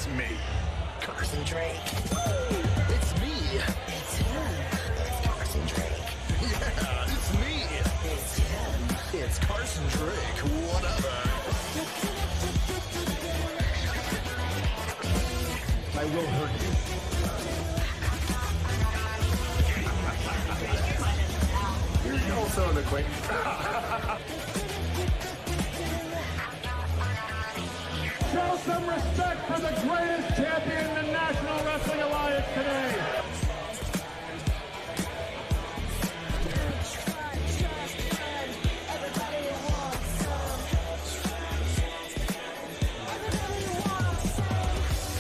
It's me, Carson Drake. It's me. It's him. It's Carson Drake. Yeah, it's me. It's him. It's Carson Drake. Whatever. I will hurt you. You're also an acquaintance. Show some respect for the greatest champion in the National Wrestling Alliance today.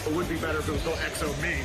It would be better if it was called XO Me.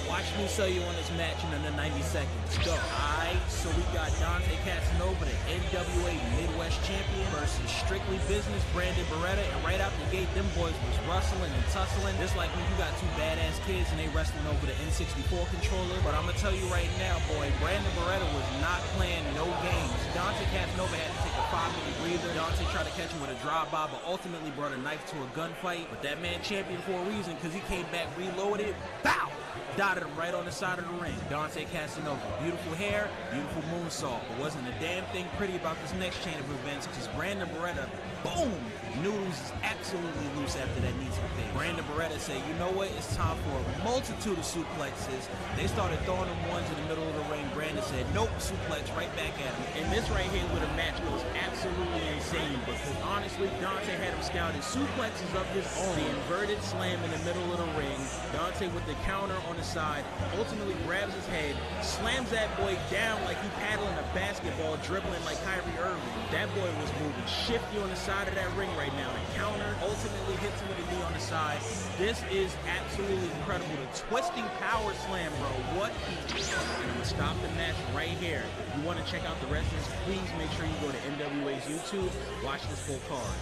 Watch me sell you on this match in under 90 seconds. Go. Alright, so we got Dante Casanova, the NWA Midwest Champion, versus Strictly Business, Brandon Beretta, and right out the gate, them boys was rustling and tussling. Just like when you got two badass kids and they wrestling over the N64 controller. But I'm gonna tell you right now, boy, Brandon Beretta was not playing no games. Dante Casanova had to take a 5-minute breather. Dante tried to catch him with a drive-by, but ultimately brought a knife to a gunfight. But that man champion for a reason, because he came back reloaded. Bow! Dotted him right on the side of the ring. Dante Casanova. Beautiful hair, beautiful moonsault. But wasn't a damn thing pretty about this next chain of events, because Brandon Beretta, boom! Noodles is absolutely loose after that knee to the face. Brandon Beretta said, you know what? It's time for a multitude of suplexes. They started throwing them ones in the middle of the ring. Brandon said, nope, suplex right back at him. And this right here is where the match goes absolutely insane, because honestly, Dante had him scouted suplexes of his own. The inverted slam in the middle of the ring. Dante with the counter on the side, ultimately grabs his head, slams that boy down like he paddling a basketball, dribbling like Kyrie Irving. That boy was moving shifty on the side of that ring right now. The counter ultimately hits him with a knee on the side. This is absolutely incredible. The twisting power slam, bro. What? And I'm gonna stop the match right here. If you want to check out the rest of this, please make sure you go to NWA's YouTube, watch this full card.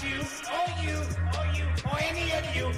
you, or you, or you, or any of you.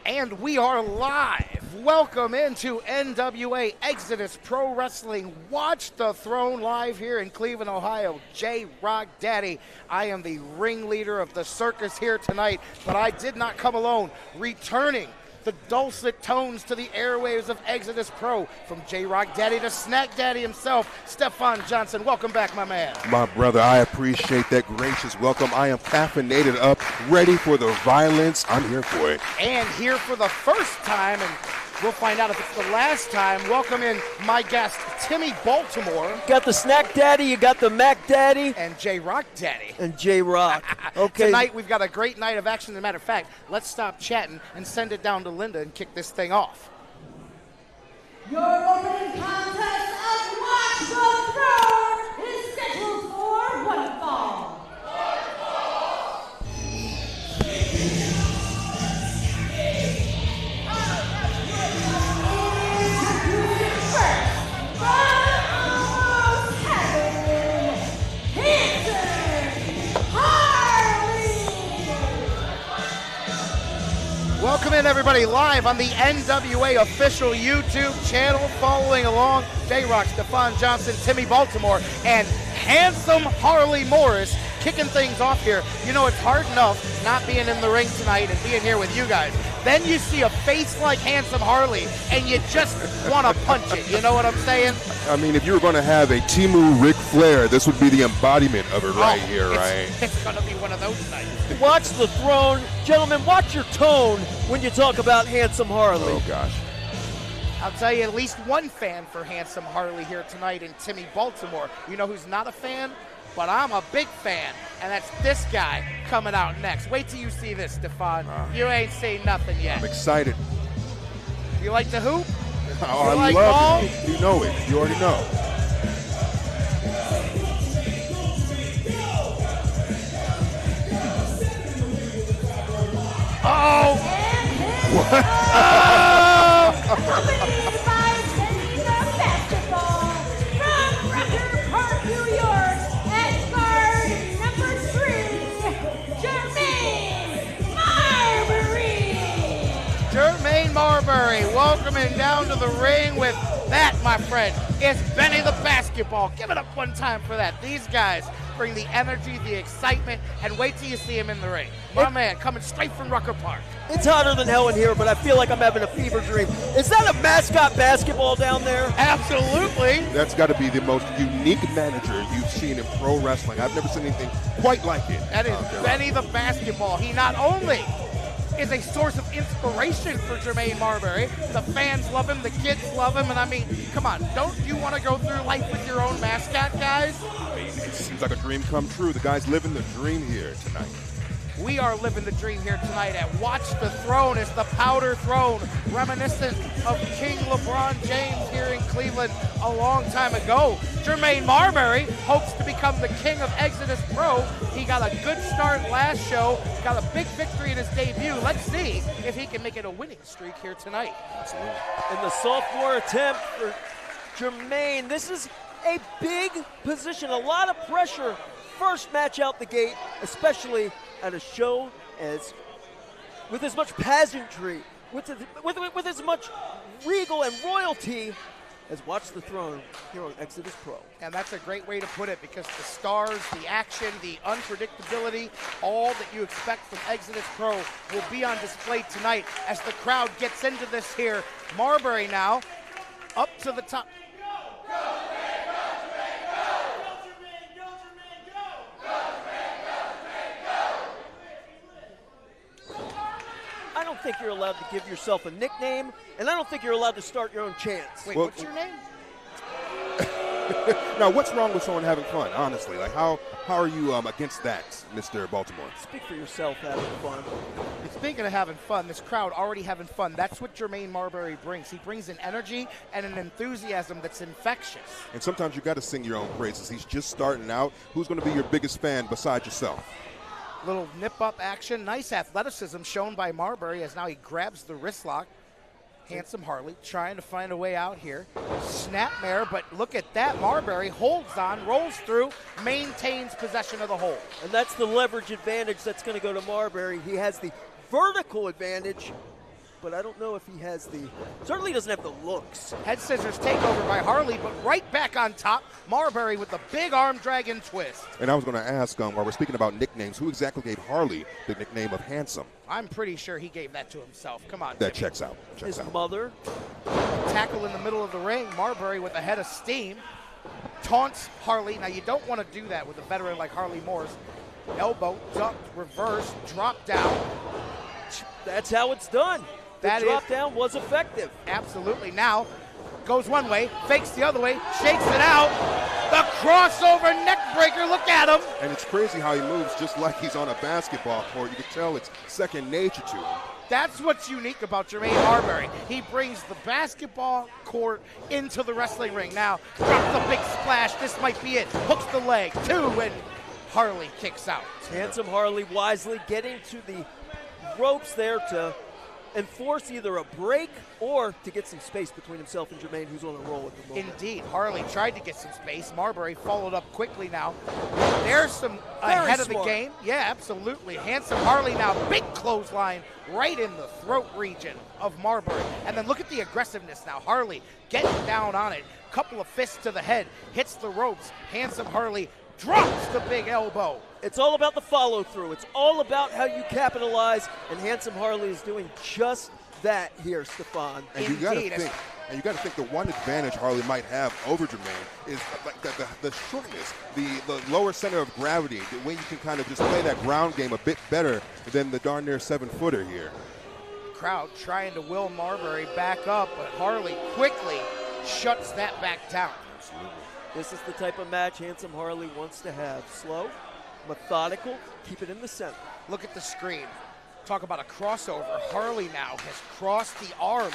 And we are live. Welcome into NWA Exodus Pro Wrestling. Watch the Throne live here in Cleveland, Ohio. J-Rock Daddy. I am the ringleader of the circus here tonight, but I did not come alone. Returning the dulcet tones to the airwaves of Exodus Pro, from J-Rock Daddy to Snack Daddy himself, Stefan Johnson. Welcome back, my man. My brother, I appreciate that gracious welcome. I am caffeinated up, ready for the violence. I'm here for it. And here for the first time, and we'll find out if it's the last time, welcome in my guest, Timmy Baltimore. Got the Snack Daddy, you got the Mac Daddy. And J-Rock Daddy. And J-Rock. Okay. Tonight we've got a great night of action. As a matter of fact, let's stop chatting and send it down to Linda and kick this thing off. Your opening contest of Watch the Throne is scheduled for one fall. Welcome in, everybody, live on the NWA official YouTube channel. Following along, J-Rock, Stefan Johnson, Timmy Baltimore, and handsome Harley Morris kicking things off here. You know, it's hard enough not being in the ring tonight and being here with you guys. Then you see a face like handsome Harley, and you just want to punch it. You know what I'm saying? I mean, if you were going to have a Timu Ric Flair, this would be the embodiment of it right here, right? It's going to be one of those nights. Watch the Throne. Gentlemen, watch your tone when you talk about handsome Harley. Oh, gosh. I'll tell you, at least one fan for handsome Harley here tonight in Timmy Baltimore. You know who's not a fan? But I'm a big fan, and that's this guy coming out next. Wait till you see this, Stefan. You ain't seen nothing yet. I'm excited. You like to hoop? Oh, I like love ball? it. You know it. You already know. Oh! What? Accompanied by sending the basketball from Rucker Park, New York, at guard number 3, Jermaine Marbury. Jermaine Marbury welcoming down to the ring with that, my friend, is Benny the Basketball. Give it up one time for that. These guys bring the energy, the excitement, and wait till you see him in the ring. My man coming straight from Rucker Park. It's hotter than hell in here, but I feel like I'm having a fever dream. Is that a mascot basketball down there? Absolutely. That's got to be the most unique manager you've seen in pro wrestling. I've never seen anything quite like it. That is Benny the Basketball. He not only is a source of inspiration for Jermaine Marbury, the fans love him, the kids love him, and I mean, come on, don't you want to go through life with your own mascot, guys? It seems like a dream come true. The guy's living the dream here tonight. We are living the dream here tonight at Watch the Throne. It's the Powder Throne, reminiscent of King LeBron James here in Cleveland a long time ago. Jermaine Marbury hopes to become the king of Exodus Pro. He got a good start last show, got a big victory in his debut. Let's see if he can make it a winning streak here tonight. In the sophomore attempt for Jermaine, this is a big position, a lot of pressure. First match out the gate, especially at a show with as much pageantry, with as much regal and royalty as Watch the Throne here on Exodus Pro. And that's a great way to put it, because the stars, the action, the unpredictability, all that you expect from Exodus Pro will be on display tonight as the crowd gets into this here. Marbury now up to the top. I don't think you're allowed to give yourself a nickname, and I don't think you're allowed to start your own chants. Wait, what's your name? Now, what's wrong with someone having fun, honestly? Like, how are you against that, Mr. Baltimore? Speak for yourself, having fun. Speaking of having fun, this crowd already having fun. That's what Jermaine Marbury brings. He brings an energy and an enthusiasm that's infectious. And sometimes you got to sing your own praises. He's just starting out. Who's going to be your biggest fan besides yourself? Little nip-up action. Nice athleticism shown by Marbury as now he grabs the wrist lock. Handsome Harley trying to find a way out here. Snapmare, but look at that. Marbury holds on, rolls through, maintains possession of the hold. And that's the leverage advantage that's going to go to Marbury. He has the vertical advantage, but I don't know if he has certainly doesn't have the looks. Head scissors takeover by Harley, but right back on top. Marbury with the big arm dragon twist. And I was going to ask, while we're speaking about nicknames, who exactly gave Harley the nickname of Handsome? I'm pretty sure he gave that to himself. Come on. That Jimmy. checks out. His mother. Tackle in the middle of the ring. Marbury with a head of steam. Taunts Harley. Now, you don't want to do that with a veteran like Harley Morris. Elbow, ducked, reverse, drop down. That's how it's done. The drop down was effective. Absolutely. Now, goes one way, fakes the other way, shakes it out. The crossover neck breaker, look at him. And it's crazy how he moves just like he's on a basketball court. You can tell it's second nature to him. That's what's unique about Jermaine Marbury. He brings the basketball court into the wrestling ring. Now, drops the big splash. This might be it. Hooks the leg, two, and Harley kicks out. Handsome Harley wisely getting to the ropes there to enforce either a break or to get some space between himself and Jermaine, who's on a roll at the moment. Indeed. Harley tried to get some space. Marbury followed up quickly now. There's some Very ahead of smart. the game. Yeah, absolutely. Handsome Harley now, big clothesline right in the throat region of Marbury. And then look at the aggressiveness now. Harley getting down on it. Couple of fists to the head, hits the ropes. Handsome Harley drops the big elbow. It's all about the follow through. It's all about how you capitalize, and Handsome Harley is doing just that here, Stefan. And you got to think the one advantage Harley might have over Jermaine is like the shortness, the lower center of gravity, the way you can kind of just play that ground game a bit better than the darn near 7-footer here. Crowd trying to will Marbury back up, but Harley quickly shuts that back down. Absolutely. This is the type of match Handsome Harley wants to have. Slow, methodical, keep it in the center. Look at the screen. Talk about a crossover. Harley now has crossed the arms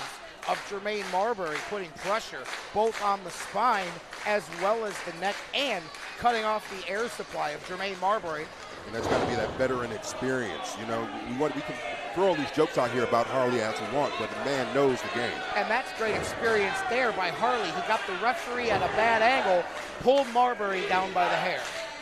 of Jermaine Marbury, putting pressure both on the spine as well as the neck and cutting off the air supply of Jermaine Marbury. And that's got to be that veteran experience. You know, we can throw all these jokes out here about Harley as we want, but the man knows the game. And that's great experience there by Harley. He got the referee at a bad angle, pulled Marbury down by the hair.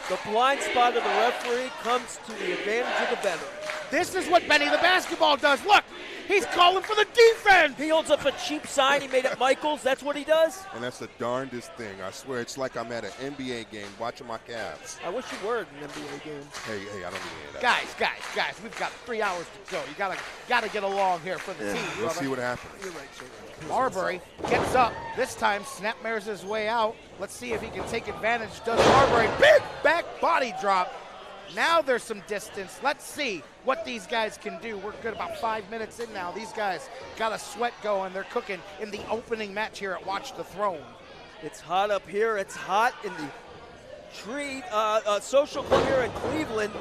The blind spot of the referee comes to the advantage of the veteran. This is what Benny the basketball does. Look, he's calling for the defense. He holds up a cheap sign he made at Michael's. That's what he does. And that's the darndest thing. I swear, it's like I'm at an NBA game watching my Cavs. I wish you were at an NBA game. Hey, I don't need any of that. Guys, we've got 3 hours to go. You gotta get along here for the team, We'll brother. see what happens. You're right, Ceeo. Marbury gets up. This time, Snapmares his way out. Let's see if he can take advantage. Does Marbury. Big back body drop. Now there's some distance. Let's see what these guys can do. We're good about 5 minutes in now. These guys got a sweat going. They're cooking in the opening match here at Watch the Throne. It's hot up here. It's hot in the social club here in Cleveland.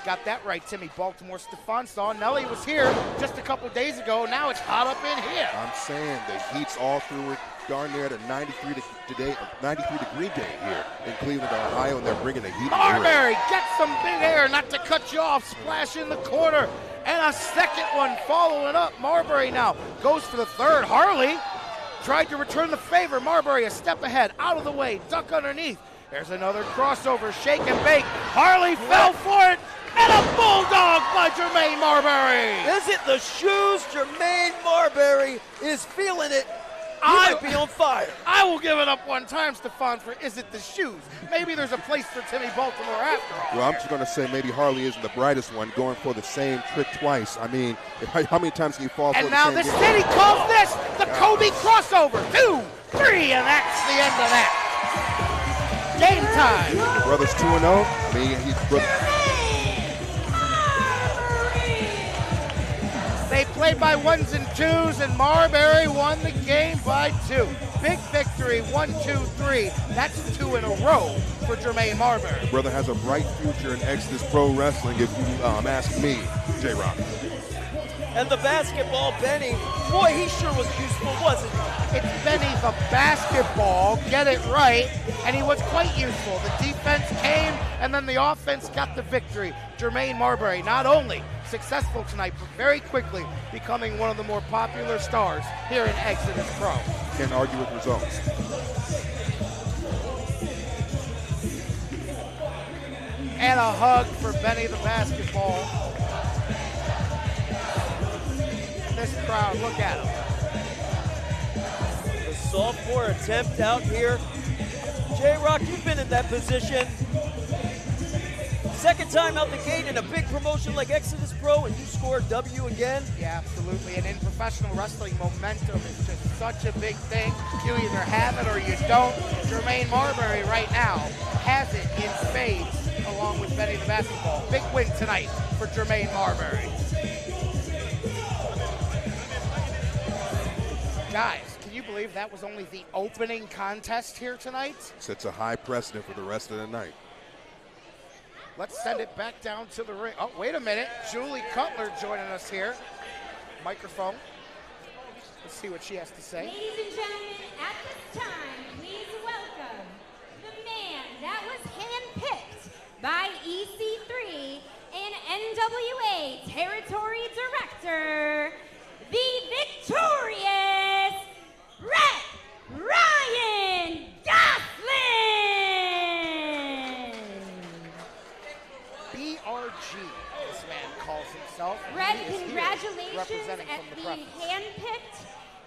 got that right, Timmy Baltimore. Stefan saw Nelly was here just a couple days ago. Now it's hot up in here. I'm saying the heat's all through it. Darn near the 93 degree day here in Cleveland, Ohio, and they're bringing the heat. Marbury gets some big air, not to cut you off. Splash in the corner, and a second one following up. Marbury now goes for the third. Harley tried to return the favor. Marbury a step ahead, out of the way, duck underneath. There's another crossover, shake and bake. Harley fell for it, and a bulldog by Jermaine Marbury. Is it the shoes? Jermaine Marbury is feeling it. He might be on fire. I will give it up one time, Stefan, for is it the shoes? Maybe there's a place for Timmy Baltimore after all. Well, I'm just going to say maybe Harley isn't the brightest one, going for the same trick twice. I mean, how many times can you fall for And the now same this game? city calls this the Kobe crossover. 2, 3, and that's the end of that. Game time. The brother's 2-0. I mean, They played by 1s and 2s, and Marbury won the game by 2. Big victory, 1, 2, 3. That's 2 in a row for Jermaine Marbury. brother has a bright future in Exodus Pro Wrestling, if you ask me, J-Rock. And the basketball, Benny, boy, he sure was useful, wasn't he? It's Benny the basketball, get it right, and he was quite useful. The defense came, and then the offense got the victory. Jermaine Marbury, not only successful tonight, but very quickly becoming one of the more popular stars here in Exodus Pro. Can't argue with results. And a hug for Benny the basketball. This crowd, look at him. The sophomore attempt out here. J-Rock, you've been in that position. Second time out the gate in a big promotion like Exodus Pro, and you score a W again. Yeah, absolutely. And in professional wrestling, momentum is just such a big thing. You either have it or you don't. Jermaine Marbury right now has it in spades, along with Benny the basketball. Big win tonight for Jermaine Marbury. Guys, can you believe that was only the opening contest here tonight? Sets a high precedent for the rest of the night. Let's send it back down to the ring. Oh, wait a minute. Julie Cutler joining us here. Microphone. Let's see what she has to say. Ladies and gentlemen, at this time, please welcome the man that was handpicked by EC3 and NWA Territory Director, the victorious Brett Ryan Goslin! BRG, this man calls himself. Brett, He is here congratulations representing at from the being Preface. handpicked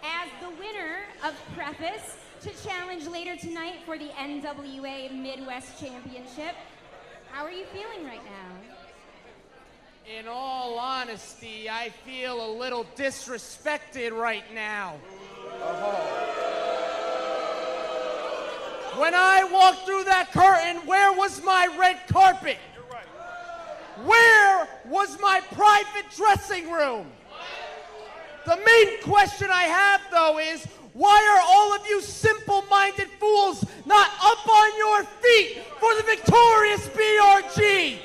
as the winner of Preface to challenge later tonight for the NWA Midwest Championship. How are you feeling right now? In all honesty, I feel a little disrespected right now. When I walked through that curtain, where was my red carpet? Where was my private dressing room? The main question I have, though, is why are all of you simple-minded fools not up on your feet for the victorious BRG?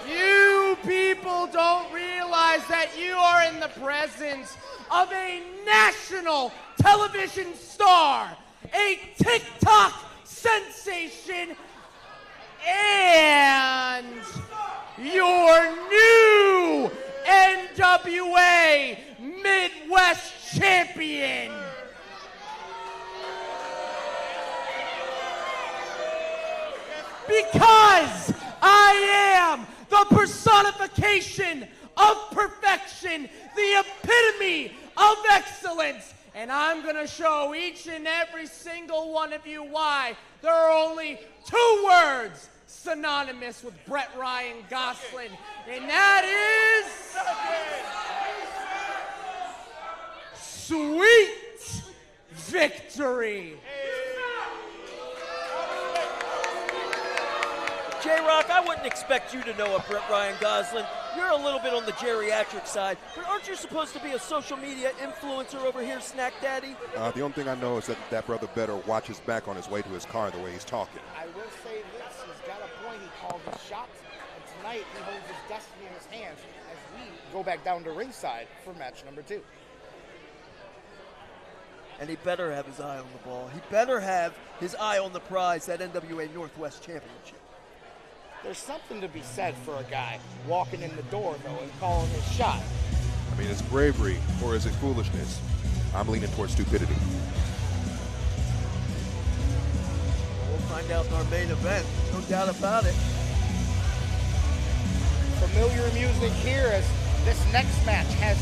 You people don't realize that you are in the presence of a national television star, a TikTok sensation, and your new NWA Midwest champion. Because I am the personification of perfection, the epitome of excellence, and I'm gonna show each and every single one of you why there are only 2 words synonymous with Brett Ryan Goslin, and that is sweet victory. J-Rock, I wouldn't expect you to know a Brett Ryan Goslin. you're a little bit on the geriatric side, but aren't you supposed to be a social media influencer over here, Snack Daddy? The only thing I know is that brother better watch his back on his way to his car the way he's talking. I will say this, he's got a point. He called his shots, and tonight he holds his destiny in his hands as we go back down to ringside for match number 2. And he better have his eye on the ball. He better have his eye on the prize, that NWA Northwest Championship. There's something to be said for a guy walking in the door, though, and calling his shot. I mean, is it bravery or is it foolishness? I'm leaning towards stupidity. We'll find out in our main event, no doubt about it. Familiar music here as this next match has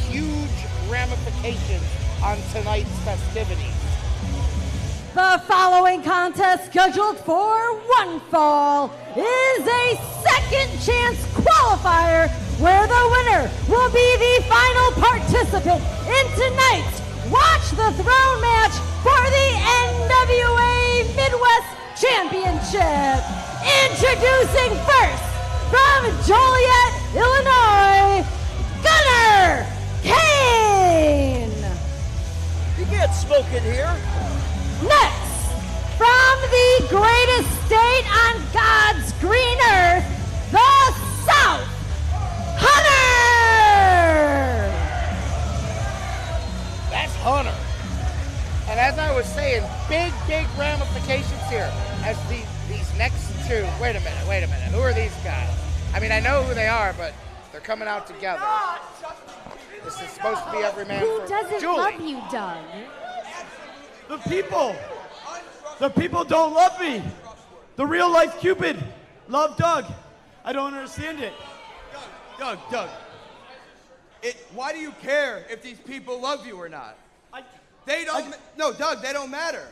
huge ramifications on tonight's festivities. The following contest, scheduled for one fall, is a second chance qualifier where the winner will be the final participant in tonight's Watch the Throne match for the NWA Midwest Championship. Introducing first, from Joliet, Illinois, Gunner Kane. You can't smoke in here. Next, from the greatest state on God's green earth, the South, Hunter! That's Hunter. And as I was saying, big ramifications here as these next two. Wait a minute. Who are these guys? I mean, I know who they are, but they're coming out together. This is supposed to be every man Who for doesn't Julie. love you, Doug? The people. The people don't love me. The real life Cupid. Love Doug. I don't understand it. Doug. Why do you care if these people love you or not? No, Doug, they don't matter.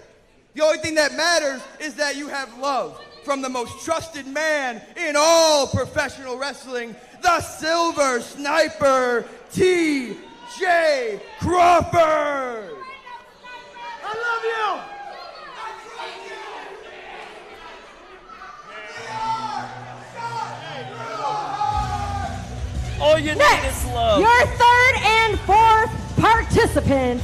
The only thing that matters is that you have love from the most trusted man in all professional wrestling, the Silver Sniper, T.J. Crawford. I love you. All you need is love. Your third and fourth participants,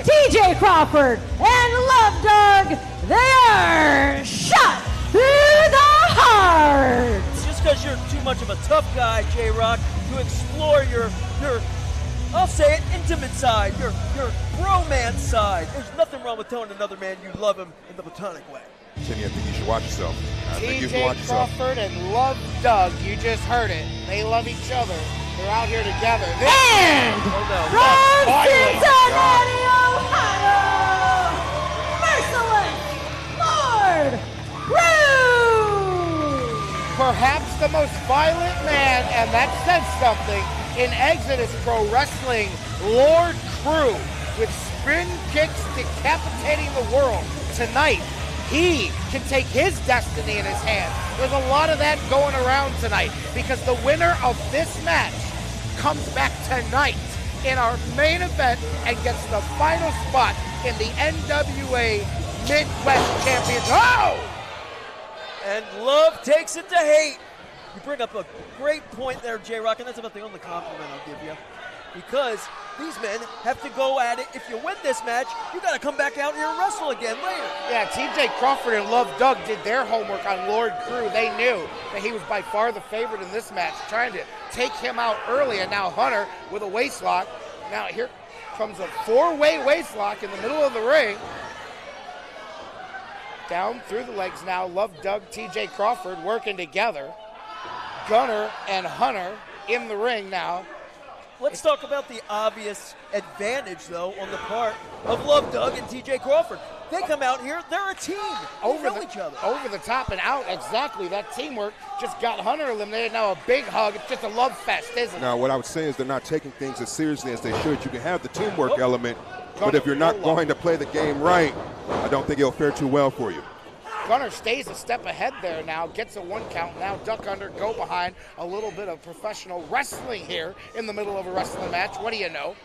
TJ Crawford and Love Doug, they are shot through the heart. Just because you're too much of a tough guy, J-Rock, to explore your I'll say it, intimate side, your bromance side. There's nothing wrong with telling another man you love him in the platonic way. Timmy, I think you should watch yourself. I think you should watch TJ yourself. Crawford and Love Doug, you just heard it. They love each other. They're out here together. And from Cincinnati, Ohio, Merciless Lord Crew. Perhaps the most violent man, and that says something, in Exodus Pro Wrestling, Lord Crew, with spin kicks decapitating the world. Tonight, he can take his destiny in his hands. There's a lot of that going around tonight because the winner of this match comes back tonight in our main event and gets the final spot in the NWA Midwest Championship. Oh! And Love takes it to hate. You bring up a great point there, J-Rock, and that's about the only compliment I'll give you. Because these men have to go at it. If you win this match, you got to come back out here and wrestle again later. Yeah, TJ Crawford and Love Doug did their homework on Lord Crew. They knew that he was by far the favorite in this match, trying to take him out early. And now Hunter with a waist lock. Now here comes a four-way waist lock in the middle of the ring. Down through the legs now. Love Doug, TJ Crawford working together. Gunner and Hunter in the ring now. Let's talk about the obvious advantage, though, on the part of Love Doug and TJ Crawford. They come out here, they're a team. They know each other. Over the top and out, exactly. That teamwork just got Hunter eliminated. Now a big hug. It's just a love fest, isn't it? Now, what I would say is they're not taking things as seriously as they should. You can have the teamwork element, but if you're not going to play the game right, I don't think it'll fare too well for you. Gunner stays a step ahead there now, gets a 1 count. Now duck under, go behind. A little bit of professional wrestling here in the middle of a wrestling match. What do you know?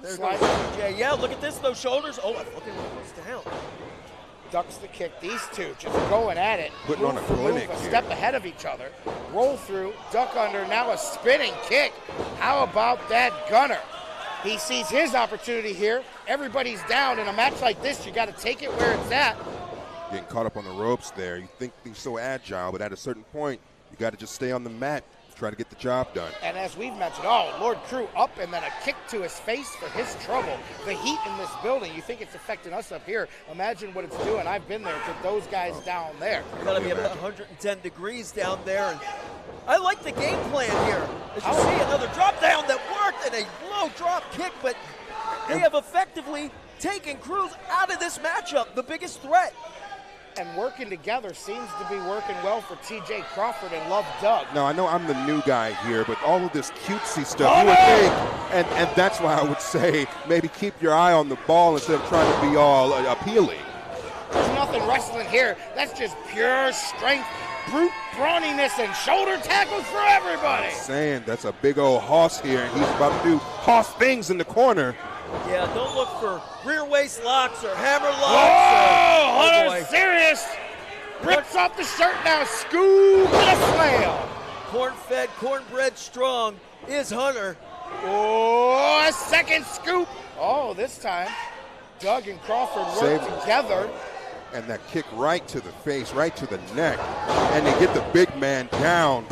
There goes TJ. Yeah, look at this, those shoulders. Oh, I fucking lost the hell. ducks the kick. These two just going at it. Putting on a clinic a here. step ahead of each other. Roll through, duck under, now a spinning kick. How about that Gunner? He sees his opportunity here. Everybody's down. In a match like this, you got to take it where it's at. Getting caught up on the ropes there. You think he's so agile, but at a certain point, you got to just stay on the mat, try to get the job done. And as we've mentioned, Lord Crew up and then a kick to his face for his trouble. The heat in this building, you think it's affecting us up here. Imagine what it's doing. I've been there to those guys down there. Got to be about 110 degrees down there. And I like the game plan here. As you see, another drop down that worked and a low drop kick, but they have effectively taken Cruz out of this matchup, the biggest threat. And working together seems to be working well for TJ Crawford and Love Doug. Now, I know I'm the new guy here, but all of this cutesy stuff, you would think, and that's why I would say maybe keep your eye on the ball instead of trying to be all appealing. There's nothing wrestling here. That's just pure strength, brute brawniness, and shoulder tackles for everybody. Saying that's a big old hoss here, and he's about to do hoss things in the corner. Yeah, don't look for rear waist locks or hammer locks. Oh, Hunter's serious. Rips off the shirt now, scoop and a slam. Corn-fed, cornbread strong is Hunter. Oh, a second scoop. Oh, this time, Doug and Crawford work together. And that kick right to the face, right to the neck. And they get the big man down.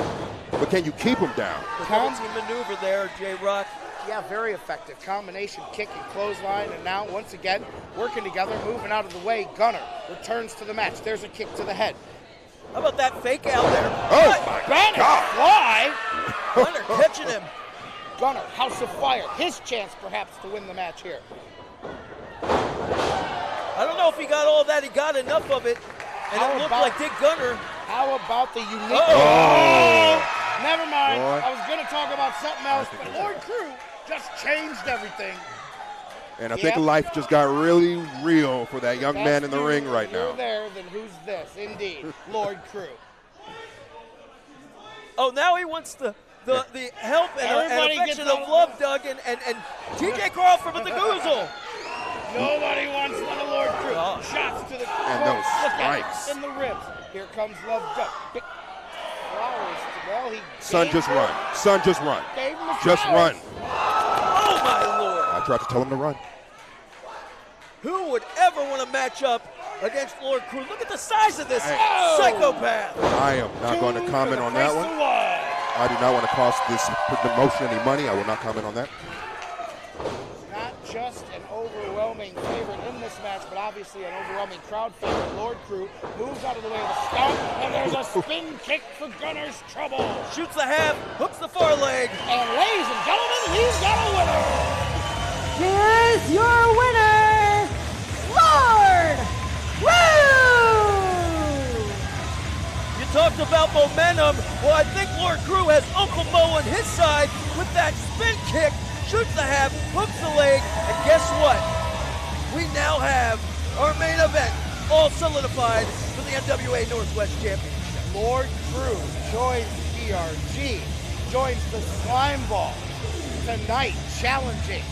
But can you keep him down? The team maneuver there, J-Rock. Yeah, very effective. Combination kick and clothesline, and now once again working together, moving out of the way. Gunner returns to the match. There's a kick to the head. How about that fake out there? Oh my God! Fly! Gunner catching him. Gunner, House of Fire, his chance perhaps to win the match here. I don't know if he got all that. He got enough of it, and it looked like Dick Gunner. How about the unique? Never mind. Boy. I was going to talk about something else, but Lord Crew just changed everything. And I think life just got really real for that young man in the ring right now. You're there, then who's this? Indeed, Lord Crew. Oh, now he wants the help and affection of Love Doug and TJ Crawford with the goozle. Nobody wants one of Lord Crew. Shots to the And those strikes. in the ribs. Here comes Love Doug. Big flowers. Well, he Son, just run. Son, just run. gave him the Just flowers. run. Oh, my Lord. I tried to tell him to run. Who would ever want to match up against Lord Crew? Look at the size of this psychopath. I am not going to comment on that one. I do not want to cost this promotion any money. I will not comment on that. Not just an overwhelming favorite in this match, but obviously an overwhelming crowd favorite. Lord Crew moves out of the way of the stomp, and there's a spin kick for Gunner's trouble. Shoots the half, hooks the far leg. And ladies and gentlemen, he's got a winner. Here's your winner, Lord Crew! You talked about momentum. Well, I think Lord Crew has Uncle Mo on his side with that spin kick. Shoots the half, hooks the leg, and guess what? We now have our main event all solidified for the NWA Northwest Championship. Lord Crew joins PRG, joins the Slime Ball tonight, challenging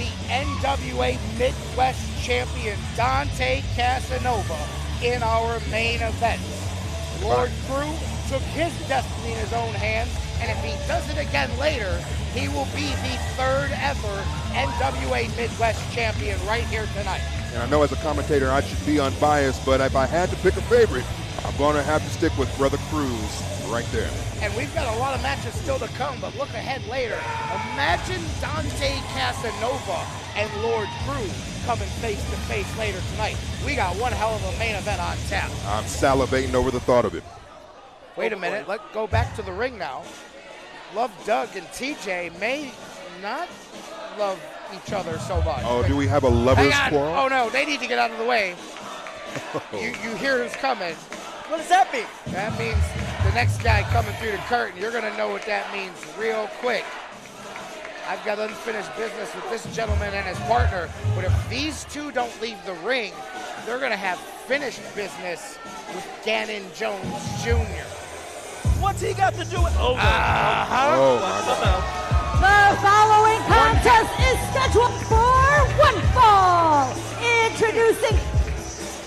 the NWA Midwest Champion Dante Casanova in our main event. Lord Crew took his destiny in his own hands, and if he does it again later, he will be the third ever NWA Midwest Champion right here tonight. And I know as a commentator I should be unbiased, but if I had to pick a favorite, I'm going to have to stick with Brother Cruz right there. And we've got a lot of matches still to come, but look ahead later. Imagine Dante Casanova and Lord Crew coming face to face later tonight. We got one hell of a main event on tap. I'm salivating over the thought of it. Wait a minute, let's go back to the ring now. Love Doug and TJ may not love each other so much. Oh, do we have a lover's quarrel? Oh no, they need to get out of the way. You hear who's coming. What does that mean? That means the next guy coming through the curtain. You're gonna know what that means real quick. I've got unfinished business with this gentleman and his partner, but if these two don't leave the ring, they're gonna have finished business with Gannon Jones Jr. What's he got to do with? Oh, Oh, my God. The following contest is scheduled for one fall. Introducing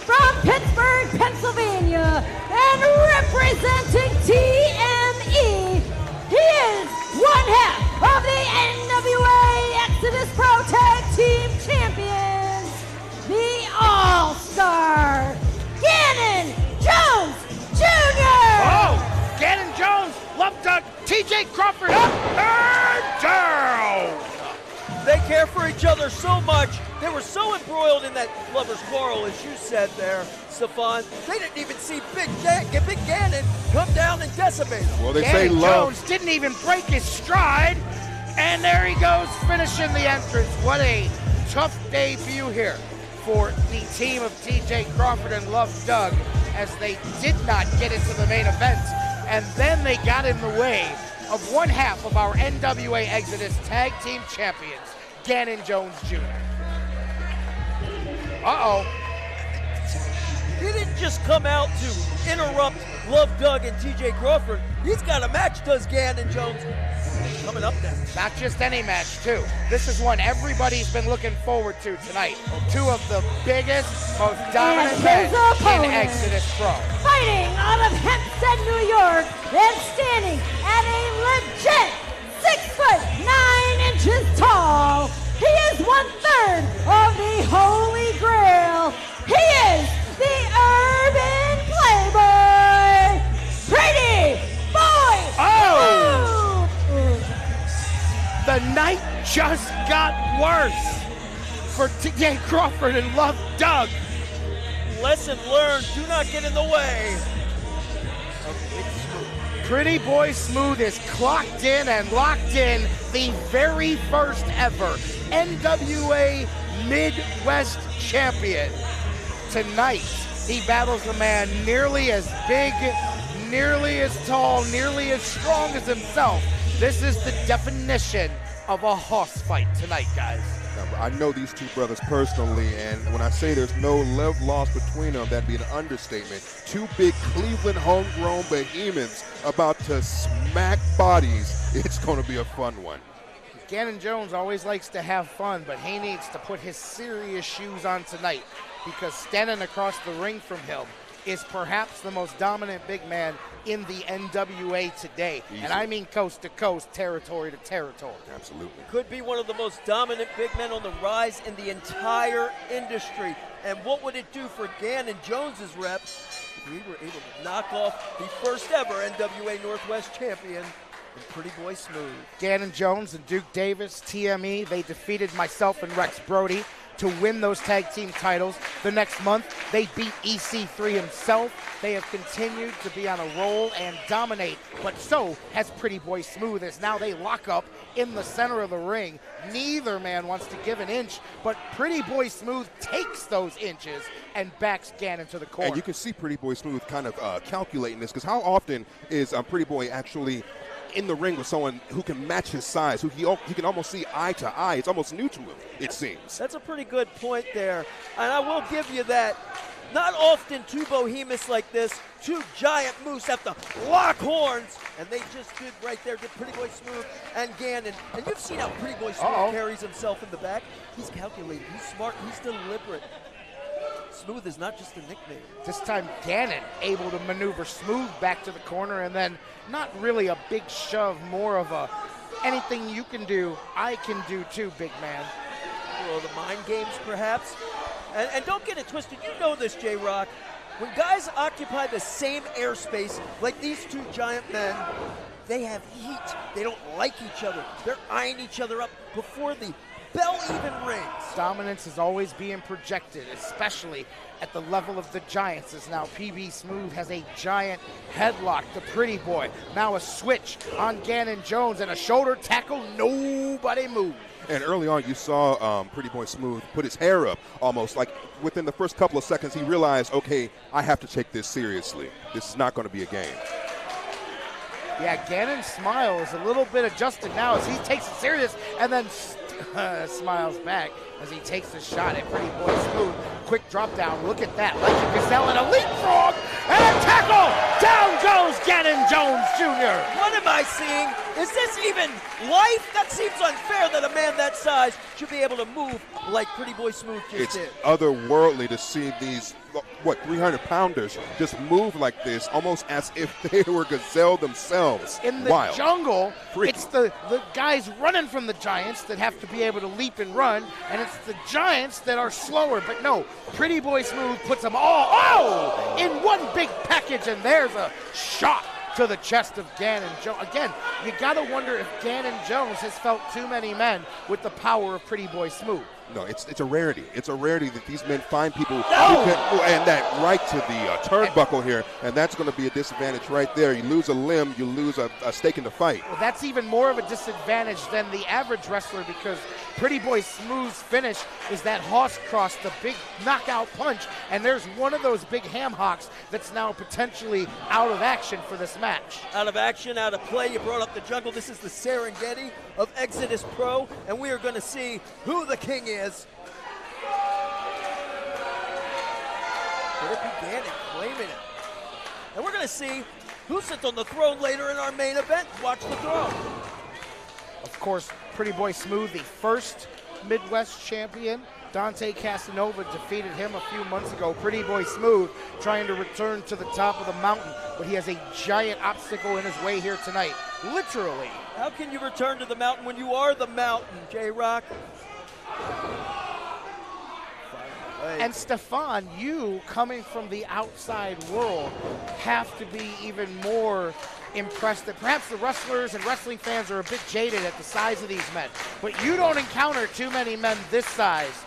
from from Pittsburgh, Pennsylvania, and representing TME, he is one half of the NWA Exodus Pro Tag Team Champions, the All-Star, Gannon Jones Jr. Oh, Gannon Jones, Love Duck, TJ Crawford up and down. They care for each other so much. They were so embroiled in that lover's quarrel, as you said there, Stefan. They didn't even see Big Gannon come down and decimate him. Well, they say Gannon love. Jones didn't even break his stride, and there he goes, finishing the entrance. What a tough debut here for the team of TJ Crawford and Love Doug, as they did not get into the main event, and then they got in the way of one half of our NWA Exodus Tag Team Champions, Gannon Jones Jr. Uh-oh. He didn't just come out to interrupt Love Doug and TJ Crawford. He's got a match, does Gannon Jones. Coming up next. Not just any match, too. This is one everybody's been looking forward to tonight. Two of the biggest, most dominant men in Exodus Pro. Fighting out of Hempstead, New York, and standing at a legit 6'9" tall. He is 1/3 of the Holy Grail. He is the Urban Playboy, Pretty Boy. Oh! The night just got worse for TJ Crawford and Love Doug. Lesson learned, do not get in the way. Pretty Boy Smooth is clocked in and locked in, the very first ever NWA Midwest champion. Tonight, he battles a man nearly as big, nearly as tall, nearly as strong as himself. This is the definition of a hoss fight tonight, guys. I know these two brothers personally, and when I say there's no love lost between them, that'd be an understatement. Two big Cleveland homegrown behemoths about to smack bodies. It's going to be a fun one. Gannon Jones always likes to have fun, but he needs to put his serious shoes on tonight, because standing across the ring from him is perhaps the most dominant big man in the NWA today. Easy. And I mean coast to coast, territory to territory. Absolutely. Could be one of the most dominant big men on the rise in the entire industry. And what would it do for Gannon Jones's rep if we were able to knock off the first ever NWA Northwest champion, Pretty Boy Smooth? Gannon Jones and Duke Davis, TME, they defeated myself and Rex Brody to win those tag team titles. The next month, they beat EC3 himself. They have continued to be on a roll and dominate, but so has Pretty Boy Smooth, as now they lock up in the center of the ring. Neither man wants to give an inch, but Pretty Boy Smooth takes those inches and backs Gannon to the corner. And you can see Pretty Boy Smooth kind of calculating this, because how often is Pretty Boy actually in the ring with someone who can match his size, who he can almost see eye to eye? It's almost new to him, it seems. That's a pretty good point there, and I will give you that. Not often two behemoths like this, two giant moose have to lock horns, and they just did right there to Pretty Boy Smooth and Gannon. And you've seen how Pretty Boy Smooth carries himself in the back. He's calculated, he's smart, he's deliberate. Smooth is not just a nickname. This time Gannon able to maneuver Smooth back to the corner, and then not really a big shove, more of a anything you can do, I can do too, big man. Well, the mind games perhaps. And don't get it twisted, you know this, J-Rock. When guys occupy the same airspace like these two giant men, they have heat. They don't like each other. They're eyeing each other up before the bell even rings. Dominance is always being projected, especially at the level of the Giants, as now PB Smooth has a giant headlock to Pretty Boy. Now a switch on Gannon Jones and a shoulder tackle, nobody moves. And early on, you saw Pretty Boy Smooth put his hair up almost like within the first couple of seconds. He realized, okay, I have to take this seriously. This is not going to be a game. Yeah, Gannon's smile is a little bit adjusted now as he takes it serious and then smiles back as he takes a shot at Pretty Boy Smooth. Quick drop down. Look at that. Like a gazelle and a leapfrog and a tackle Down goes Gannon Jones Jr. What am I seeing? Is this even life? That seems unfair that a man that size should be able to move like Pretty Boy Smooth just It's did. otherworldly to see these, 300-pounders just move like this, almost as if they were gazelle themselves. In the Wild. jungle, Freaky. it's the guys running from the giants that have to be able to leap and run, and it's the giants that are slower. But no, Pretty Boy Smooth puts them all in one big package, and there's a shot to the chest of Gannon Jones. Again, you gotta wonder if Gannon Jones has felt too many men with the power of Pretty Boy Smooth. No, it's a rarity. It's a rarity that these men find people who can, and that right to the turnbuckle here, and that's going to be a disadvantage right there. You lose a limb, you lose a stake in the fight. Well, that's even more of a disadvantage than the average wrestler, because Pretty Boy Smooth's finish is that horse cross, the big knockout punch, and there's one of those big ham hocks that's now potentially out of action for this match. Out of action, out of play. You brought up the jungle. This is the Serengeti of Exodus Pro, and we are going to see who the king is. Could it be Gannon claiming it? And we're going to see who sits on the throne later in our main event. Watch the throne. Of course, Pretty Boy Smooth, the first Midwest champion. Dante Casanova defeated him a few months ago. Pretty Boy Smooth trying to return to the top of the mountain, but he has a giant obstacle in his way here tonight, literally. How can you return to the mountain when you are the mountain, J-Rock? And Stefan, you coming from the outside world have to be even more impressed that perhaps the wrestlers and wrestling fans are a bit jaded at the size of these men, but you don't encounter too many men this size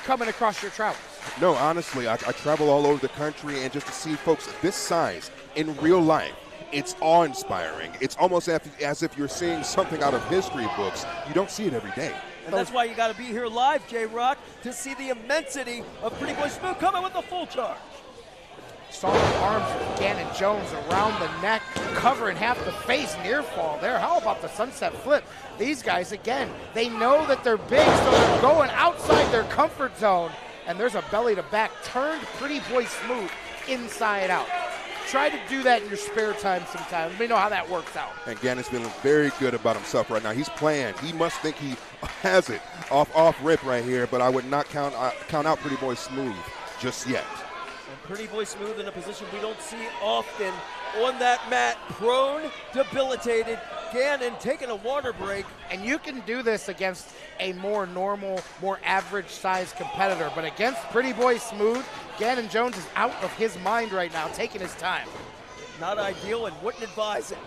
coming across your travels. No, honestly, I travel all over the country, and just to see folks this size in real life, it's awe-inspiring. It's almost as if you're seeing something out of history books. You don't see it every day. And that's why you got to be here live, J-Rock, to see the immensity of Pretty Boy Smooth coming with the full charge. Saw the arms of Gannon Jones around the neck, covering half the face, near fall there. How about the sunset flip? These guys, again, they know that they're big, so they're going outside their comfort zone. And there's a belly to back, turned Pretty Boy Smooth inside out. Try to do that in your spare time sometime. Let me know how that works out. And Gannon's feeling very good about himself right now. He's playing. He must think he has it off rip right here, but I would not count out Pretty Boy Smooth just yet. And Pretty Boy Smooth in a position we don't see often on that mat, prone, debilitated. Gannon taking a water break. And you can do this against a more normal, more average-sized competitor, but against Pretty Boy Smooth, Gannon Jones is out of his mind right now, taking his time. Not ideal and wouldn't advise it.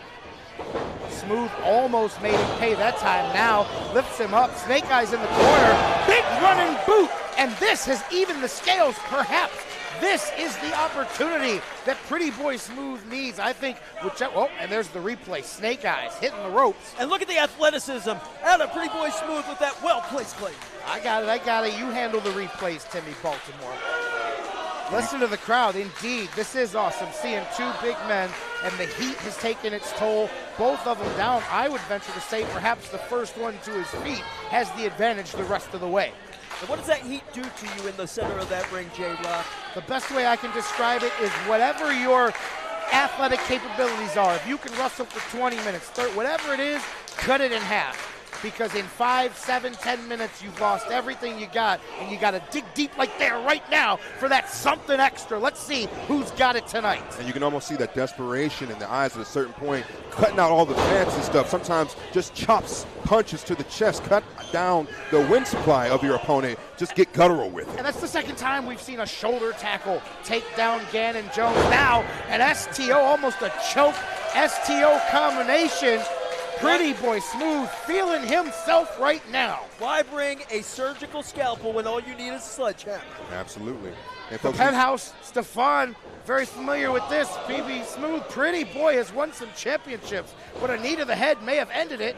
Smooth almost made him pay that time. Now lifts him up. Snake Eyes in the corner. Big running boot. And this has evened the scales, perhaps. This is the opportunity that Pretty Boy Smooth needs. I think, and there's the replay. Snake Eyes hitting the ropes. And look at the athleticism out of Pretty Boy Smooth with that well-placed play. I got it. You handle the replays, Timmy Baltimore. Listen to the crowd. Indeed, this is awesome. Seeing two big men, and the heat has taken its toll. Both of them down. I would venture to say perhaps the first one to his feet has the advantage the rest of the way. And what does that heat do to you in the center of that ring, J-Rock? The best way I can describe it is whatever your athletic capabilities are. If you can wrestle for 20 minutes, whatever it is, cut it in half. Because in 5, 7, 10 minutes, you've lost everything you got, and you got to dig deep like there right now for that something extra. Let's see who's got it tonight. And you can almost see that desperation in the eyes at a certain point, cutting out all the fancy stuff. Sometimes just chops, punches to the chest, cut down the wind supply of your opponent. Just get guttural with it. And that's the second time we've seen a shoulder tackle take down Gannon Jones. Now, an STO, almost a choke STO combination. Pretty Boy Smooth feeling himself right now. Why bring a surgical scalpel when all you need is a sledgehammer? Absolutely. And the penthouse, Stefan, very familiar with this. PB Smooth, Pretty Boy has won some championships, but a knee to the head may have ended it.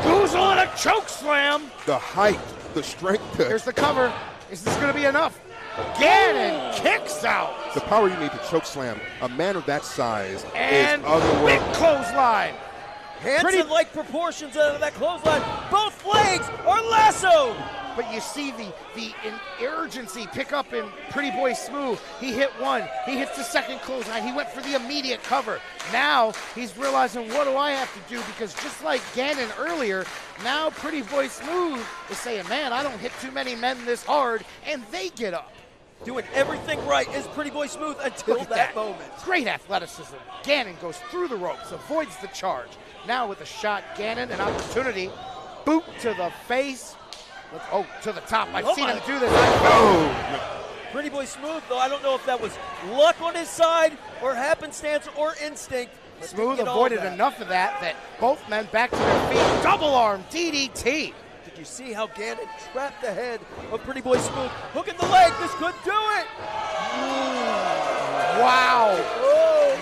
Goozle and a choke slam. The height, the strength. Here's the cover. Is this going to be enough? Gannon kicks out. The power you need to choke slam a man of that size and is otherworldly. Big clothesline. Hanson-like proportions out of that clothesline. Both legs are lassoed. but you see the urgency pick up in Pretty Boy Smooth. He hit one, he hits the second clothesline, he went for the immediate cover. Now he's realizing, what do I have to do? Because just like Gannon earlier, now Pretty Boy Smooth is saying, man, I don't hit too many men this hard, and they get up. Doing everything right is Pretty Boy Smooth until that moment. Great athleticism. Gannon goes through the ropes, avoids the charge. Now with a shot, Gannon, an opportunity. Boot to the face. To the top. I've seen him do this. Pretty Boy Smooth, though, I don't know if that was luck on his side or happenstance or instinct. Smooth avoided enough of that both men back to their feet. Double arm DDT. Did you see how Gannon trapped the head of Pretty Boy Smooth? Hooking the leg, this could do it. Wow.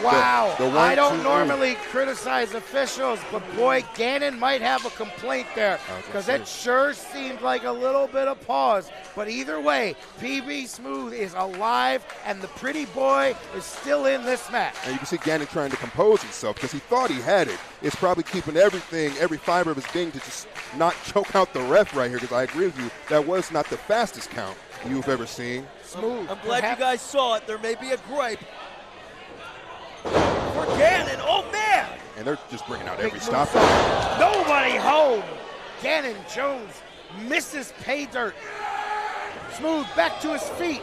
Wow. The I don't normally criticize officials, but boy, Gannon might have a complaint there because it sure seemed like a little bit of pause. But either way, PB Smooth is alive and the Pretty Boy is still in this match. And you can see Gannon trying to compose himself because he thought he had it. It's probably keeping everything, every fiber of his being to just not choke out the ref right here, because I agree with you, that was not the fastest count you've ever seen. Smooth. I'm glad you guys saw it. There may be a gripe for Gannon. Oh, man. And they're just bringing out every stop. Nobody home. Gannon Jones misses pay dirt. Smooth back to his feet.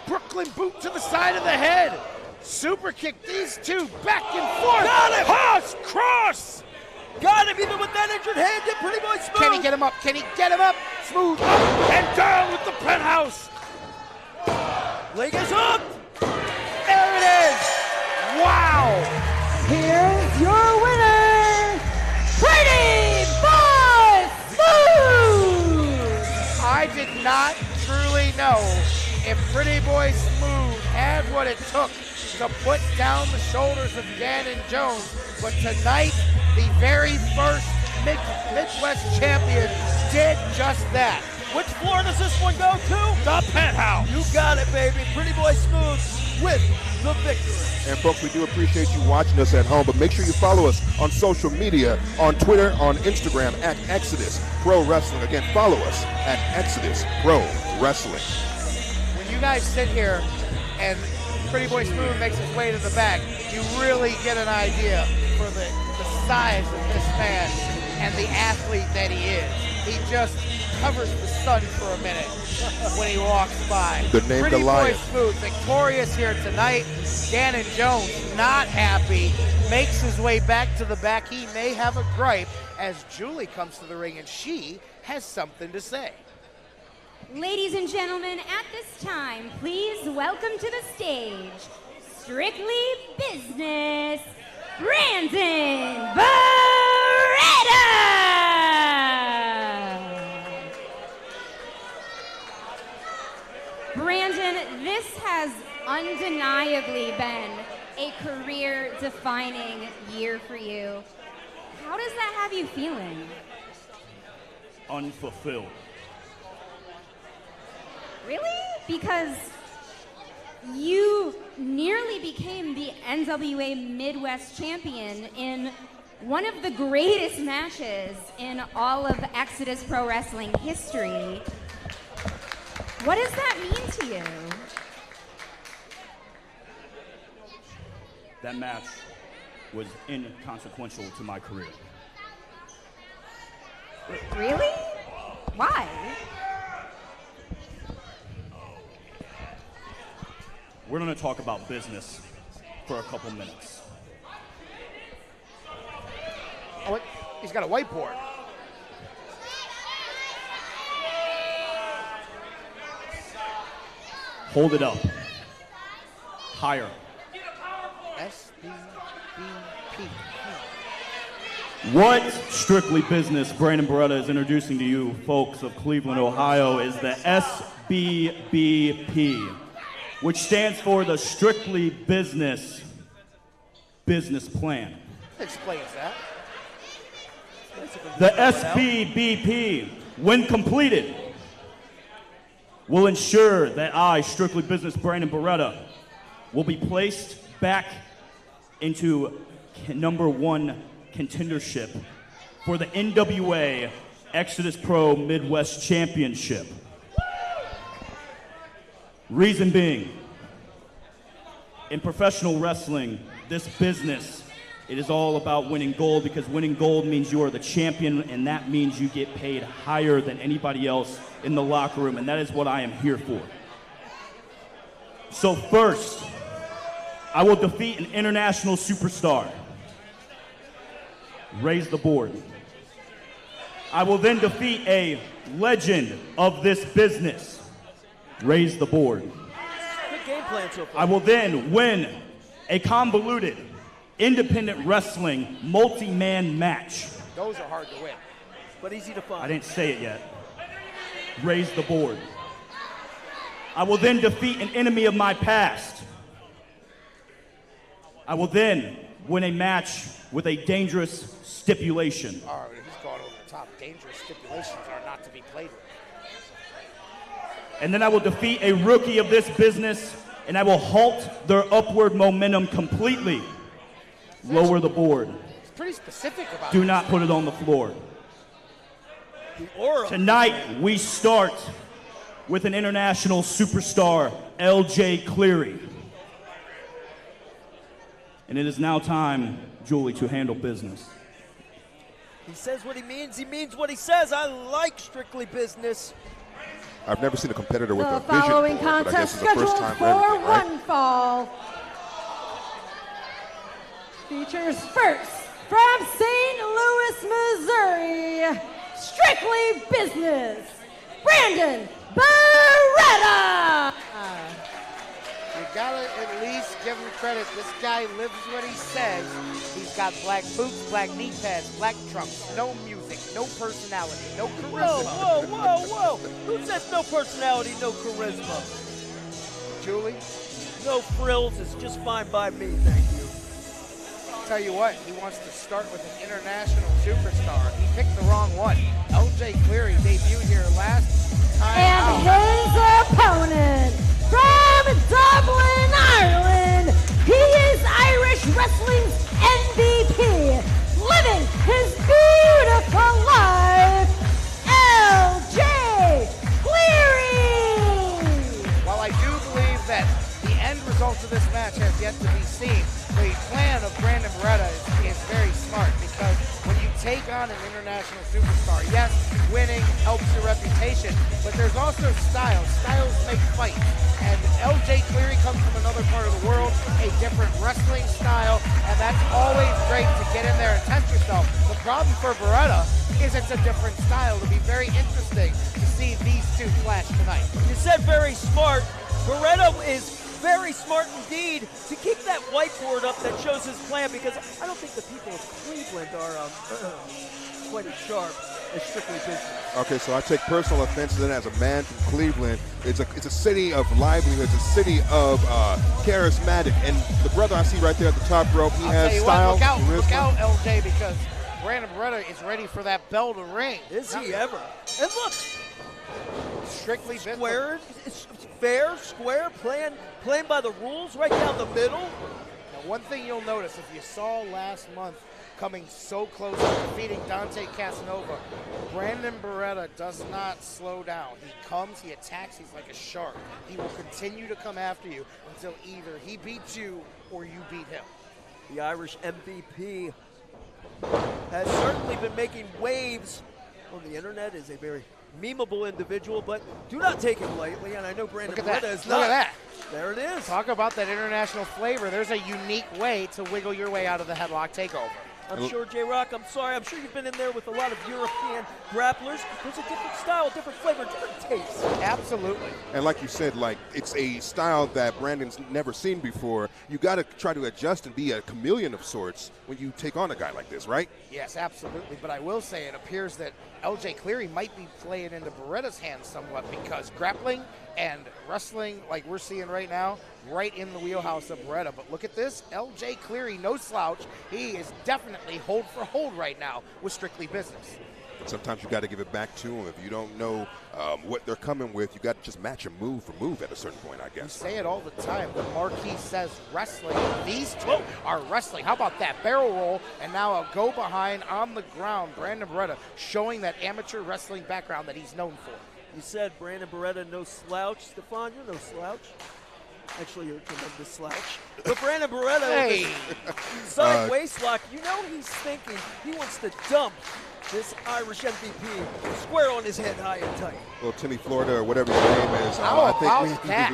Brooklyn boot to the side of the head. Super kick these two back and forth. Got him. Cross, cross. Got him even with that injured hand. Did Pretty Boy Smooth. Can he get him up? Can he get him up? Smooth up and down with the penthouse. Leg is up. There it is. Wow. Here's your winner, Pretty Boy Smooth! I did not truly know if Pretty Boy Smooth had what it took to put down the shoulders of Gannon Jones, but tonight, the very first Midwest champion did just that. Which floor does this one go to? The penthouse. You got it, baby. Pretty Boy Smooth with the victory. And folks, we do appreciate you watching us at home, but make sure you follow us on social media, on Twitter, on Instagram at Exodus Pro Wrestling. Again, follow us at Exodus Pro Wrestling. When you guys sit here and Pretty Boy Smooth makes his way to the back, you really get an idea for the size of this man and the athlete that he is. He just covers the sun for a minute when he walks by. The name Pretty Goliath. Boy Smooth, victorious here tonight. Gannon Jones, not happy, makes his way back to the back. He may have a gripe as Julie comes to the ring and she has something to say. Ladies and gentlemen, at this time, please welcome to the stage, Strictly Business, Brandon Beretta! Brandon, this has undeniably been a career-defining year for you. How does that have you feeling? Unfulfilled. Really? Because you nearly became the NWA Midwest champion in one of the greatest matches in all of Exodus Pro Wrestling history. What does that mean to you? That match was inconsequential to my career. Really? Why? We're going to talk about business for a couple minutes. Oh, he's got a whiteboard. Hold it up. Higher. SBBP. What Strictly Business Brandon Beretta is introducing to you, folks of Cleveland, Ohio, is the SBBP, which stands for the Strictly Business Plan. Explains that. The SBBP, when completed, will ensure that I, Strictly Business Brandon Beretta, will be placed back into #1 contendership for the NWA Exodus Pro Midwest Championship. Reason being, in professional wrestling, this business, it is all about winning gold, because winning gold means you are the champion, and that means you get paid higher than anybody else in the locker room, and that is what I am here for. So first, I will defeat an international superstar. Raise the board. I will then defeat a legend of this business. Raise the board. Good game plan so far. I will then win a convoluted independent wrestling multi-man match. Those are hard to win. But easy to find. I didn't say it yet. Raise the board. I will then defeat an enemy of my past. I will then win a match with a dangerous stipulation. All right, he's gone over the top. Dangerous stipulations are not to be played with. And then I will defeat a rookie of this business, and I will halt their upward momentum completely. Lower the board. He's pretty specific about Do this. not put it on the floor. The aura. Tonight, we start with an international superstar, LJ Cleary. And it is now time, Julie, to handle business. He says what he means what he says. I like strictly business. I've never seen a competitor with The a vision following board, but I guess contest it's the first scheduled time for for everything, right? one fall features first from St. Louis, Missouri, strictly business, Brandon Beretta. You gotta at least give him credit. This guy lives what he says. He's got black boots, black knee pads, black trunks, no music, no personality, no charisma. Whoa. Who says no personality, no charisma? Julie, No frills is just fine by me, thank you. tell you what, he wants to start with an international superstar. He picked the wrong one. LJ Cleary debuted here last time And out. his opponent from Dublin, Ireland, he is Irish wrestling's MVP, living his beautiful life, LJ Cleary. While I do believe that the end result of this match has yet to be seen, the plan of Brandon Beretta is very smart, because when you take on an international superstar, yes, winning helps your reputation, but there's also style. Styles make fights. And LJ Cleary comes from another part of the world, a different wrestling style, and that's always great to get in there and test yourself. The problem for Beretta is it's a different style. It'll be very interesting to see these two clash tonight. You said very smart. Beretta is very smart indeed to keep that whiteboard up that shows his plan, because I don't think the people of Cleveland are quite as sharp as strictly business. Okay, so I take personal offense to that. As a man from Cleveland, it's a city of livelihood, it's a city of charismatic, and the brother I see right there at the top rope, he I'll has tell you style. what, look out, charisma. LJ, because Brandon Beretta is ready for that bell to ring. Is he ever? And look, Strictly business. square, it's fair, square, playing by the rules right down the middle. Now, one thing you'll notice, if you saw last month coming so close to defeating Dante Casanova, Brandon Beretta does not slow down. He comes, he attacks, he's like a shark. He will continue to come after you until either he beats you or you beat him. The Irish MVP has certainly been making waves on the internet, is a very memeable individual, but do not take him lightly, and I know Brandon Look at Beretta that. is Look not. at that. There it is. Talk about that international flavor. There's a unique way to wiggle your way out of the headlock takeover. I'm sure, J-Rock, I'm sorry, I'm sure you've been in there with a lot of European grapplers. There's a different style, different flavor, different taste. Absolutely. And like you said, like, it's a style that Brandon's never seen before. You got to try to adjust and be a chameleon of sorts when you take on a guy like this, right? Yes, absolutely. But I will say it appears that LJ Cleary might be playing into Beretta's hands somewhat, because grappling and wrestling, like we're seeing right now, right in the wheelhouse of Beretta. But look at this, LJ Cleary, no slouch. He is definitely hold for hold right now with strictly business. And sometimes you got to give it back to them. If you don't know what they're coming with, you got to just match them move for move at a certain point, I You guess. say it all the time. The marquee says wrestling. These two are wrestling. How about that barrel roll? And now a go behind on the ground. Brandon Beretta showing that amateur wrestling background that he's known for. You said Brandon Beretta, no slouch. Stefan, you're no slouch. Actually, you're a tremendous slouch. But Brandon Beretta, Hey. with his side waist lock, you know he's thinking he wants to dump this Irish MVP square on his head, high and tight. Well, Timmy Florida or whatever his name is. How I about think that?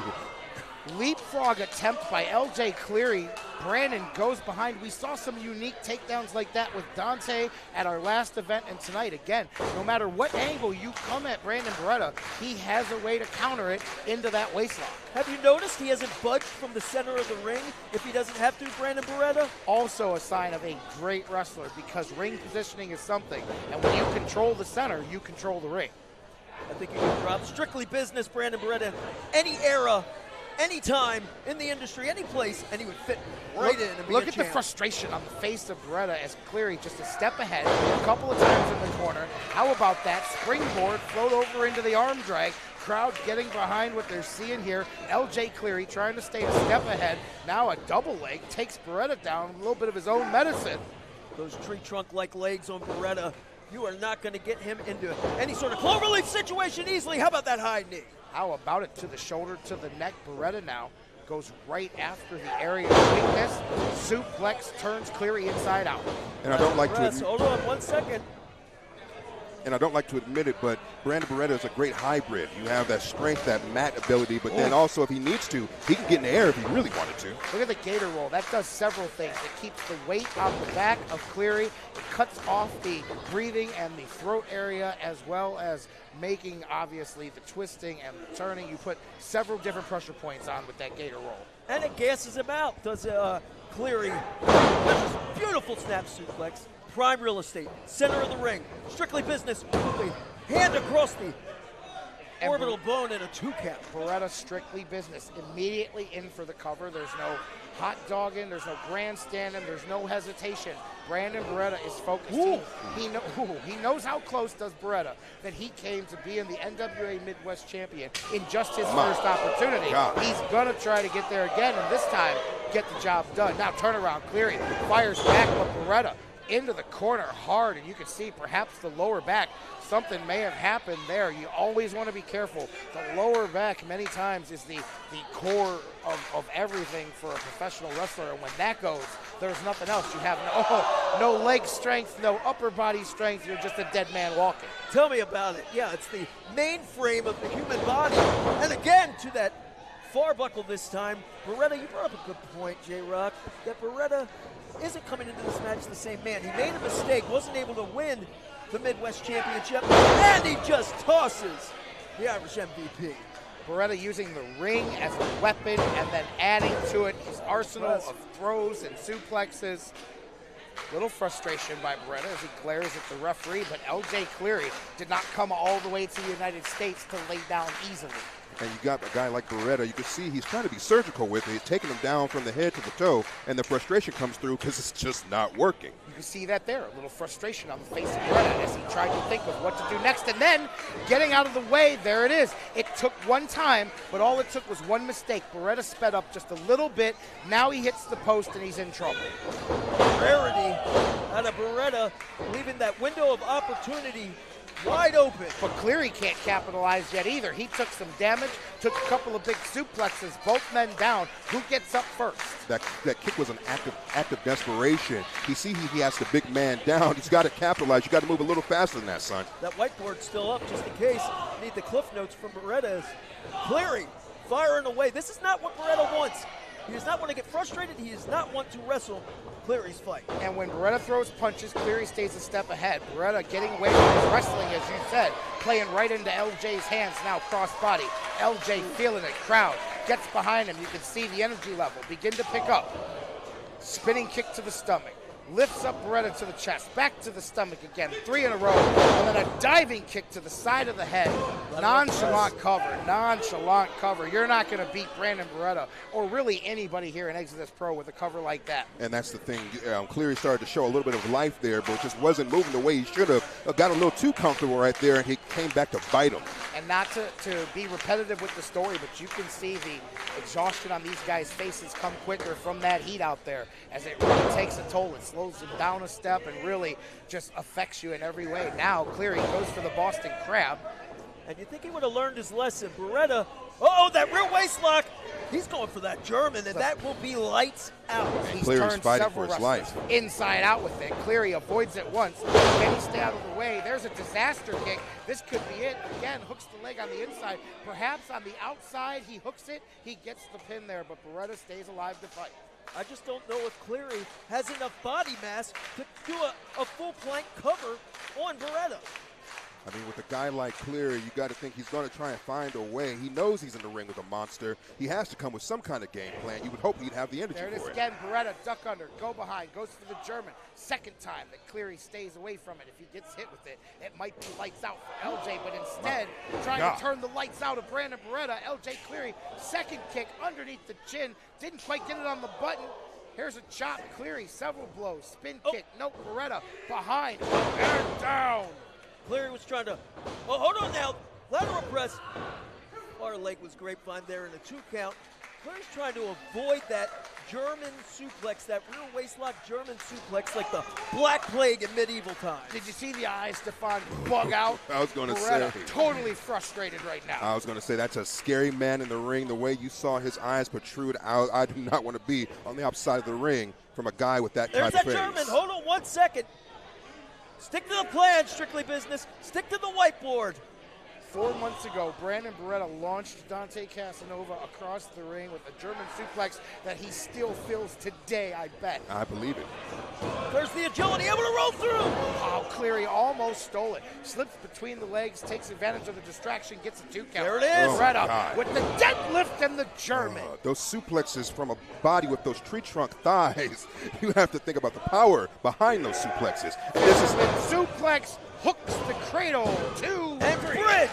Leapfrog attempt by LJ Cleary. Brandon goes behind. We saw some unique takedowns like that with Dante at our last event, and tonight again, no matter what angle you come at Brandon Beretta, he has a way to counter it into that waistlock. Have you noticed he hasn't budged from the center of the ring if he doesn't have to, Brandon Beretta? Also a sign of a great wrestler, because ring positioning is something, and when you control the center, you control the ring. I think you can drop strictly business, Brandon Beretta, any era, any time in the industry, any place, and he would fit right in and be Look a at the champ. frustration on the face of Beretta as Cleary just a step ahead, a couple of times in the corner. How about that springboard, float over into the arm drag? Crowd getting behind what they're seeing here. LJ Cleary trying to stay a step ahead. Now a double leg takes Beretta down, a little bit of his own medicine. Those tree trunk-like legs on Beretta, you are not going to get him into any sort of cloverleaf situation easily. How about that high knee? How about it to the shoulder, to the neck? Beretta now goes right after the area of weakness. Suplex turns Cleary inside out. And I don't like to Press. admit, Hold on 1 second. and I don't like to admit it, but Brandon Beretta is a great hybrid. You have that strength, that mat ability, but then also if he needs to, he can get in the air if he really wanted to. Look at the gator roll. That does several things. It keeps the weight on the back of Cleary. It cuts off the breathing and the throat area, as well as making, obviously, the twisting and the turning. You put several different pressure points on with that gator roll. And it gasses him out. Does Cleary. That's a beautiful snap suplex. Prime real estate. Center of the ring. Strictly business. Quickly. Hand across the orbital bone and a 2-count. Beretta strictly business. Immediately in for the cover. There's no hot dogging. There's no grandstanding. There's no hesitation. Brandon Beretta is focused. He knows how close does Beretta that he came to being the NWA Midwest champion in just his first opportunity. He's going to try to get there again, and this time get the job done. Now turn around. Cleary fires back, but Beretta into the corner hard, and you can see perhaps the lower back. Something may have happened there. You always want to be careful. The lower back many times is the core of everything for a professional wrestler, and when that goes, there's nothing else. You have no leg strength, no upper body strength. You're just a dead man walking. Tell me about it. Yeah, it's the main frame of the human body. And again, to that far buckle this time. Beretta, you brought up a good point, J-Rock, that Beretta isn't coming into this match the same man. He made a mistake, wasn't able to win the Midwest Championship, and he just tosses the Irish MVP. Beretta using the ring as a weapon and then adding to it his arsenal of throws and suplexes. Little frustration by Beretta as he glares at the referee, but LJ Cleary did not come all the way to the United States to lay down easily. And you got a guy like Beretta, you can see he's trying to be surgical with it. He's taking him down from the head to the toe, and the frustration comes through because it's just not working. You can see that there, a little frustration on the face of Beretta as he tried to think of what to do next, and then getting out of the way, there it is. It took one time, but all it took was one mistake. Beretta sped up just a little bit. Now he hits the post, and he's in trouble. Rarity out of Beretta, leaving that window of opportunity wide open. But Cleary can't capitalize yet either. He took some damage, took a couple of big suplexes, both men down. Who gets up first? That kick was an act of desperation. He has the big man down. He's got to capitalize. You got to move a little faster than that, son. That whiteboard's still up just in case. Need the cliff notes from Beretta. Cleary firing away. This is not what Beretta wants. He does not want to get frustrated. He does not want to wrestle Cleary's fight. And when Beretta throws punches, Cleary stays a step ahead. Beretta getting away from his wrestling, as you said, playing right into LJ's hands now, cross-body. LJ feeling it. Crowd gets behind him. You can see the energy level begin to pick up. Spinning kick to the stomach. lifts up Beretta to the chest, back to the stomach again, 3 in a row, and then a diving kick to the side of the head. Nonchalant cover. You're not going to beat Brandon Beretta or really anybody here in Exodus Pro with a cover like that. And that's the thing. Cleary started to show a little bit of life there, but just wasn't moving the way he should have. Got a little too comfortable right there, and he came back to bite him. And not to be repetitive with the story, but you can see the exhaustion on these guys' faces come quicker from that heat out there as it really takes a toll. It slows them down a step and really just affects you in every way. Now Cleary goes for the Boston Crab. And you think he would have learned his lesson. Beretta, that rear waist lock. He's going for that German, and that will be lights out. He's Cleary's turned fighting several for his wrestlers life. inside out with it. Cleary avoids it once. Can he stay out of the way? There's a disaster kick. This could be it. Again, hooks the leg on the inside. Perhaps on the outside, he hooks it. He gets the pin there, but Beretta stays alive to fight. I just don't know if Cleary has enough body mass to do a full plank cover on Beretta. I mean, with a guy like Cleary, you got to think he's going to try and find a way. He knows he's in the ring with a monster. He has to come with some kind of game plan. You would hope he'd have the energy There it is for it. again. Beretta, duck under, go behind, goes for the German. Second time that Cleary stays away from it. If he gets hit with it, it might be lights out for LJ, but instead, trying to turn the lights out of Brandon Beretta, LJ Cleary, second kick underneath the chin. Didn't quite get it on the button. Here's a chop. Cleary, several blows. Spin kick. Nope, Beretta behind and down. Cleary was trying to, hold on now, lateral press. Far leg was grapevine there in a 2 count. Cleary's trying to avoid that German suplex, that rear waistlock German suplex like the Black Plague in medieval times. Did you see the eyes, Stefan, bug out? I was going to Beretta say. totally frustrated right now. I was going to say that's a scary man in the ring. The way you saw his eyes protrude out, I do not want to be on the outside of the ring from a guy with that There's type that of face. German, hold on 1 second. Stick to the plan, Strictly Business. Stick to the whiteboard. 4 months ago, Brandon Beretta launched Dante Casanova across the ring with a German suplex that he still feels today, I bet. I believe it. There's the agility, able to roll through. Oh, Cleary almost stole it. Slips between the legs, takes advantage of the distraction, gets a 2 count. There it is. Beretta God. with the deadlift and the German. Those suplexes from a body with those tree trunk thighs, you have to think about the power behind those suplexes. And this is Suplex hooks the cradle, 2 And 3. bridge.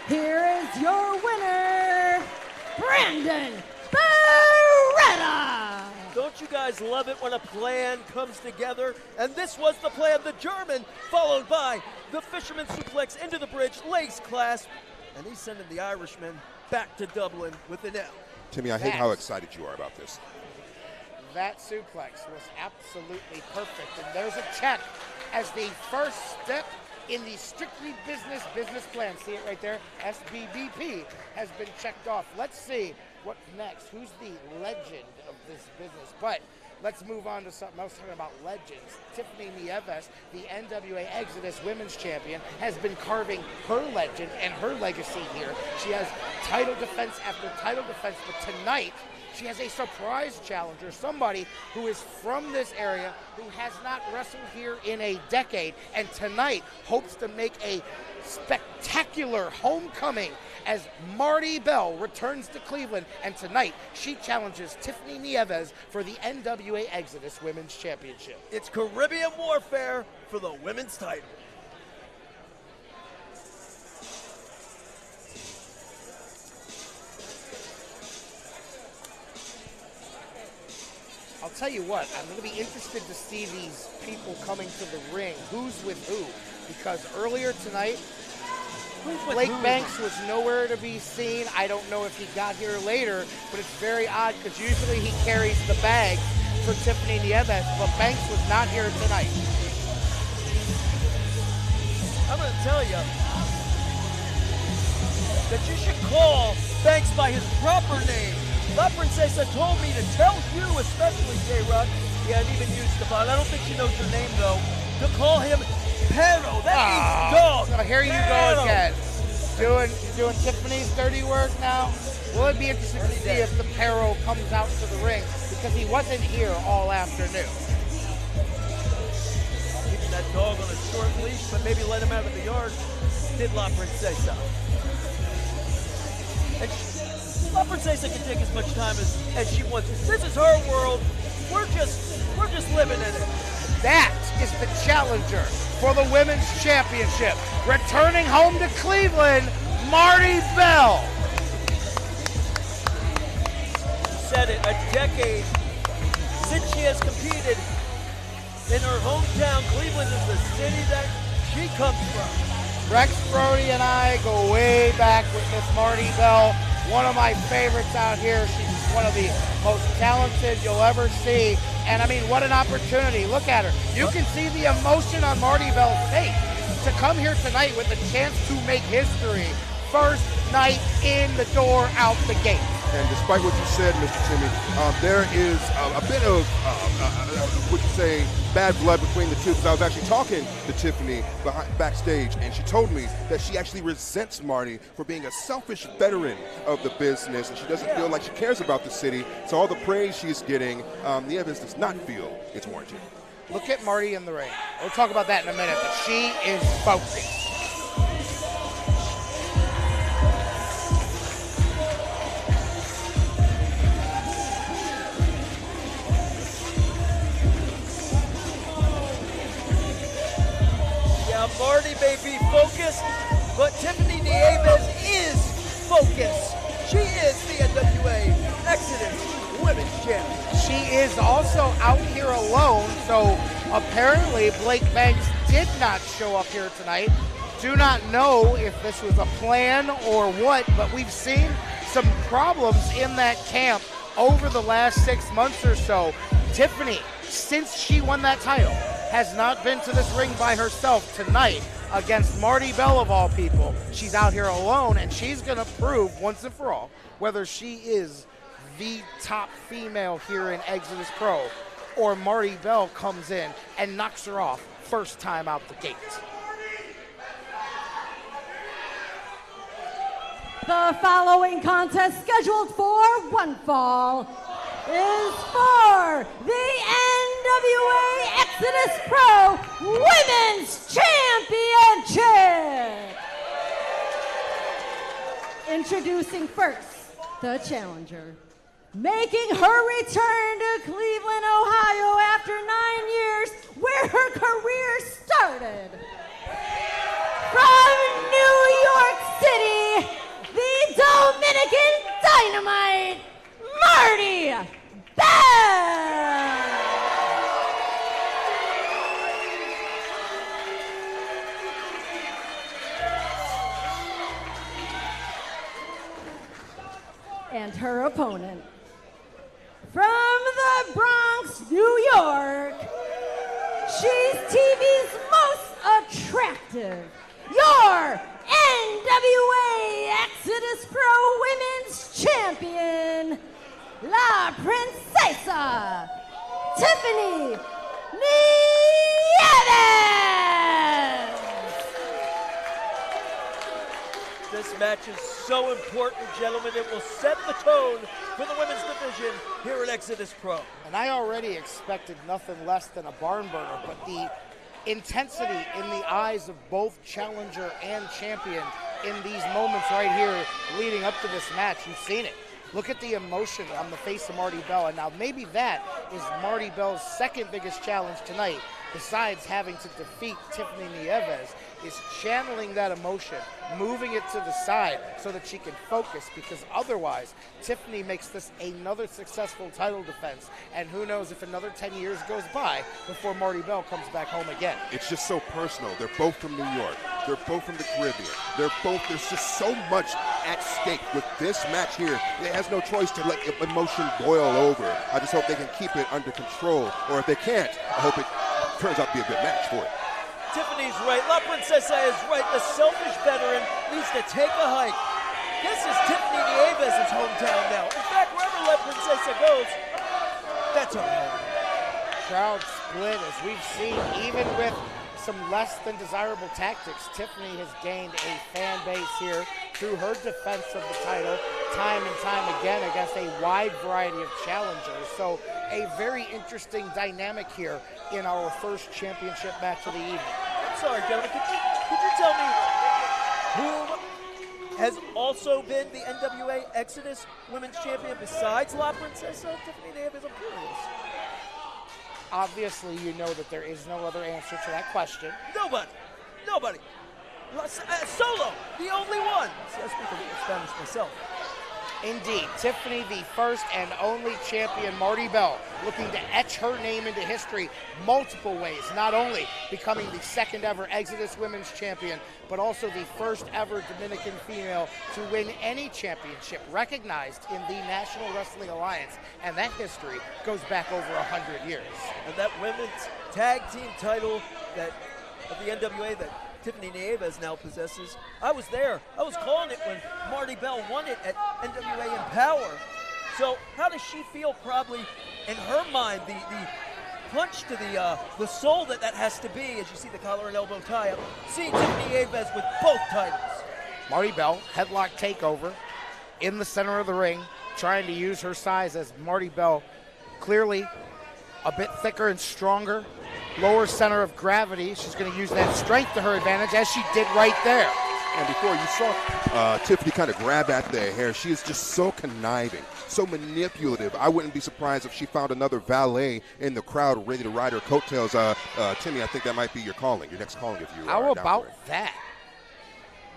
Here is your winner, Brandon Beretta. Don't you guys love it when a plan comes together? And this was the plan, the German, followed by the fisherman suplex into the bridge, legs clasp, and he's sending the Irishman back to Dublin with an L. Timmy, I hate how excited you are about this. That suplex was absolutely perfect. And there's a check as the first step in the Strictly Business plan. See it right there? SBBP has been checked off. Let's see what's next. Who's the legend of this business? But let's move on to something else, talking about legends. Tiffany Nieves, the NWA Exodus Women's Champion, has been carving her legend and her legacy here. She has title defense after title defense, but tonight she has a surprise challenger, somebody who is from this area, who has not wrestled here in a decade, and tonight hopes to make a spectacular homecoming as Marty Bell returns to Cleveland, and tonight she challenges Tiffany Nieves for the NWA Exodus Women's Championship. It's Caribbean Warfare for the women's title. I'll tell you what, I'm going to be interested to see these people coming to the ring, who's with who, because earlier tonight, Blake Banks was nowhere to be seen. I don't know if he got here later, but it's very odd because usually he carries the bag for Tiffany Nieves, but Banks was not here tonight. I'm going to tell you that you should call Banks by his proper name. La Princesa told me to tell you, especially J-Rock, yeah, and even you, Stefan, I don't think she knows your name, though, to call him Perro. That means dog. So here you go again. Doing Tiffany's dirty work now. Well, it'd be interesting to see if the Perro comes out to the ring because he wasn't here all afternoon. Keeping that dog on a short leash, but maybe let him out of the yard, did La Princesa. And La Princesa can take as much time as she wants. This is her world. We're just living in it. That is the challenger for the Women's Championship. Returning home to Cleveland, Marty Bell. Said it, a decade since she has competed in her hometown. Cleveland is the city that she comes from. Rex Brody and I go way back with Miss Marty Bell. One of my favorites out here. She's one of the most talented you'll ever see. And I mean, what an opportunity. Look at her. You can see the emotion on Marty Bell's face to come here tonight with a chance to make history. First night in the door, out the gate. And despite what you said, Mr. Timmy, there is a bit of, would you say, bad blood between the two. Because I was actually talking to Tiffany backstage, and she told me that she actually resents Marty for being a selfish veteran of the business, and she doesn't feel like she cares about the city. So all the praise she's getting, Nieves does not feel it's warranted. Look at Marty in the ring. We'll talk about that in a minute, but she is focused. Marty may be focused, but Tiffany Nieves is focused. She is the NWA Exodus Women's Champion. She is also out here alone, so apparently Blake Banks did not show up here tonight. Do not know if this was a plan or what, but we've seen some problems in that camp over the last 6 months or so. Tiffany, since she won that title, has not been to this ring by herself. Tonight against Marty Bell of all people. She's out here alone, and she's going to prove once and for all whether she is the top female here in Exodus Pro, or Marty Bell comes in and knocks her off first time out the gate. The following contest, scheduled for one fall, is for the NWA Exodus Pro Women's Championship. Introducing first, the challenger. Making her return to Cleveland, Ohio after 9 years, where her career started. From New York City, the Dominican Dynamite, Marty Bell! And her opponent, from the Bronx, New York, she's TV's most attractive, your NWA Exodus Pro Women's Champion, La Princesa, Tiffany Nieves! This match is so important, gentlemen. It will set the tone for the women's division here at Exodus Pro. And I already expected nothing less than a barn burner, but the intensity in the eyes of both challenger and champion in these moments right here leading up to this match, you've seen it. Look at the emotion on the face of Marty Bell, and now maybe that is Marty Bell's second biggest challenge tonight, besides having to defeat Tiffany Nieves, is channeling that emotion, moving it to the side so that she can focus, because otherwise Tiffany makes this another successful title defense, and who knows if another 10 years goes by before Marty Bell comes back home again. It's just so personal. They're both from New York. They're both from the Caribbean. There's just so much at stake with this match here. It has no choice to let emotion boil over. I just hope they can keep it under control, or if they can't, I hope it turns out to be a good match for it. Tiffany's right. La Princesa is right. The selfish veteran needs to take a hike. This is Tiffany Nieves' hometown now. In fact, wherever La Princesa goes, that's her home. Crowd split, as we've seen, even with some less than desirable tactics. Tiffany has gained a fan base here through her defense of the title time and time again against a wide variety of challengers. So a very interesting dynamic here in our first championship match of the evening. I'm sorry, gentlemen, could you tell me whom has also been the NWA Exodus Women's Champion besides La Princesa Tiffany Davis? I'm curious. Obviously, you know that there is no other answer to that question. Nobody. Solo, the only one. See, I speak a little Spanish myself. Indeed, Tiffany, the first and only champion. Marty Bell looking to etch her name into history multiple ways, not only becoming the second ever Exodus Women's Champion, but also the first ever Dominican female to win any championship recognized in the National Wrestling Alliance, and that history goes back over 100 years. And that women's tag team title that of the NWA that Tiffany Nieves now possesses. I was there. I was calling it when Marty Bell won it at NWA Powerrr. So how does she feel? Probably in her mind, the punch to the soul that has to be, as you see the collar and elbow tie up, seeing Tiffany Nieves with both titles. Marty Bell, headlock takeover in the center of the ring, trying to use her size as Marty Bell clearly a bit thicker and stronger. Lower center of gravity. She's going to use that strength to her advantage, as she did right there. And before you saw Tiffany kind of grab at the hair, she is just so conniving, so manipulative. I wouldn't be surprised if she found another valet in the crowd ready to ride her coattails. Timmy, I think that might be your next calling if you How are down about for it. that?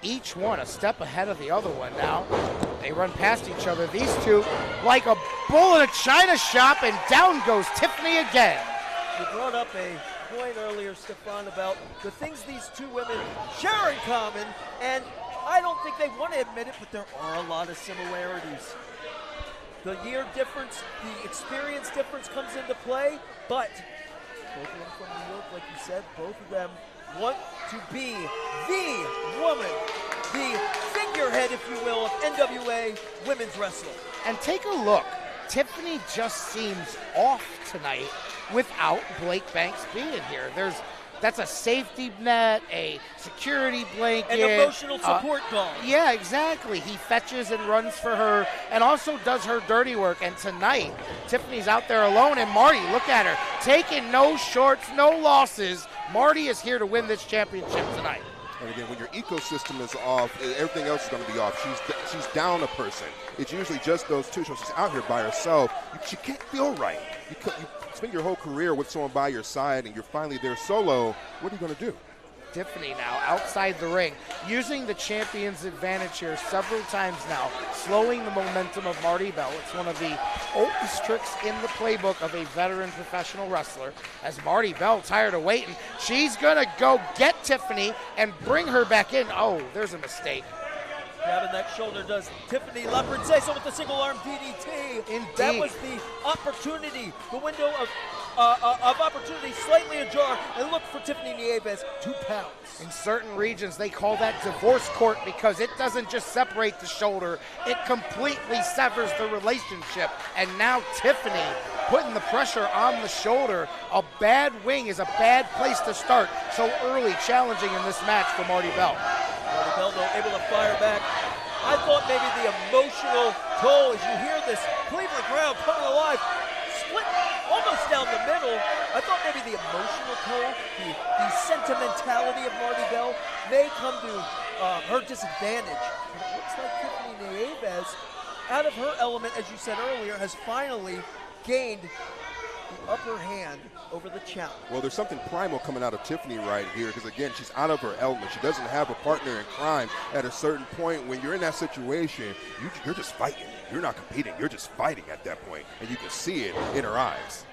Each one a step ahead of the other one now. They run past each other, these two, like a bull in a china shop, and down goes Tiffany again. You brought up a point earlier, Stefan, about the things these two women share in common, and I don't think they want to admit it, but there are a lot of similarities. The year difference, the experience difference comes into play, but both of them from New York, like you said, both of them want to be the woman, the figurehead, if you will, of NWA women's wrestling. And take a look. Tiffany just seems off tonight without Blake Banks being here. That's a safety net, a security blanket. An emotional support dog. Yeah, exactly. He fetches and runs for her and also does her dirty work. And tonight, Tiffany's out there alone, and Marty, look at her, taking no shorts, no losses. Marty is here to win this championship tonight. And again, when your ecosystem is off, everything else is going to be off. She's down a person. It's usually just those two. So she's out here by herself. She can't feel right. You spend your whole career with someone by your side, and you're finally there solo. What are you going to do? Tiffany now outside the ring, using the champion's advantage here several times now, slowing the momentum of Marty Bell. It's one of the oldest tricks in the playbook of a veteran professional wrestler. As Marty Bell, tired of waiting, she's going to go get Tiffany and bring her back in. Oh, there's a mistake. Grabbing that shoulder does Tiffany La Princesa with the single arm DDT. Indeed. That was the opportunity, the window of opportunity slightly ajar, and look for Tiffany Nieves to pounce. In certain regions, they call that divorce court because it doesn't just separate the shoulder, it completely severs the relationship. And now Tiffany putting the pressure on the shoulder. A bad wing is a bad place to start. So early challenging in this match for Marty Bell. Marty Bell, though, able to fire back. I thought maybe the emotional toll as you hear this Cleveland crowd coming alive, split almost down the middle. I thought maybe the emotional toll, the sentimentality of Marty Bell may come to her disadvantage. But it looks like Tiffany Nieves, out of her element, as you said earlier, has finally gained the upper hand over the challenge. Well, there's something primal coming out of Tiffany right here because, again, she's out of her element. She doesn't have a partner in crime at a certain point. When you're in that situation, you're just fighting. You're not competing. You're just fighting at that point, and you can see it in her eyes.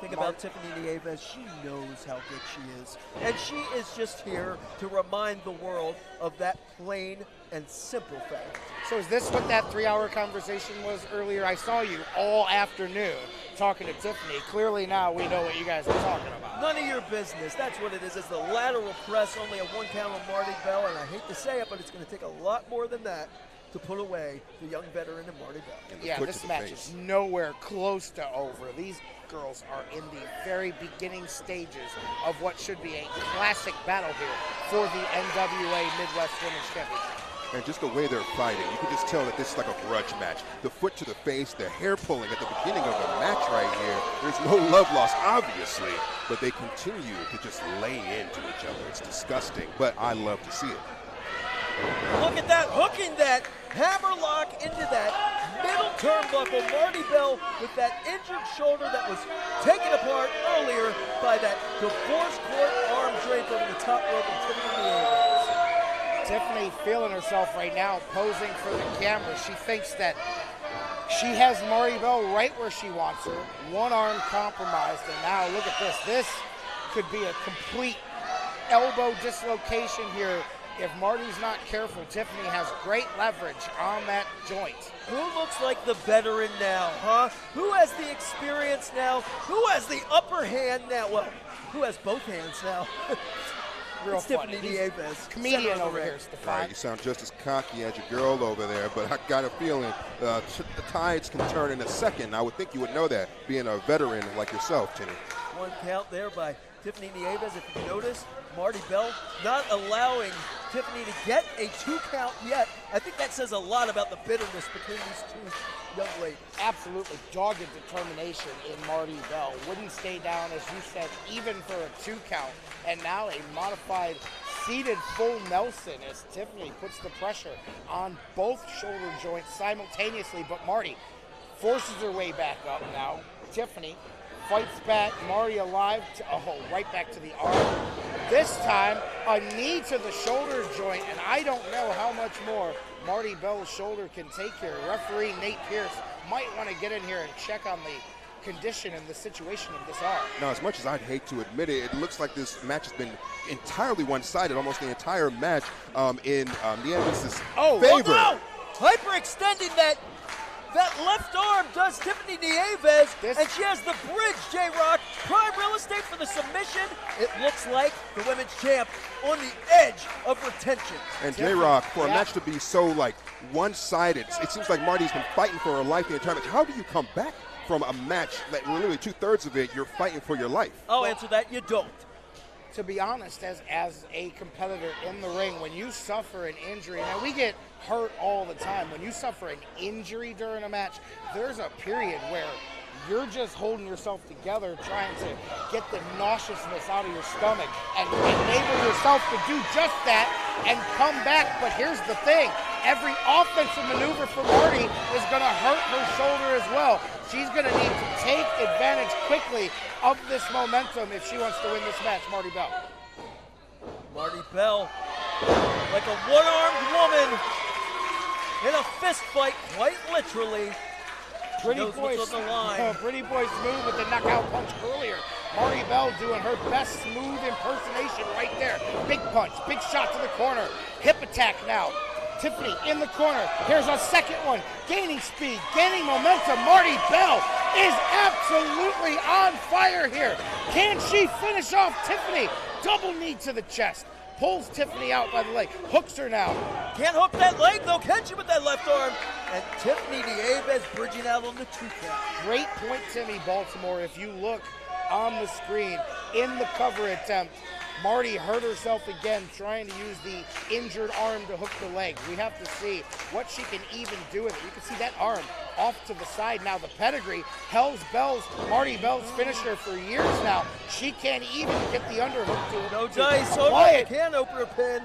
Think about Tiffany Nieves. She knows how good she is. And she is just here to remind the world of that plain and simple fact. So is this what that 3-hour conversation was earlier? I saw you all afternoon talking to Tiffany. Clearly now we know what you guys are talking about. None of your business. That's what it is. It's the lateral press, only a 1 count on Marty Bell, and I hate to say it, but it's going to take a lot more than that to put away the young veteran in Marty Bell. Yeah, this match is nowhere close to over. These girls are in the very beginning stages of what should be a classic battle here for the NWA Midwest Women's Championship. And just the way they're fighting, you can just tell that this is like a grudge match. The foot to the face, the hair pulling at the beginning of the match right here. There's no love lost, obviously, but they continue to just lay into each other. It's disgusting, but I love to see it. Look at that, hooking that hammerlock into that middle turnbuckle. Marty Bell with that injured shoulder that was taken apart earlier by that divorce court arm drape over the top rope of Tiffany Nieves. Tiffany feeling herself right now, posing for the camera. She thinks that she has Marty Bell right where she wants her. One arm compromised, and now look at this. This could be a complete elbow dislocation here. If Marty's not careful, Tiffany has great leverage on that joint. Who looks like the veteran now, huh? Who has the experience now? Who has the upper hand now? Well, who has both hands now? Real it's funny. Tiffany Nieves. Comedian over here, All Stefan. right, you sound just as cocky as your girl over there, but I got a feeling the tides can turn in a second. I would think you would know that, being a veteran like yourself, Tinny. One count there by Tiffany Nieves. If you notice, Marty Bell not allowing Tiffany to get a 2 count yet. I think that says a lot about the bitterness between these two young ladies. Absolutely dogged determination in Marty Bell. Wouldn't stay down, as you said, even for a 2 count. And now a modified seated full Nelson as Tiffany puts the pressure on both shoulder joints simultaneously. But Marty forces her way back up now. Tiffany fights back, Marty alive, right back to the arm. This time, a knee to the shoulder joint, and I don't know how much more Marty Bell's shoulder can take here. Referee Nate Pierce might want to get in here and check on the condition and the situation of this arm. Now, as much as I'd hate to admit it, it looks like this match has been entirely one-sided, almost the entire match in Nieves' favor. Oh, no! Hyperextending that left arm does Tiffany Nieves, and she has the bridge, J-Rock. Prime real estate for the submission. It looks like the women's champ on the edge of retention. And J-Rock, for a match to be so, like, one-sided, it seems like Marty's been fighting for her life the entire match. How do you come back from a match that literally 2/3 of it, you're fighting for your life? I'll answer that, you don't. To be honest, as a competitor in the ring, when you suffer an injury, now we get hurt all the time. When you suffer an injury during a match, there's a period where you're just holding yourself together, trying to get the nauseousness out of your stomach and enable yourself to do just that and come back. But here's the thing, every offensive maneuver for Marty is going to hurt her shoulder as well. She's going to need to take advantage quickly of this momentum if she wants to win this match, Marty Bell. Marty Bell, like a one-armed woman in a fist fight, quite literally. Pretty Boy's move with the knockout punch earlier. Marty Bell doing her best smooth impersonation right there. Big punch, big shot to the corner. Hip attack now. Tiffany in the corner. Here's a second one. Gaining speed, gaining momentum. Marty Bell is absolutely on fire here. Can she finish off Tiffany? Double knee to the chest. Pulls Tiffany out by the leg. Hooks her now. Can't hook that leg though, can she, with that left arm? And Tiffany Nieves bridging out on the 2 count. Great point, Timmy Baltimore. If you look on the screen in the cover attempt, Marty hurt herself again trying to use the injured arm to hook the leg. We have to see what she can even do with it. You can see that arm off to the side now. The pedigree, Marty Bell's finisher for years now. She can't even get the underhook to it. No dice, so can open a pin.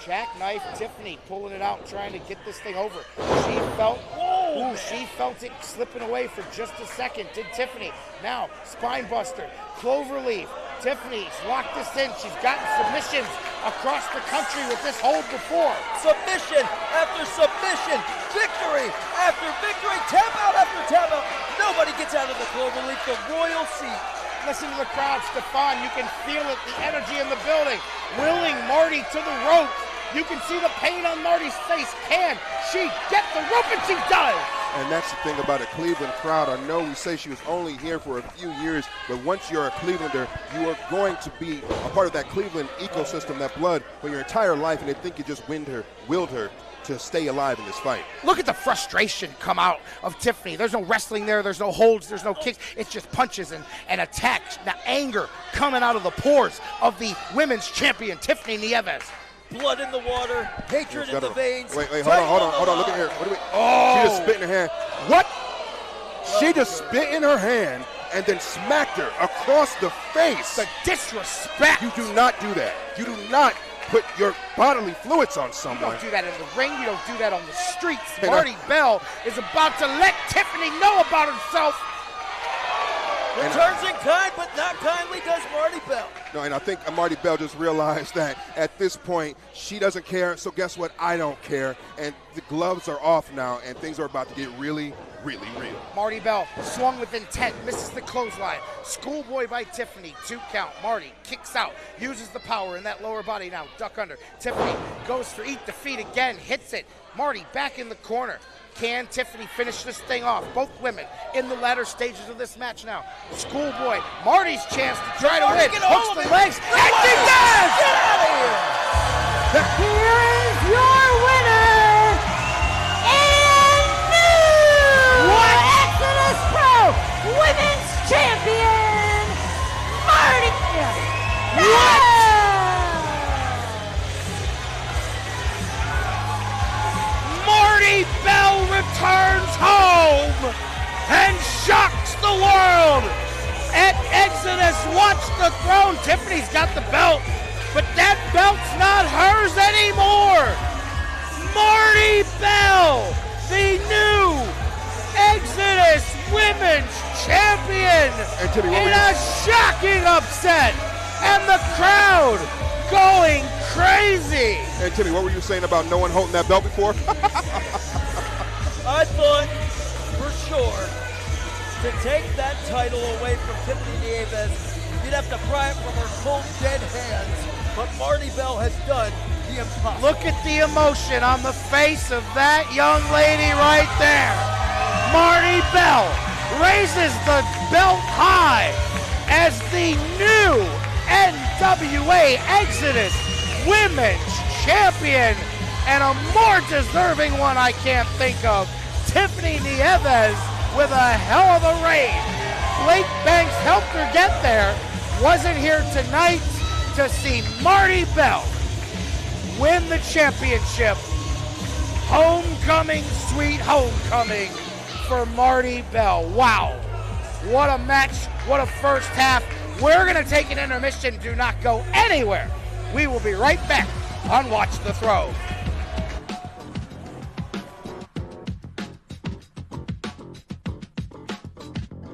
Jackknife Tiffany pulling it out, trying to get this thing over. She felt it slipping away for just a second. Did Tiffany. Now, spine buster, cloverleaf. Tiffany's locked this in. She's gotten submissions across the country with this hold before. Submission after submission. Victory after victory. Tap out after tap out. Nobody gets out of the cloverleaf. The royal seat. Listen to the crowd, Stefan. You can feel it, the energy in the building. Willing Marty to the rope. You can see the pain on Marty's face. Can she get the rope? And she does. And that's the thing about a Cleveland crowd. I know we say she was only here for a few years, but once you're a Clevelander, you are going to be a part of that Cleveland ecosystem, that blood, for your entire life, and they think you just willed her to stay alive in this fight. Look at the frustration come out of Tiffany. There's no wrestling there. There's no holds. There's no kicks. It's just punches and attacks. The anger coming out of the pores of the women's champion, Tiffany Nieves. Blood in the water, hatred in the veins. Wait, hold on. Look at here. What do we? Oh! She just spit in her hand. What? She just spit in her hand and then smacked her across the face. The disrespect. You do not do that. You do not put your bodily fluids on You someone. don't do that in the ring. You don't do that on the streets. Hey, Marty Bell is about to let Tiffany know about herself. Returns in kind, but not kindly does Marty Bell. No, and I think Marty Bell just realized that at this point, she doesn't care, so guess what? I don't care. And the gloves are off now, and things are about to get really, really real. Marty Bell swung with intent, misses the clothesline. Schoolboy by Tiffany, 2 count. Marty kicks out, uses the power in that lower body now, duck under. Tiffany goes for eat the feet again, hits it. Marty back in the corner. Can Tiffany finish this thing off? Both women in the latter stages of this match now. Schoolboy, Marty's chance to try to win. Hooks the legs, and she does! Get out of here! Here is your winner and new Exodus Pro Women's Champion, Marty Bell. Marty Bell returns home and shocks the world at Exodus. Watch the throne. Tiffany's got the belt, but that belt's not hers anymore. Marty Bell, the new Exodus Women's Champion, And Timmy, what in were a shocking upset, and the crowd going crazy. And Timmy, what were you saying about no one holding that belt before? I thought, for sure, to take that title away from Tiffany Nieves, you'd have to pry it from her cold, dead hands. But Marty Bell has done the impossible. Look at the emotion on the face of that young lady right there. Marty Bell raises the belt high as the new NWA Exodus Women's Champion, and a more deserving one I can't think of. Tiffany Nieves with a hell of a reign. Blake Banks helped her get there. Wasn't here tonight to see Marty Bell win the championship. Homecoming, sweet homecoming for Marty Bell. Wow. What a match. What a first half. We're going to take an intermission. Do not go anywhere. We will be right back on Watch the Throw.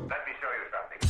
Let me show you something.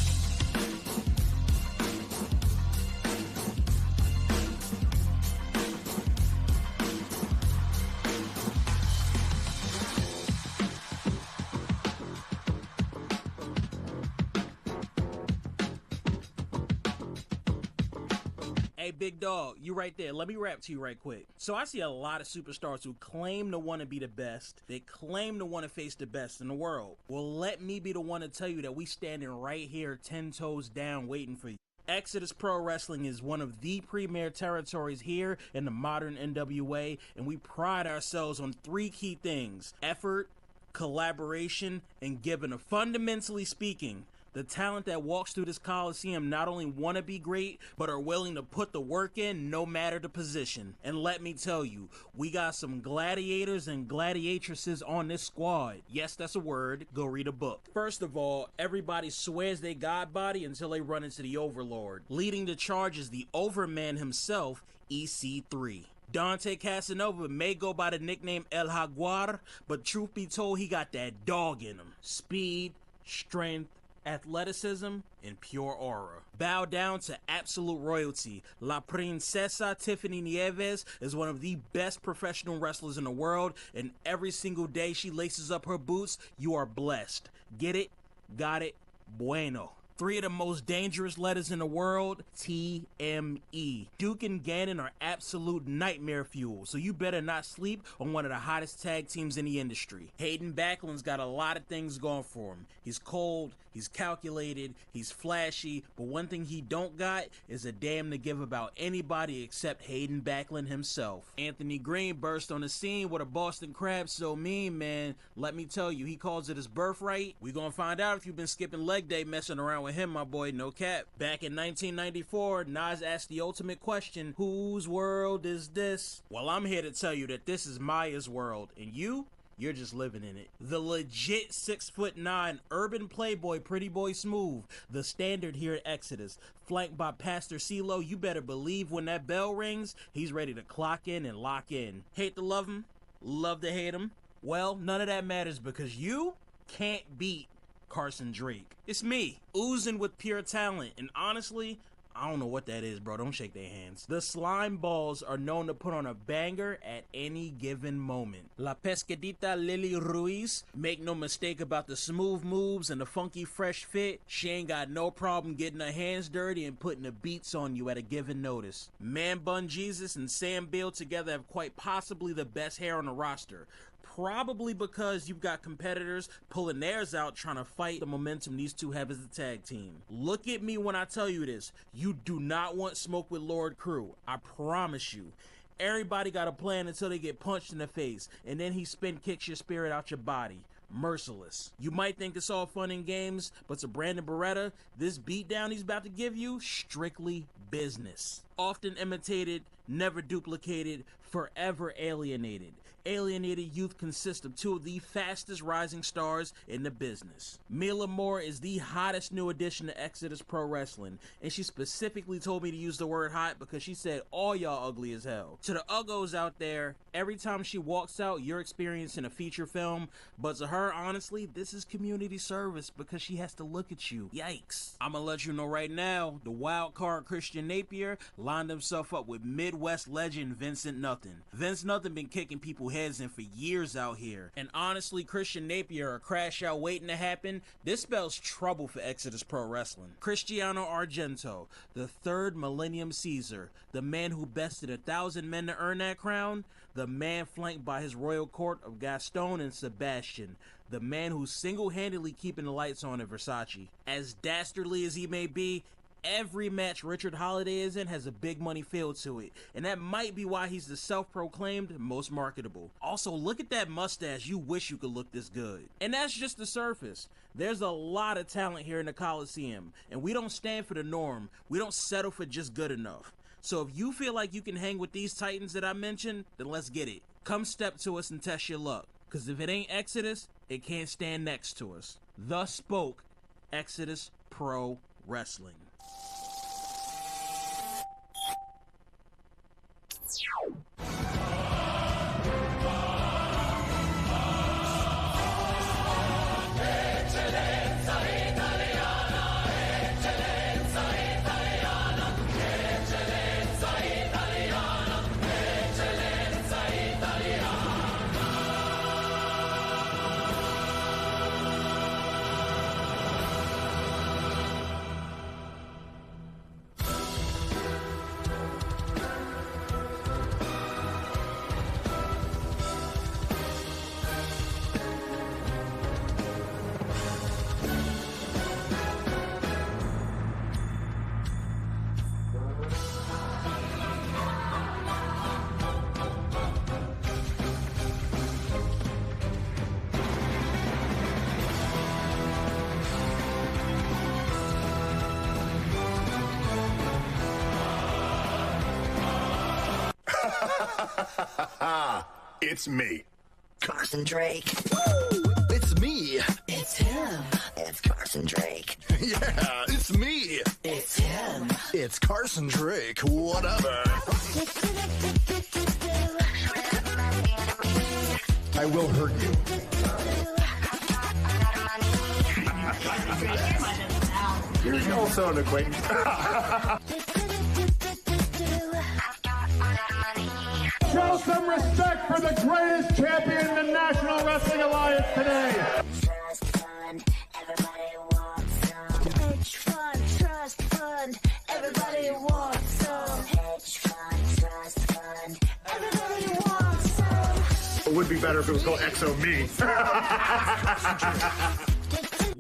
Hey, big dog, you right there. Let me rap to you right quick. So I see a lot of superstars who claim to want to be the best. They claim to want to face the best in the world. Well, let me be the one to tell you that we standing right here 10 toes down waiting for you. Exodus Pro Wrestling is one of the premier territories here in the modern NWA, and we pride ourselves on 3 key things: effort, collaboration, and giving. Fundamentally speaking, the talent that walks through this Coliseum not only want to be great, but are willing to put the work in no matter the position. And let me tell you, we got some gladiators and gladiatresses on this squad. Yes, that's a word. Go read a book. First of all, everybody swears they God body until they run into the Overlord. Leading the charge is the Overman himself, EC3. Dante Casanova may go by the nickname El Jaguar, but truth be told, he got that dog in him. Speed, strength, athleticism, and pure aura. Bow down to absolute royalty. La Princesa Tiffany Nieves is one of the best professional wrestlers in the world, and every single day she laces up her boots, you are blessed. Get it? Got it? Bueno. 3 of the most dangerous letters in the world, TME. Duke and Gannon are absolute nightmare fuel, so you better not sleep on one of the hottest tag teams in the industry. Hayden Backlund's got a lot of things going for him. He's cold, he's calculated, he's flashy, but one thing he don't got is a damn to give about anybody except Hayden Backlund himself. Anthony Green burst on the scene with a Boston Crab so mean, man. Let me tell you, he calls it his birthright. We gonna find out if you've been skipping leg day messing around with him, my boy, no cap. Back in 1994, Nas asked the ultimate question, whose world is this? Well, I'm here to tell you that this is Maya's world, and you you're just living in it. The legit 6'9" urban playboy, pretty boy Smooth, the standard here at Exodus, flanked by Pastor Ceeo. You better believe when that bell rings, he's ready to clock in and lock in. Hate to love him, love to hate him. Well, none of that matters because you can't beat Carson Drake. It's me, oozing with pure talent, and honestly, I don't know what that is, bro. Don't shake their hands. The Slime Balls are known to put on a banger at any given moment. La Pescadita Lily Ruiz, make no mistake about the smooth moves and the funky fresh fit. She ain't got no problem getting her hands dirty and putting the beats on you at a given notice. Man Bun Jesus and Sam Bill together have quite possibly the best hair on the roster. Probably because you've got competitors pulling theirs out trying to fight the momentum these two have as a tag team. Look at me when I tell you this. You do not want smoke with Lord Crew. I promise you. Everybody got a plan until they get punched in the face, and then he spin kicks your spirit out your body. Merciless. You might think it's all fun and games, but to Brandon Beretta, this beatdown he's about to give you, strictly business. Often imitated, never duplicated, forever alienated. Alienated Youth consists of two of the fastest rising stars in the business. Mila Moore is the hottest new addition to Exodus Pro Wrestling, and she specifically told me to use the word hot because she said all y'all ugly as hell. To the uggos out there, every time she walks out, you're experiencing a feature film, but to her, honestly, this is community service because she has to look at you. Yikes. I'ma let you know right now, the wild card Christian Napier lined himself up with Midwest legend Vincent Nothing. Vince Nothing been kicking people heads in for years out here, and honestly, Christian Napier, a crash out waiting to happen, this spells trouble for Exodus Pro Wrestling. Cristiano Argento, the third Millennium Caesar, the man who bested 1,000 men to earn that crown, the man flanked by his royal court of Gaston and Sebastian, the man who's single-handedly keeping the lights on in Versace. As dastardly as he may be, every match Richard Holiday is in has a big money feel to it, and that might be why he's the self-proclaimed most marketable. Also, look at that mustache. You wish you could look this good. And that's just the surface. There's a lot of talent here in the Coliseum, and we don't stand for the norm. We don't settle for just good enough. So if you feel like you can hang with these titans that I mentioned, then let's get it. Come step to us and test your luck, because if it ain't Exodus, it can't stand next to us. Thus spoke Exodus Pro Wrestling. It's me, Carson Drake. Woo! It's me. It's him. It's Carson Drake. Yeah, it's me. It's him. It's Carson Drake. Whatever. I will hurt you. You're also an acquaintance. Show some respect for the greatest champion in the National Wrestling Alliance today. Trust fund, everybody wants some. Hedge fund, trust fund, everybody wants some. Hedge fund, trust fund, everybody wants some. It would be better if it was called XO Me.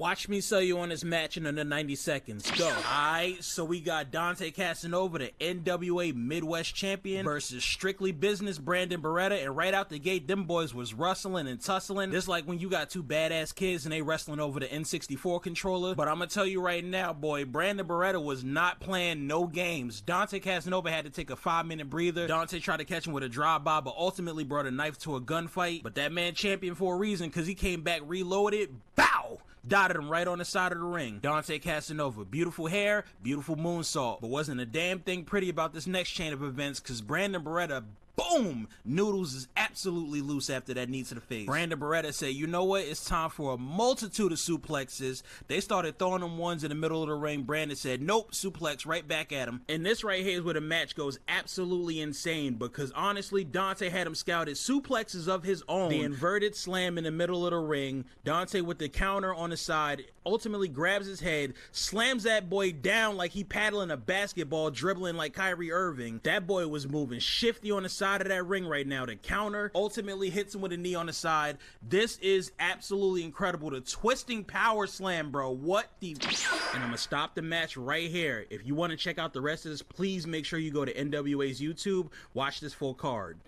Watch me sell you on this match in under 90 seconds. Go. Alright, so we got Dante Casanova, the NWA Midwest champion, versus Strictly Business Brandon Beretta, and right out the gate, them boys was rustling and tussling. Just like when you got two badass kids and they wrestling over the N64 controller. But I'm gonna tell you right now, boy, Brandon Beretta was not playing no games. Dante Casanova had to take a 5-minute breather. Dante tried to catch him with a drive-by, but ultimately brought a knife to a gunfight. But that man champion for a reason, because he came back reloaded. Bow! Dotted him right on the side of the ring. Dante Casanova, beautiful hair, beautiful moonsault, but wasn't a damn thing pretty about this next chain of events, because Brandon Beretta, boom, Noodles is absolutely loose after that knee to the face. Brandon Beretta said, you know what, it's time for a multitude of suplexes. They started throwing them ones in the middle of the ring. Brandon said, nope, suplex right back at him. And this right here is where the match goes absolutely insane, because honestly, Dante had him scouted suplexes of his own. The inverted slam in the middle of the ring, Dante with the counter on the side, ultimately grabs his head, slams that boy down like he paddling a basketball, dribbling like Kyrie Irving. That boy was moving shifty on the side of that ring right now. The counter ultimately hits him with a knee on the side. This is absolutely incredible. The twisting power slam, bro. What the... And I'm gonna stop the match right here. If you want to check out the rest of this, please make sure you go to NWA's YouTube, watch this full card.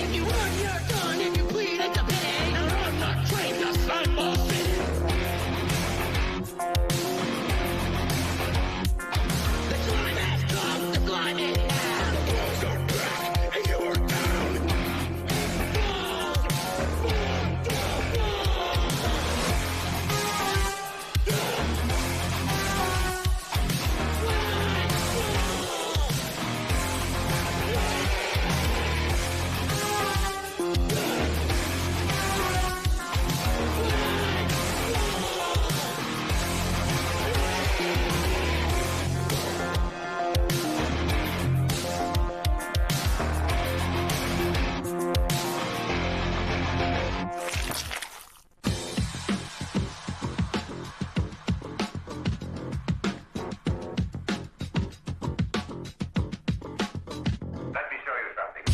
If you run, you're done. If you bleed, it's a pity. And I'm not trained to slime ball city. The time has come. The climb is now. The walls are back, and you are down. Let me show you something.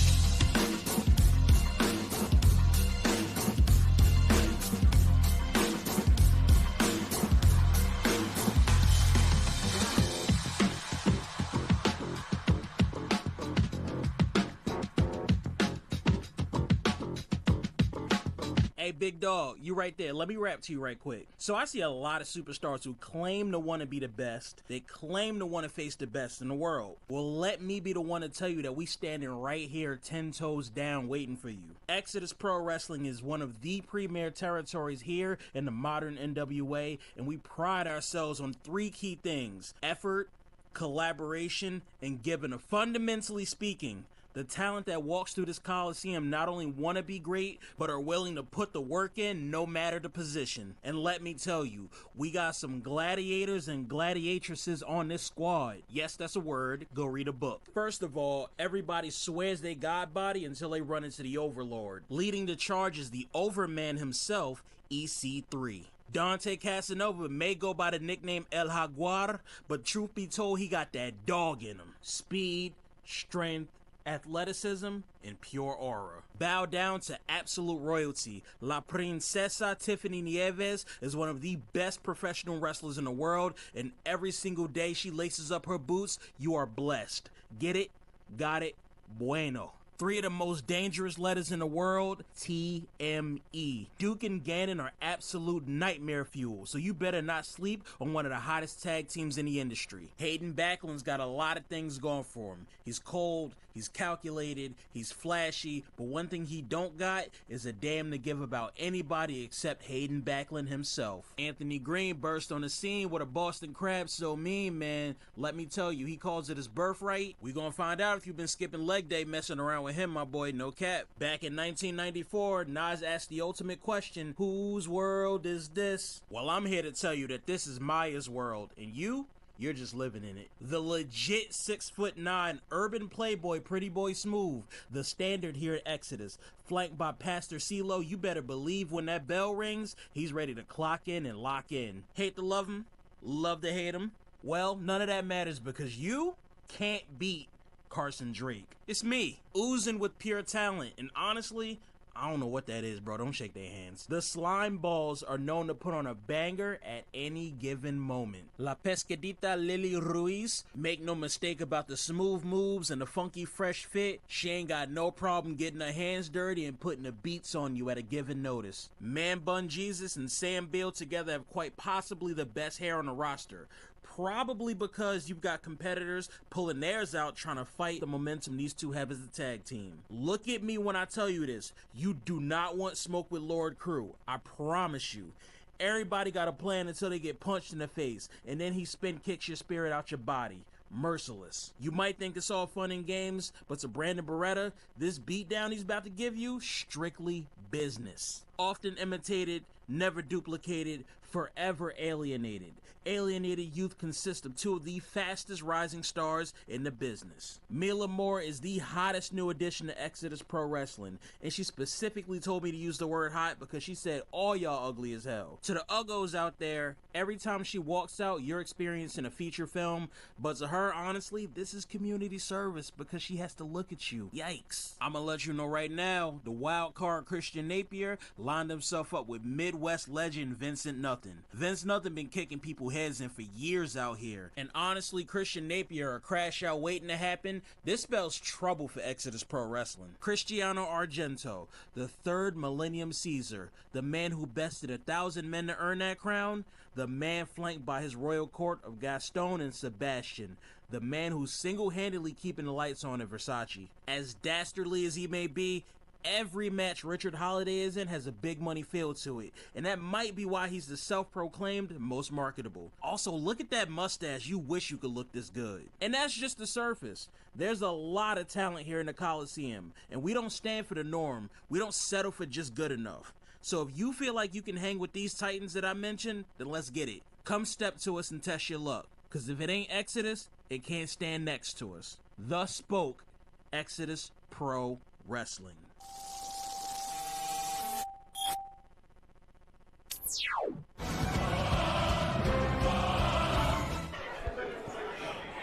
Hey, big dog, you right there. Let me rap to you right quick. So I see a lot of superstars who claim to want to be the best. They claim to want to face the best in the world. Well, let me be the one to tell you that we standing right here 10 toes down waiting for you. Exodus Pro Wrestling is one of the premier territories here in the modern NWA, and we pride ourselves on 3 key things: effort, collaboration, and giving. Fundamentally speaking, the talent that walks through this Coliseum not only want to be great, but are willing to put the work in no matter the position. And let me tell you, we got some gladiators and gladiatresses on this squad. Yes, that's a word. Go read a book. First of all, everybody swears they God body until they run into the Overlord. Leading the charge is the Overman himself, EC3. Dante Casanova may go by the nickname El Jaguar, but truth be told, he got that dog in him. Speed, strength, athleticism, and pure aura. Bow down to absolute royalty. La Princesa Tiffany Nieves is one of the best professional wrestlers in the world, and every single day she laces up her boots, you are blessed. Get it? Got it? Bueno. 3 of the most dangerous letters in the world, TME. Duke and Gannon are absolute nightmare fuel, so you better not sleep on one of the hottest tag teams in the industry. Hayden Backlund's got a lot of things going for him. He's cold, he's calculated, he's flashy, but one thing he don't got is a damn to give about anybody except Hayden Backlund himself. Anthony Green burst on the scene with a Boston Crab so mean, man. Let me tell you, he calls it his birthright. We gonna find out if you've been skipping leg day messing around with him, my boy, no cap. Back in 1994, Nas asked the ultimate question, whose world is this? Well, I'm here to tell you that this is Maya's world, and you're just living in it. The legit 6'9" urban playboy, pretty boy Smooth, the standard here at Exodus, flanked by Pastor Ceeo. You better believe when that bell rings, he's ready to clock in and lock in. Hate to love him, love to hate him. Well, none of that matters because you can't beat Carson Drake. It's me, oozing with pure talent, and honestly, I don't know what that is, bro. Don't shake their hands. The Slime Balls are known to put on a banger at any given moment. La Pescadita Lily Ruiz, make no mistake about the smooth moves and the funky fresh fit. She ain't got no problem getting her hands dirty and putting the beats on you at a given notice. Man Bun Jesus and Sam Beal together have quite possibly the best hair on the roster. Probably because you've got competitors pulling theirs out trying to fight the momentum these two have as a tag team. Look at me when I tell you this. You do not want smoke with Lord Crew. I promise you. Everybody got a plan until they get punched in the face, and then he spin kicks your spirit out your body. Merciless. You might think it's all fun and games, but to Brandon Beretta, this beatdown he's about to give you, strictly business. Often imitated, never duplicated, Forever alienated. Alienated youth consists of two of the fastest rising stars in the business. Mila Moore is the hottest new addition to Exodus Pro Wrestling, and she specifically told me to use the word hot because she said all y'all ugly as hell. To the uggos out there, every time she walks out, you're experiencing a feature film, but to her, honestly, this is community service because she has to look at you. Yikes. I'ma let you know right now, the wild card Christian Napier lined himself up with Midwest legend Vincent Nothing. Vince Nothing been kicking people heads in for years out here, and honestly, Christian Napier, a crash out waiting to happen, this spells trouble for Exodus Pro Wrestling. Cristiano Argento, the third Millennium Caesar, the man who bested 1,000 men to earn that crown, the man flanked by his royal court of Gaston and Sebastian, the man who's single-handedly keeping the lights on in Versace. As dastardly as he may be, every match Richard Holiday is in has a big money feel to it, and that might be why he's the self-proclaimed most marketable. Also, look at that mustache. You wish you could look this good. And that's just the surface. There's a lot of talent here in the Coliseum, and we don't stand for the norm. We don't settle for just good enough. So if you feel like you can hang with these titans that I mentioned, then let's get it. Come step to us and test your luck, because if it ain't Exodus, it can't stand next to us. Thus spoke Exodus Pro Wrestling.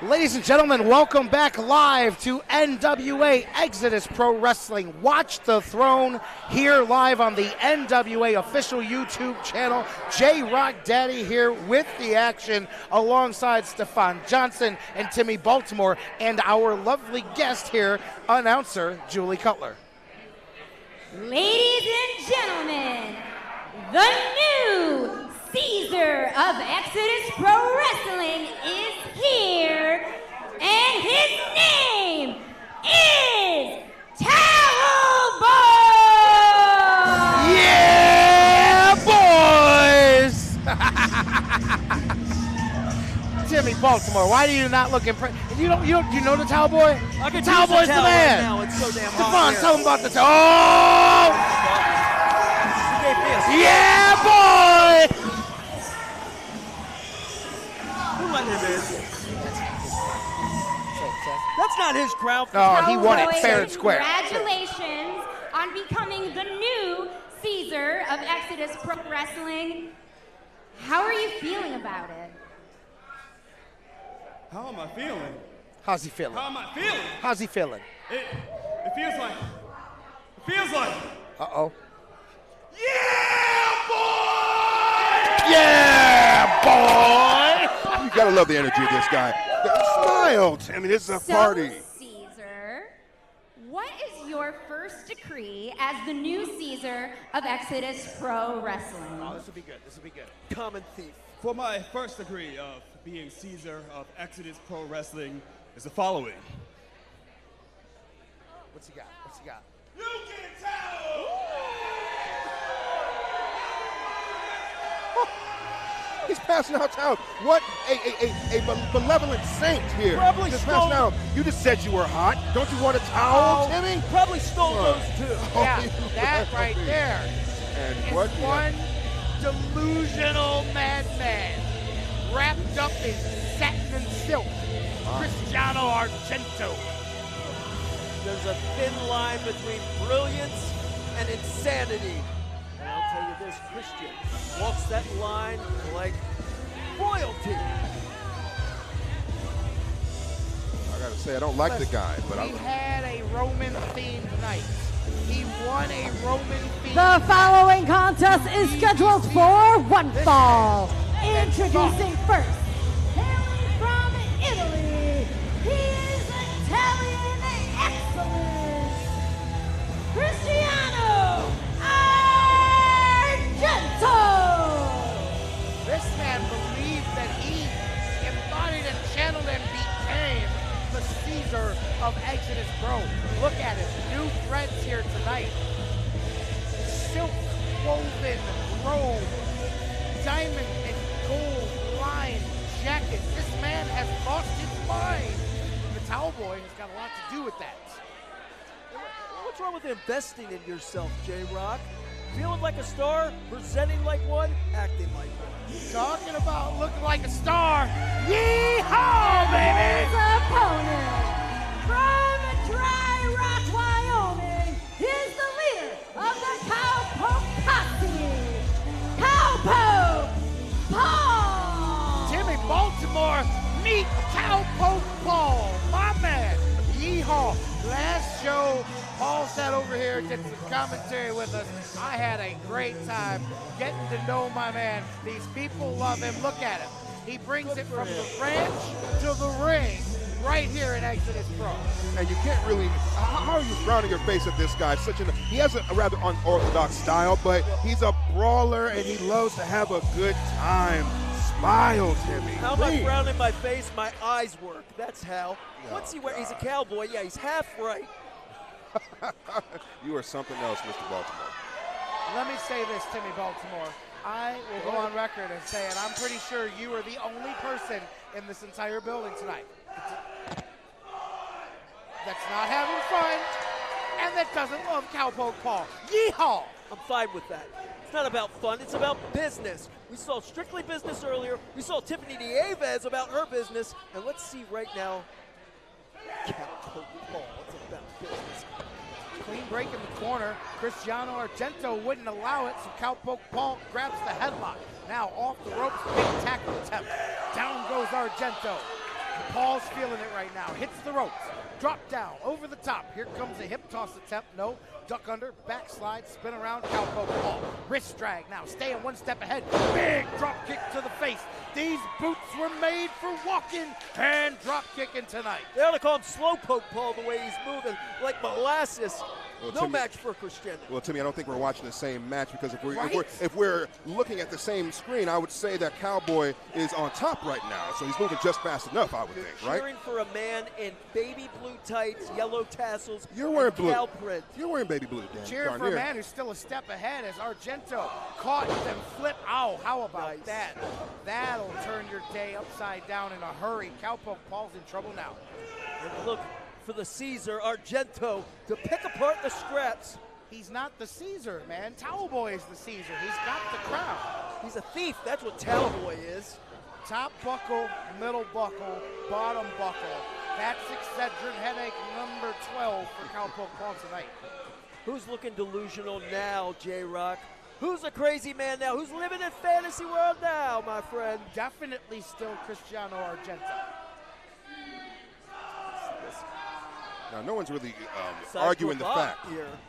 Ladies and gentlemen, welcome back live to NWA Exodus Pro Wrestling. Watch the Throne here live on the NWA official YouTube channel. J-Rock Daddy here with the action alongside Stefan Johnson and Timmy Baltimore and our lovely guest here, announcer Julie Cutler. Ladies and gentlemen, the new Caesar of Exodus Pro Wrestling is here, and his name is Powerrr! Yeah, boys! Timmy Baltimore, why do you not look impressed? You know the Towel Boy? I can Towel Boy's the man. Right now. It's so damn Stefan, hot here. tell him about the Towel. Yeah, boy! Who let him in? That's not his crowd. No, he won it fair and square. Congratulations on becoming the new Caesar of Exodus Pro Wrestling. How are you feeling about it? How am I feeling? How's he feeling? How am I feeling? How's he feeling? It feels like. Uh-oh. Yeah, boy! You gotta love the energy of this guy. Smile, Timmy. This is a party. Caesar, what is your first decree as the new Caesar of Exodus Pro Wrestling? Oh, this will be good. This will be good. Common thief. For my first degree of being Caesar of Exodus Pro Wrestling is the following. What's he got? What's he got? You can tell! He's passing out towels. What a benevolent saint here. Probably just stole- passing out. You just said you were hot. Don't you want a towel, Timmy? Probably stole those too. Yeah, that right there And is what? one delusional madman wrapped up in satin and silk. Cristiano Argento. There's a thin line between brilliance and insanity. And I'll tell you this, Christian walks that line like royalty. I gotta say, I don't like the guy, but He had a Roman-themed night. He won a Roman-themed The following contest is scheduled for one fall. Introducing first, hailing from Italy, he is Italian excellence, Cristiano Argento. This man believed that he embodied and channeled and became the Caesar of Exodus Pro. Look at it, new threads here tonight. Silk woven robe, diamond and gold lined jacket. This man has lost his mind. The Towel Boy has got a lot to do with that. What's wrong with investing in yourself, J-Rock? Feeling like a star, presenting like one, acting like one. Talking about looking like a star. Yeehaw, baby! His opponent from Dry Rock, Wyoming, is the leader of the Cowpoke Posse, Cowpoke Paul. Timmy Baltimore, meet Cowpoke Paul, my man. Yeehaw. Last show, Paul sat over here and did some commentary with us. I had a great time getting to know my man. These people love him. Look at him. He brings it from the ranch to the ring right here in Exodus Pro. And you can't really, how are you frowning your face at this guy? He has a rather unorthodox style, but he's a brawler and he loves to have a good time. Smile, Timmy. How am I frowning my face? My eyes work. That's how. What's he wearing? He's a cowboy. Yeah, he's half right. You are something else, Mr. Baltimore. Let me say this, Timmy Baltimore. I will go on record and say it. I'm pretty sure you are the only person in this entire building tonight that's not having fun and that doesn't love Cowpoke Paul. Yeehaw! I'm fine with that. It's not about fun, it's about business. We saw Strictly Business earlier. We saw Tiffany Nieves about her business. And let's see right now, Cowpoke Paul, it's about business. Clean break in the corner. Cristiano Argento wouldn't allow it, so Cowpoke Paul grabs the headlock. Now off the ropes, big tackle attempt. Down goes Argento. Paul's feeling it right now. Hits the ropes. Drop down, over the top. Here comes a hip toss attempt. No. Duck under, backslide, spin around, Cowpoke Paul. Wrist drag now, staying one step ahead. Big drop kick to the face. These boots were made for walking and drop kicking tonight. They ought to call him Slowpoke Paul the way he's moving, like molasses. Well, no Timmy, match for Cristiano. Well, Timmy, I don't think we're watching the same match because if we're looking at the same screen, I would say that Cowboy is on top right now. So he's moving just fast enough, I would think, right? Cheering for a man in baby blue tights, yellow tassels, You're wearing blue. cow print. You're wearing baby blue, Dan. Cheering for a man who's still a step ahead as Argento caught and flip. Ow, how about that? That'll turn your day upside down in a hurry. Cowpoke Paul's in trouble now. And look for the Caesar, Argento, to pick apart the scraps. He's not the Caesar, man. Towelboy is the Caesar. He's got the crown. He's a thief. That's what Towelboy is. Top buckle, middle buckle, bottom buckle. That's Excedrin headache number 12 for Cowpoke Paul tonight. Who's looking delusional now, J-Rock? Who's a crazy man now? Who's living in fantasy world now, my friend? Definitely still Cristiano Argento. Now, no one's really arguing the fact.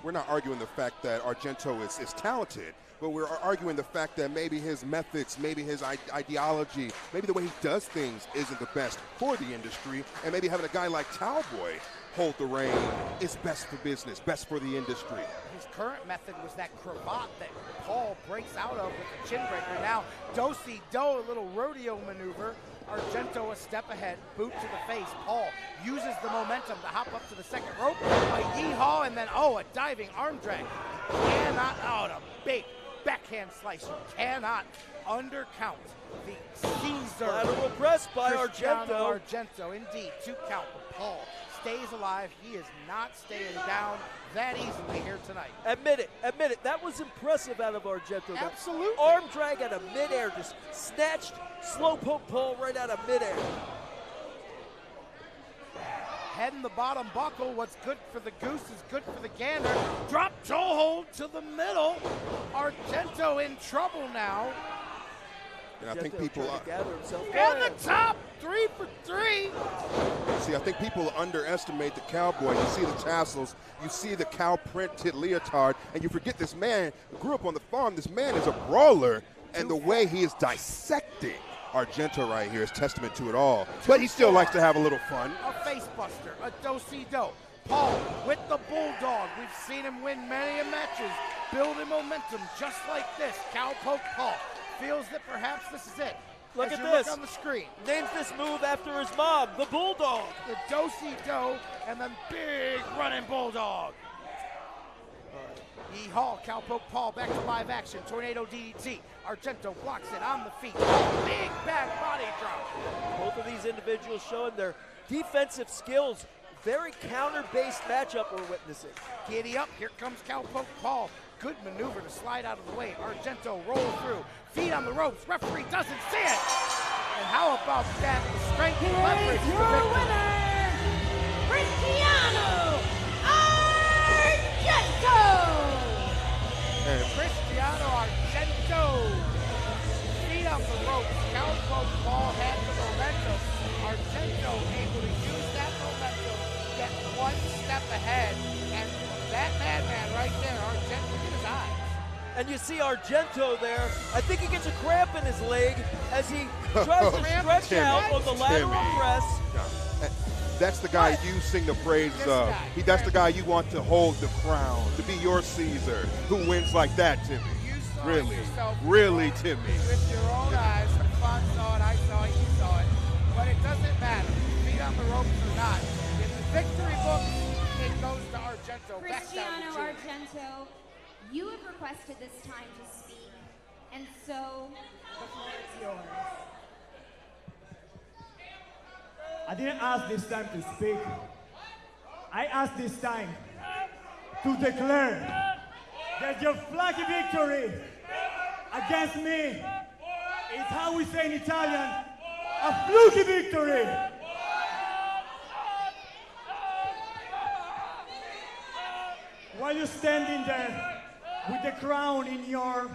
We're not arguing the fact that Argento is talented, but we're arguing the fact that maybe his methods, maybe his ideology, maybe the way he does things isn't the best for the industry, and maybe having a guy like Cowboy hold the reign is best for business, best for the industry. His current method was that cravat that Paul breaks out of with the chin breaker. Now, do-si-do, a little rodeo maneuver. Argento a step ahead, boot to the face. Paul uses the momentum to hop up to the second rope. A yeehaw, and then, a diving arm drag. Cannot, a big backhand slice. You cannot undercount the Caesar. Lateral press by Cristiano Argento, indeed. 2 count, but Paul stays alive. He is not staying down that easily here tonight. Admit it. That was impressive out of Argento. Absolutely. That arm drag out of midair, just snatched Slowpoke Paul right out of midair. Head in the bottom buckle. What's good for the goose is good for the gander. Drop toe hold to the middle. Argento in trouble now. And I think people and the top, 3 for 3. See, I think people underestimate the Cowboy. You see the tassels, you see the cow printed leotard, and you forget this man grew up on the farm. This man is a brawler, and the way he is dissecting Argento right here is testament to it all. But he still likes to have a little fun. A face buster, a do-si-do. Paul with the bulldog. We've seen him win many matches, building momentum just like this. Cowpoke Paul feels that perhaps this is it. Look As at you this. Look on the screen. Names this move after his mom, the Bulldog. The do-si-do, and then big running bulldog. Yeehaw, Cowpoke Paul back to live action. Tornado DDT. Argento blocks it on the feet. Big back body drop. Both of these individuals showing their defensive skills. Very counter-based matchup we're witnessing. Giddy up. Here comes Cowpoke Paul. Good maneuver to slide out of the way. Argento rolls through. Feet on the ropes. Referee doesn't see it. And how about that? The strength and leverage. Here's your winner, Cristiano Argento! Cristiano Argento. Feet on the ropes. Cowboy ball had the momentum. Argento able to use that momentum, get one step ahead. And that madman right there, Argento, look at his eyes. And you see Argento there. I think he gets a cramp in his leg as he tries to stretch out on the lateral press. That's the guy you sing the praises of. That's the guy you want to hold the crown, to be your Caesar. Who wins like that, Timmy? Really? Really, Timmy? With your own eyes, the fun saw it, I saw it, you saw it. But it doesn't matter. Feet on the ropes or not. In the victory book, it goes to Argento. Cristiano Argento, you have requested this time to speak, and so the floor is yours. I didn't ask this time to speak. I asked this time to declare that your flaky victory against me is how we say in Italian, a fluky victory. While you're standing there with the crown in your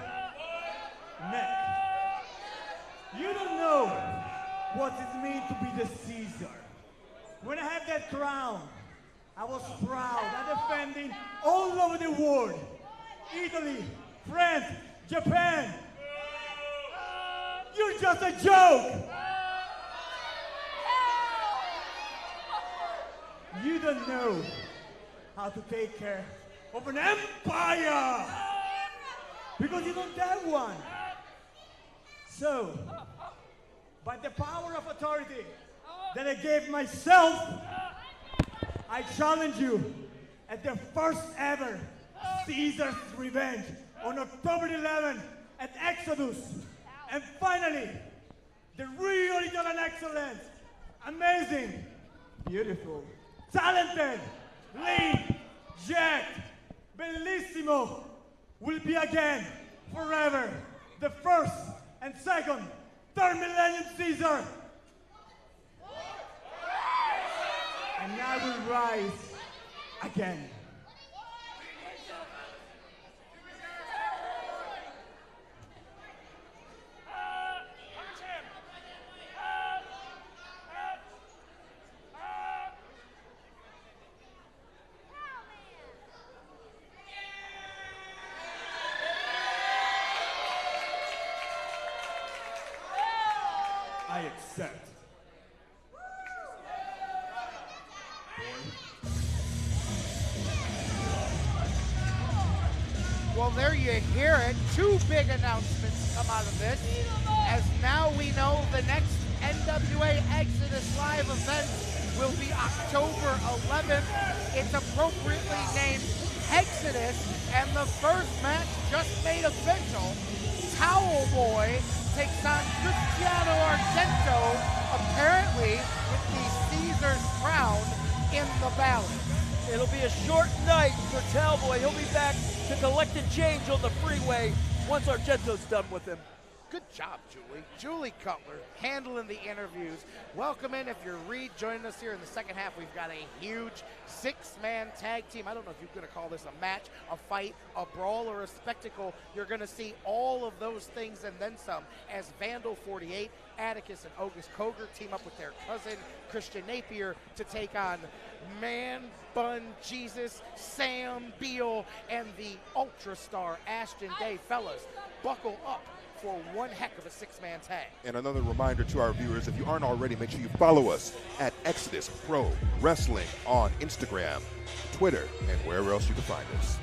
neck, you don't know what it means to be the Caesar. When I had that crown, I was proud. I defending all over the world. Italy, France, Japan. You're just a joke. You don't know how to take care of an empire because you don't have one. So, by the power of authority that I gave myself, I challenge you at the first ever Caesar's Revenge on October 11th at Exodus. And finally, the real Italian excellence, amazing, beautiful, talented, lean, jacked, bellissimo, will be again, forever, the first and second, third millennium Caesar. And I will rise again. I accept. Well, there you hear it. Two big announcements come out of this, as now we know the next NWA Exodus Live event will be October 11th. It's appropriately named Exodus, and the first match just made official. Towel Boy takes on Cristiano Argento, apparently with the Caesar's crown in the balance. It'll be a short night for Cowboy. He'll be back to collect and change on the freeway once Argento's done with him. Good job, Julie. Julie Cutler handling the interviews. Welcome in if you're rejoining us here in the second half. We've got a huge six-man tag team. I don't know if you're going to call this a match, a fight, a brawl, or a spectacle. You're going to see all of those things and then some as Vandal 48, Atticus, and August Koger team up with their cousin Christian Napier to take on Man Bun Jesus, Sam Beal, and the Ultra Star Ashton Day. Fellas, buckle up for one heck of a six-man tag. And another reminder to our viewers, if you aren't already, make sure you follow us at Exodus Pro Wrestling on Instagram, Twitter, and wherever else you can find us.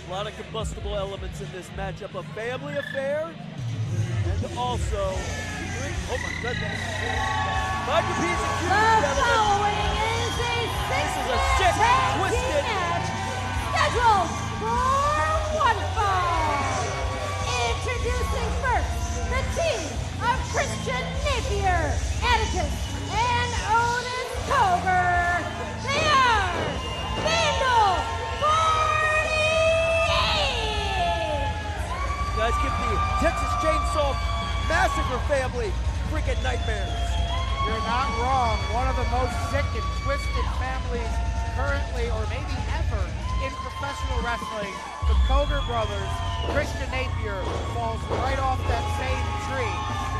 A lot of combustible elements in this matchup, a family affair, and also, oh my goodness, mind your P's and Q's, The following is a six-man tag team match scheduled for one fall. Introducing first, the team of Christian Napier, Atticus, and Otis Koger. They are Vandal 48! Let's give the Texas Chainsaw Massacre family freaking nightmares. You're not wrong. One of the most sick and twisted families currently, or maybe ever, in professional wrestling. The Coger brothers, Christian Napier, falls right off that same tree.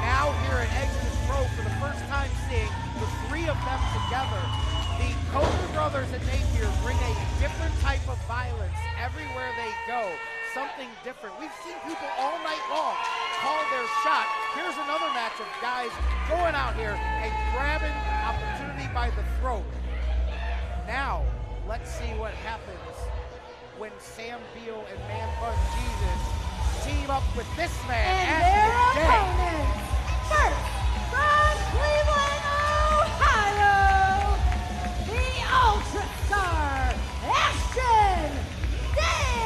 Now here at Exodus Pro, for the first time seeing the three of them together. The Coger brothers and Napier bring a different type of violence everywhere they go. Something different. We've seen people all night long call their shot. Here's another match of guys going out here and grabbing opportunity by the throat. Now, let's see what happens when Sam Beal and Man Bun Jesus team up with this man. And their opponents, first from Cleveland, Ohio, the Ultra Star, Ashton Day.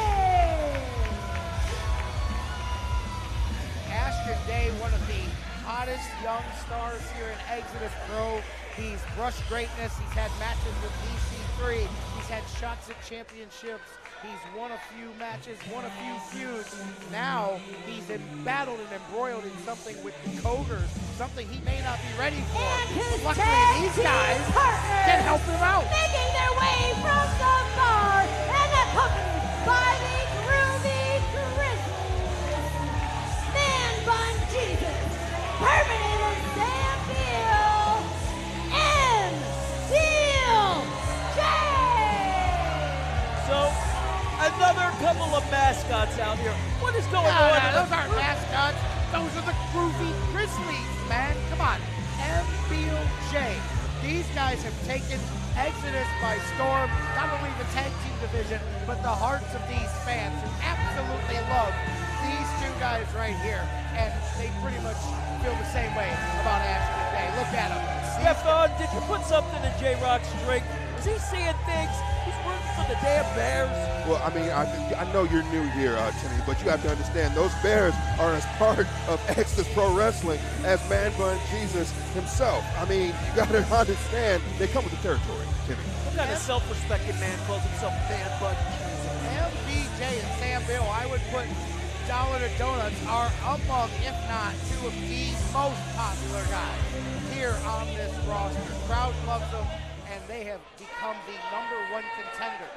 Ashton Day, one of the hottest young stars here in Exodus Pro. He's brushed greatness. He's had matches with EC3. He's had shots at championships. He's won a few matches, won a few feuds. Now he's embattled and embroiled in something with the Cogers, something he may not be ready for. His Luckily, these guys can help him out. Making their way from the bar and accompanied by the groovy Grizzlies. Man Bun Jesus, Permanent Sam Beal, and Steel J. So, another couple of mascots out here. What is going on? Those aren't mascots. Those are the groovy Grizzlies, man. Come on. MBJ. These guys have taken Exodus by storm. Not only the tag team division, but the hearts of these fans who absolutely love these two guys right here. And they pretty much feel the same way about Ashton Day. Look at him. Stefan, did you put something in J-Rock's drink? Is he seeing things? He's rooting for the damn Bears. Well, I mean, I know you're new here, Timmy, but you have to understand those Bears are as part of Exodus Pro Wrestling as Man Bun Jesus himself. I mean, you got to understand they come with the territory, Timmy. What kind of self-respected man calls himself Man Bun Jesus? MBJ and Sam Bill, I would put Dollar to Donuts are among, if not two of the most popular guys here on this roster. Crowd loves them, and they have become the #1 contender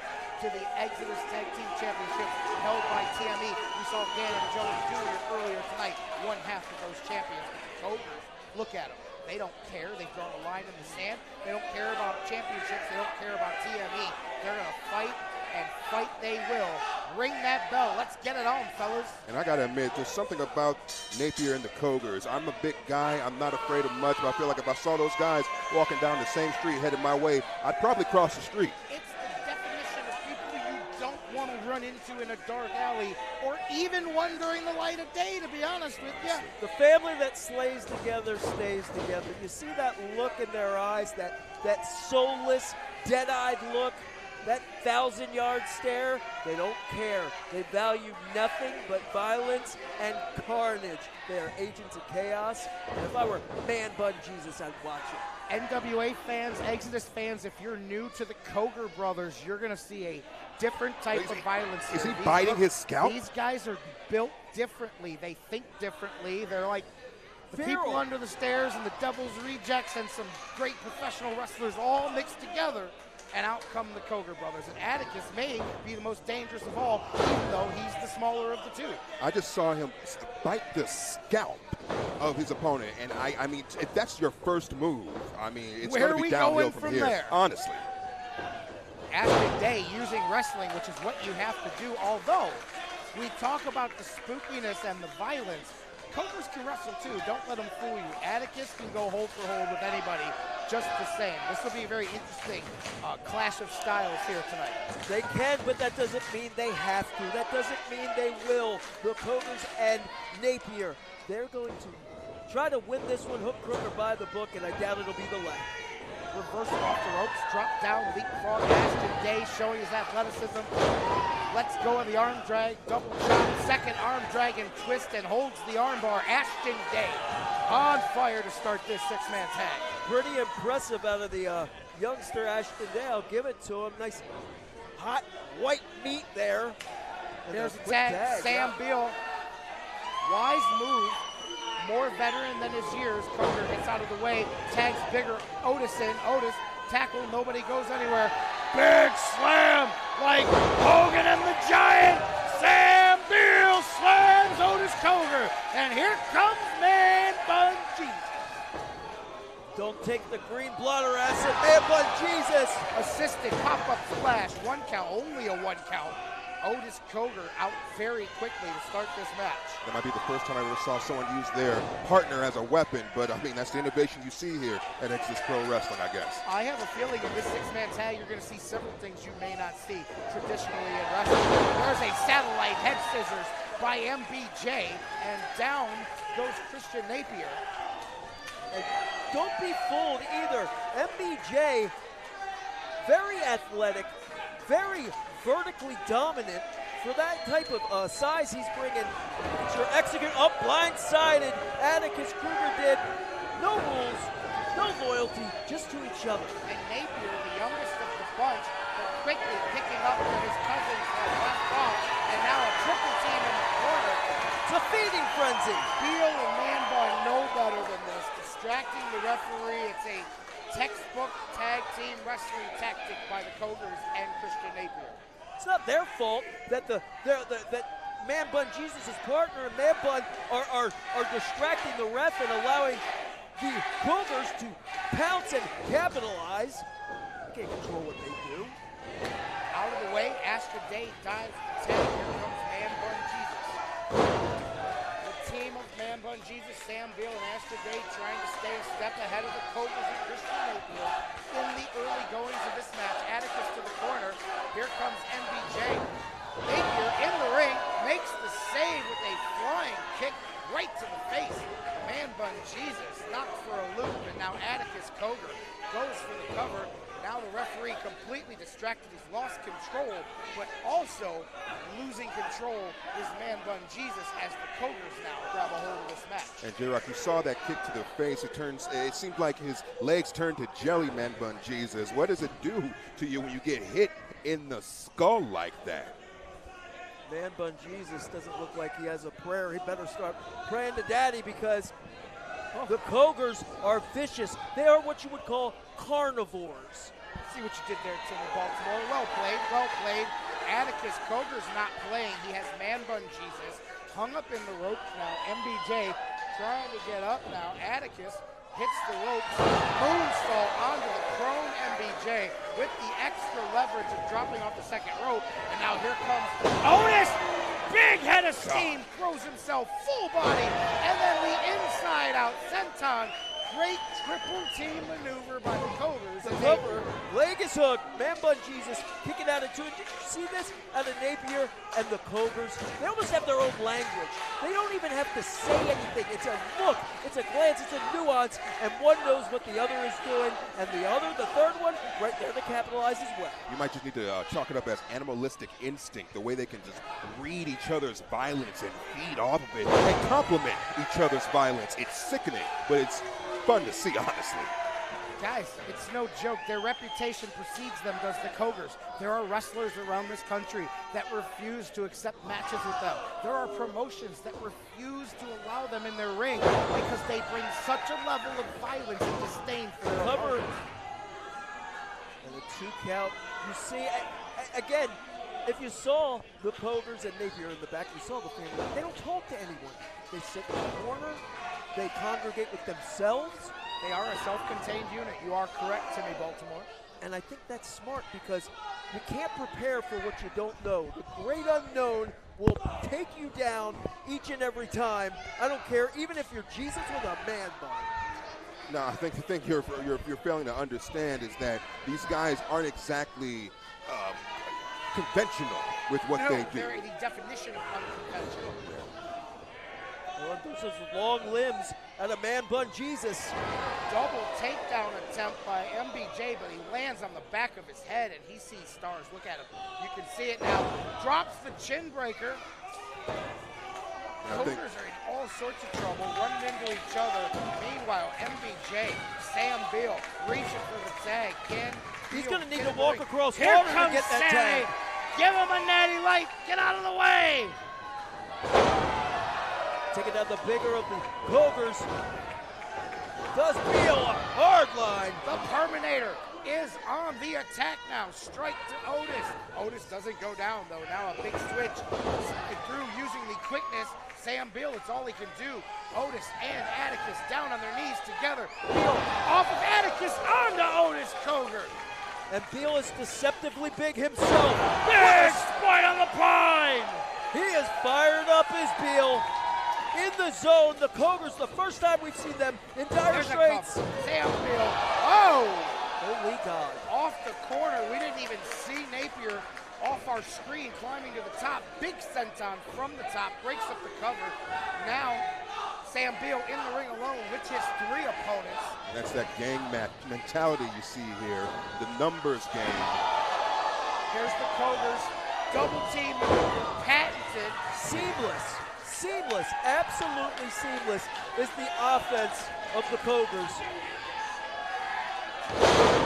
to the Exodus Tag Team Championship held by TME. We saw Gannon Jones Jr. earlier tonight, one half of those champions. Cobras, look at them. They don't care. They've drawn a line in the sand. They don't care about championships. They don't care about TME. They're going to fight, and fight they will. Ring that bell. Let's get it on, fellas. And I got to admit, there's something about Napier and the Cogers. I'm a big guy. I'm not afraid of much, but I feel like if I saw those guys walking down the same street headed my way, I'd probably cross the street. It's the definition of people you don't want to run into in a dark alley, or even one during the light of day, to be honest with you. The family that slays together stays together. You see that look in their eyes, that soulless, dead-eyed look, that 1,000-yard stare. They don't care. They value nothing but violence and carnage. They are agents of chaos. And if I were Man Bun Jesus, I'd watch it. NWA fans, Exodus fans, if you're new to the Coger brothers, you're going to see a different type of violence here. Is he biting his scalp? These guys are built differently. They think differently. They're like the people under the stairs and the Devil's Rejects and some great professional wrestlers all mixed together. And out come the Coger brothers. And Atticus may be the most dangerous of all, even though he's the smaller of the two. I just saw him bite the scalp of his opponent. And I mean, if that's your first move, I mean, it's going to be downhill from here, there? honestly. Ashton Day using wrestling, which is what you have to do. Although we talk about the spookiness and the violence, Cogers can wrestle too. Don't let them fool you. Atticus can go hold for hold with anybody, just the same. This will be a very interesting clash of styles here tonight. They can, but that doesn't mean they have to. That doesn't mean they will. The Cogers and Napier, they're going to try to win this one hook, crook, or by the book, and I doubt it'll be the last. Reversal off the ropes, drop down, leapfrog. Ashton Day showing his athleticism. Let's go of the arm drag, double chop, second arm drag and twist, and holds the arm bar. Ashton Day on fire to start this six-man tag. Pretty impressive out of the youngster Ashton Day. I'll give it to him. Nice hot white meat there. There's a tag. Sam Beal Wise move. More veteran than his years. Coger gets out of the way. Tags bigger. Otis in. Otis tackle. Nobody goes anywhere. Big slam like Hogan and the Giant. Sam Beal slams Otis Coger. And here comes Man Bun Jesus. Don't take the green blotter acid, Man Bun Jesus. Assisted pop-up splash. 1 count. Only a 1 count. Otis Coger out very quickly to start this match. That might be the first time I ever saw someone use their partner as a weapon, but I mean, that's the innovation you see here at Exodus Pro Wrestling, I guess. I have a feeling in this 6-man tag, you're going to see several things you may not see traditionally in wrestling. There's a satellite head scissors by MBJ, and down goes Christian Napier. And don't be fooled either. MBJ, very athletic, very vertically dominant for that type of size he's bringing. It's your execute up, blindsided. Atticus Kruger did. No rules, no loyalty, just to each other. And Napier, the youngest of the bunch, but quickly picking up where his cousins had left off, and now a triple team in the corner. It's a feeding frenzy. Beal and Man Bun know better than this. Distracting the referee. It's a textbook tag team wrestling tactic by the Cogers and Christian Napier. It's not their fault that that Man Bun Jesus' partner and Man Bun are distracting the ref and allowing the Cougars to pounce and capitalize. They can't control what they do. Out of the way, Astra Day dives to 10. Here comes Man Bun Jesus. The team of Man Bun Jesus, Sam Beal, and Astra Day trying to stay a step ahead of the Cobras and Christian Napier in the early goings of this match. Atticus to the corner. Here comes MBJ. Napier in the ring makes the save with a flying kick right to the face. Man Bun Jesus knocked for a loop, and now Atticus Coger goes for the cover. Now the referee completely distracted. He's lost control, but also losing control is Man Bun Jesus as the Cogers now grab a hold of this match. And J-Rock, you saw that kick to the face. It seemed like his legs turned to jelly, Man Bun Jesus. What does it do to you when you get hit in the skull like that? Man Bun Jesus doesn't look like he has a prayer. He better start praying to Daddy because the Cogers are vicious. They are what you would call carnivores. See what you did there, Timmy Baltimore. Well played, well played. Atticus Coger's not playing. He has Man Bun Jesus hung up in the ropes now. MBJ trying to get up now. Atticus hits the ropes, moonsault onto the prone MBJ with the extra leverage of dropping off the second rope. And now here comes Otis. Big head of steam, throws himself full body, and then the inside out senton. Great triple team maneuver by the Cogers. The cover, leg is hooked, Man Bun Jesus kicking out of two. Did you see this out of Napier and the Cogers? They almost have their own language. They don't even have to say anything. It's a look, it's a glance, it's a nuance, and one knows what the other is doing, and the other, the third one, right there to capitalize as well. You might just need to chalk it up as animalistic instinct, the way they can just read each other's violence and feed off of it and complement each other's violence. It's sickening, but it's fun to see, honestly. Guys, it's no joke. Their reputation precedes them, does the Cogers. There are wrestlers around this country that refuse to accept matches with them. There are promotions that refuse to allow them in their ring because they bring such a level of violence and disdain for their cover. opponents. And a 2 count. You see, again, if you saw the Cogers and Napier in the back, you saw the family. They don't talk to anyone. They sit in the corner. They congregate with themselves. They are a self-contained unit. You are correct, Timmy Baltimore. And I think that's smart because you can't prepare for what you don't know. The great unknown will take you down each and every time. I don't care, even if you're Jesus with a man bun. No, I think the thing you're failing to understand is that these guys aren't exactly conventional with what they do. They're the definition of unconventional. Well, there's those long limbs out of Man Bun Jesus. Double takedown attempt by MBJ, but he lands on the back of his head, and he sees stars. Look at him. You can see it now. Drops the chin breaker. Cogers are in all sorts of trouble, running into each other. Meanwhile, MBJ, Sam Beal, reaching for the tag. He's going to need to walk across Here water comes to get that Sammy. tag. Give him a natty light. Get out of the way. taking down the bigger of the Cogers. Does Ceeo a hard line. The Perminator is on the attack now. Strike to Otis. Otis doesn't go down though. Now a big switch through using the quickness. Sam Beal, it's all he can do. Otis and Atticus down on their knees together. Beal off of Atticus onto Otis Coger. And Beal is deceptively big himself. Big spike on the pine. He is fired up as Beal. In the zone, the Cogers, the first time we've seen them in dire straits. Sam Beal, oh! Holy God. Off the corner, we didn't even see Napier off our screen climbing to the top. Big senton from the top, breaks up the cover. Now, Sam Beal in the ring alone with his 3 opponents. That's that gang match mentality you see here, the numbers game. Here's the Cogers, double team maneuver, patented. Seamless, absolutely seamless is the offense of the Cogers.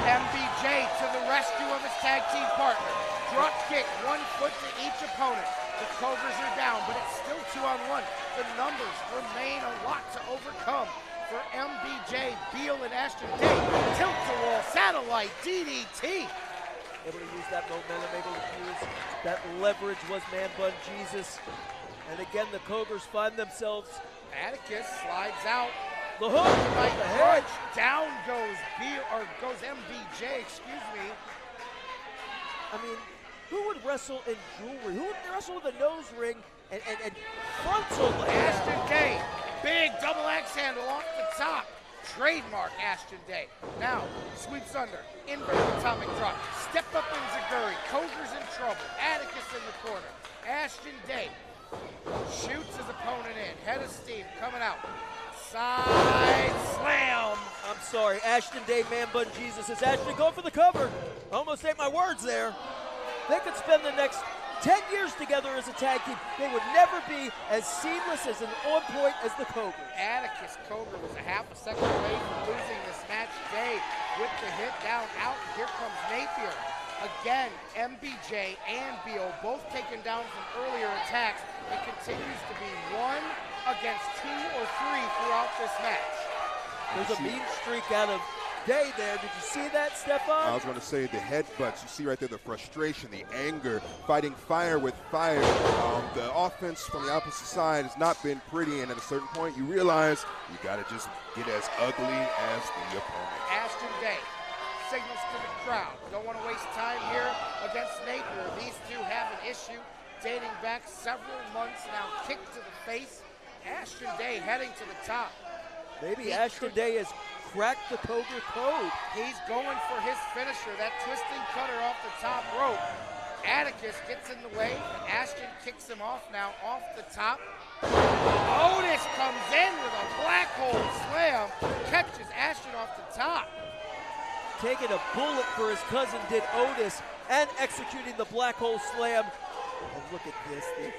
MBJ to the rescue of his tag team partner. Drop kick, 1 foot to each opponent. The Cogers are down, but it's still 2-on-1. The numbers remain a lot to overcome for MBJ, Beal, and Ashton Day. Tilt-a-wall, satellite, DDT. Able to use that momentum, able to use that leverage was Man Bun Jesus. And again, the Cogers find themselves. Atticus slides out. The hook, right the head. Down goes goes MBJ, excuse me. I mean, who would wrestle in jewelry? Who would wrestle with a nose ring and frontal like that? Ashton Day, big double axe handle off the top. Trademark Ashton Day. Now, sweeps under, inverted atomic drop. Step up in Zaguri. Cogers in trouble. Atticus in the corner. Ashton Day shoots his opponent in. Head of steam coming out. Side slam. I'm sorry, Ashton Day, Man Bun Jesus. Is Ashton going for the cover? I almost ate my words there. They could spend the next 10 years together as a tag team. They would never be as seamless as an on point as the Cogers. Atticus Coger was a half a second away from losing this match. Day with the hit down out. Here comes Napier. Again, MBJ and Beal both taken down from earlier attacks. It continues to be 1 against 2 or 3 throughout this match. There's a mean streak out of Day there. Did you see that, Stefan? I was going to say the headbutts. You see right there the frustration, the anger, fighting fire with fire. The offense from the opposite side has not been pretty, and at a certain point you realize you got to just get as ugly as the opponent. Ashton Day signals to the crowd. Don't want to waste time here against Napier. These two have an issue dating back several months now. Kick to the face. Ashton Day heading to the top. Maybe Ashton Day has cracked the Coger code. He's going for his finisher, that twisting cutter off the top rope. Atticus gets in the way. Ashton kicks him off now off the top. Otis comes in with a black hole slam. Catches Ashton off the top. Taking a bullet for his cousin did Otis and executing the black hole slam. And look at this. The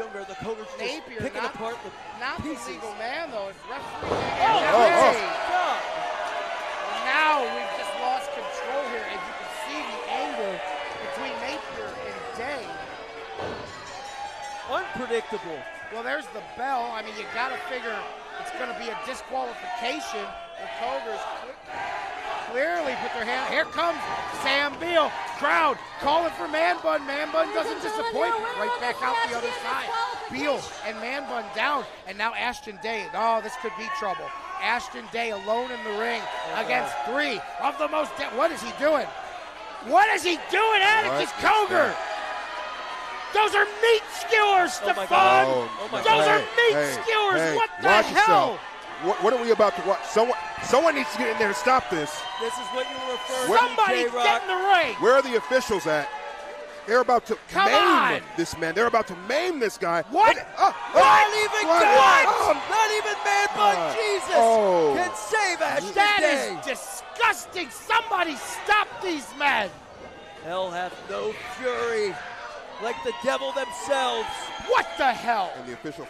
younger, the Cogers just Napier, picking apart the not pieces. the legal man though. It's referee. God. And now we've just lost control here. As you can see the anger between Napier and Day. Unpredictable. Well, there's the bell. I mean, you got to figure it's going to be a disqualification. The Cogers clearly put their hand. Here comes Sam Beal. Crowd calling for Man Bun. Man Bun doesn't disappoint. Right back out the other side. Beal and Man Bun down. And now Ashton Day. Oh, this could be trouble. Ashton Day alone in the ring against 3 of the most. What is he doing? What is he doing, Atticus Coger? Those are meat skewers, Stefan. Those are meat skewers. What the hell? What are we about to watch? Someone needs to get in there and stop this. This is what you were referring to, Somebody get in the ring. Where are the officials at? They're about to maim this man. They're about to maim this guy. What? Not even God. Not even Man Bun Jesus can save Ashton Day. That is disgusting. Somebody stop these men. Hell hath no fury like the devil themselves. What the hell? And the official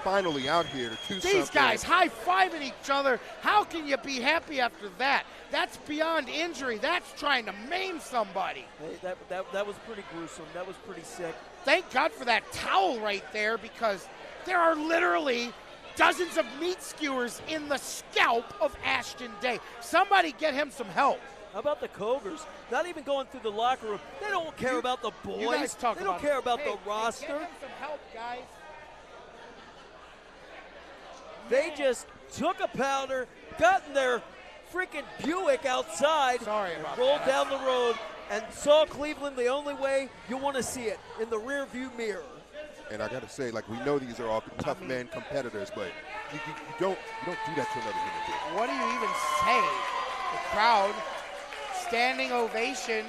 finally out here to do something. These guys high-fiving each other. How can you be happy after that? That's beyond injury. That's trying to maim somebody. Hey, that was pretty gruesome. That was pretty sick. Thank God for that towel right there, because There are literally dozens of meat skewers in the scalp of Ashton Day. Somebody get him some help. How about the Cougars? Not even going through the locker room. They don't care about the boys. You guys talk they don't about care it. about Hey, the roster. Get him some help, guys. They just took a powder, got in their freaking Buick outside, rolled down the road, and saw Cleveland the only way you want to see it, in the rearview mirror. And I got to say, like, we know these are all tough man competitors, but you don't do that to another human being. What do you even say? The crowd, standing ovation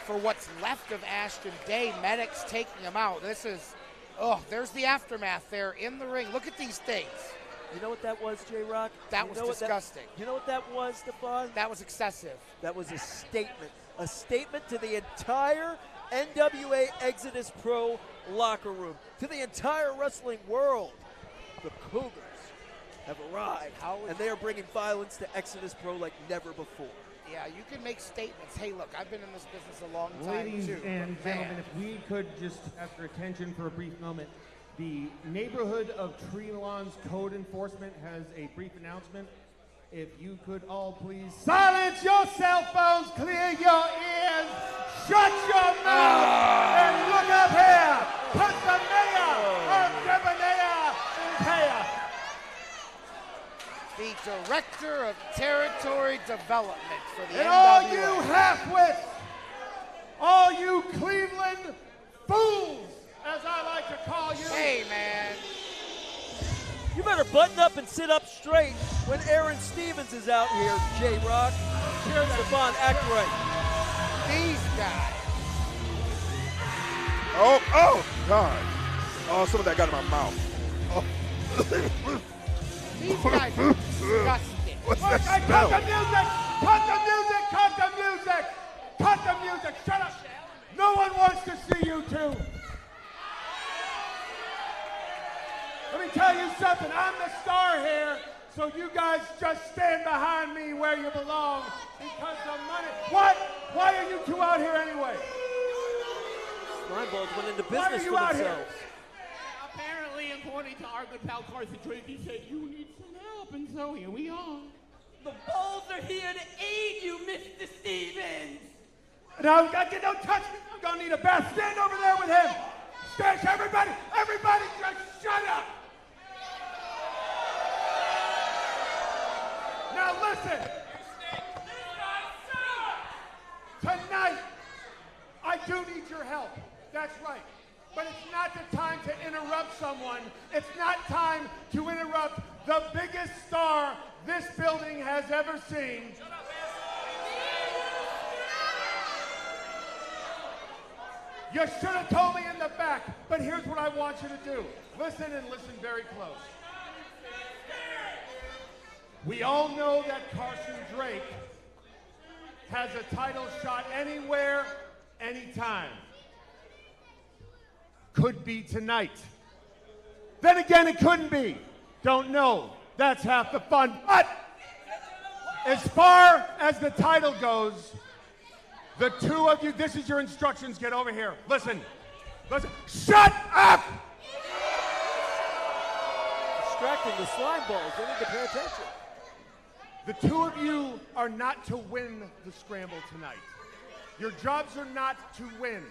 for what's left of Ashton Day. Medics taking him out. This is, there's the aftermath there in the ring. Look at these things. You know what that was, J-Rock? That was disgusting. You know what that was, Stephon? That was excessive. That was a statement. A statement to the entire NWA Exodus Pro locker room, to the entire wrestling world. The Cougars have arrived, and they are bringing violence to Exodus Pro like never before. Yeah, you can make statements. Hey, look, I've been in this business a long time, Ladies too. and but gentlemen, man. if we could just ask your attention for a brief moment. The neighborhood of Tree Lawns Code Enforcement has a brief announcement. If you could all please silence your cell phones, clear your ears, shut your mouth, and look up here. Put the mayor of Debonair is here. The Director of Territory Development for the And NWA. all you half-wits, all you Cleveland fools, as I like to call you. Hey, man. You better button up and sit up straight when Aaron Stevens is out here, J-Rock. Stephon, act right. These guys. Oh, God. Oh, some of that got in my mouth. Oh. These guys are disgusting. What's Okay, that cut the smell? music! Cut the music! Cut the music! Cut the music! Shut up! No one wants to see you two. Let me tell you something. I'm the star here, so you guys just stand behind me where you belong because the money. What? Why are you two out here anyway? Slime Balls went into Why are business you for out here? themselves. Apparently, according to our good pal Carson Drake, he said you need some help, and so here we are. The Bulls are here to aid you, Mr. Stevens. No, don't touch me. I'm gonna need a bath. Stand over there with him. Stand, everybody, just shut up. Now listen. Tonight, I do need your help. That's right. But it's not the time to interrupt someone. It's not time to interrupt the biggest star this building has ever seen. You should have told me in the back, but here's what I want you to do. Listen and listen very close. We all know that Carson Drake has a title shot anywhere, anytime. Could be tonight. Then again, it couldn't be. Don't know. That's half the fun. But as far as the title goes, the two of you, this is your instructions. Get over here. Listen. Shut up! Distracting the Slime Balls. They need to pay attention. The two of you are not to win the scramble tonight. Your jobs are not to win.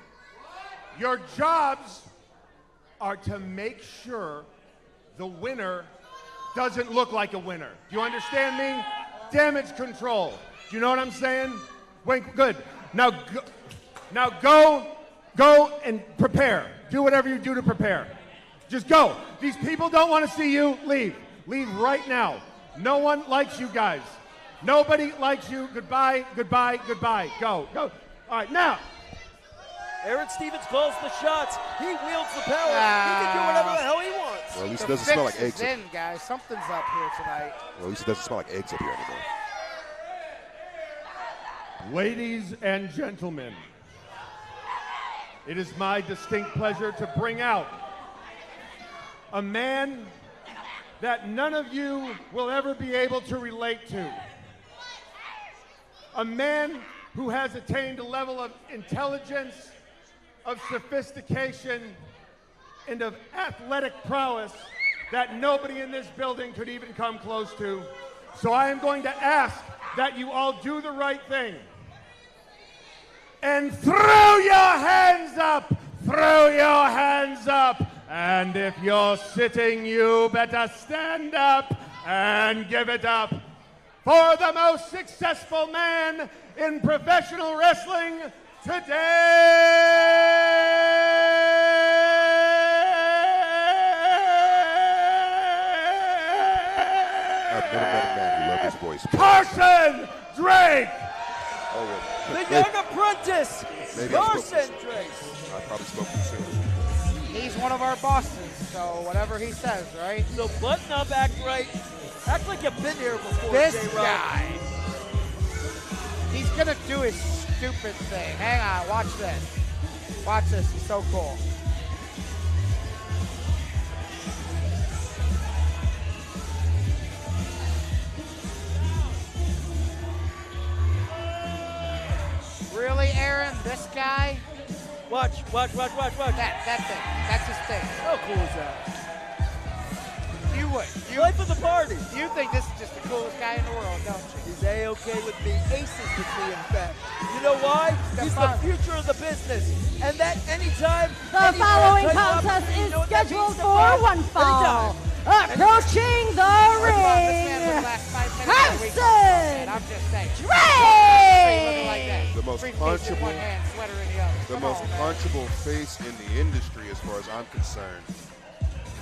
Your jobs are to make sure the winner doesn't look like a winner. Do you understand me? Damage control. Do you know what I'm saying? Wait, good. Now go and prepare. Do whatever you do to prepare. Just go. These people don't want to see you. Leave. Leave right now. No one likes you guys. Nobody likes you. Goodbye, goodbye, goodbye. Go. All right, now. Aaron Stevens calls the shots. He wields the power. He can do whatever the hell he wants. Well, at least it The doesn't smell fix like eggs. is in, guys. Something's up here tonight. Well, at least it doesn't smell like eggs up here anymore. Ladies and gentlemen, it is my distinct pleasure to bring out a man that none of you will ever be able to relate to. A man who has attained a level of intelligence, of sophistication, and of athletic prowess that nobody in this building could even come close to. So I am going to ask that you all do the right thing and throw your hands up. Throw your hands up. And if you're sitting, you better stand up and give it up for the most successful man in professional wrestling today. I've never met a man who loved his voice. Carson Drake! Oh, well, The young apprentice, maybe I spoke Carson too- Drake. I probably spoke too soon. He's one of our bosses, so whatever he says, right? So button up, act right. Act like you've been here before, This J-Rock. guy, he's gonna do his stupid thing. Hang on, watch this. Watch this, he's so cool. Really, Aaron? This guy? Watch. That thing. That's his thing. How cool is that? You would. Life of the party. You think this is just the coolest guy in the world, don't you? He's A-okay with me. Aces with me, in fact. You know why? He's the future of the business. And that anytime. The following contest is scheduled for one fall. Approaching the ring, Carson I'm just saying. Drake! The most punchable face in the industry as far as I'm concerned.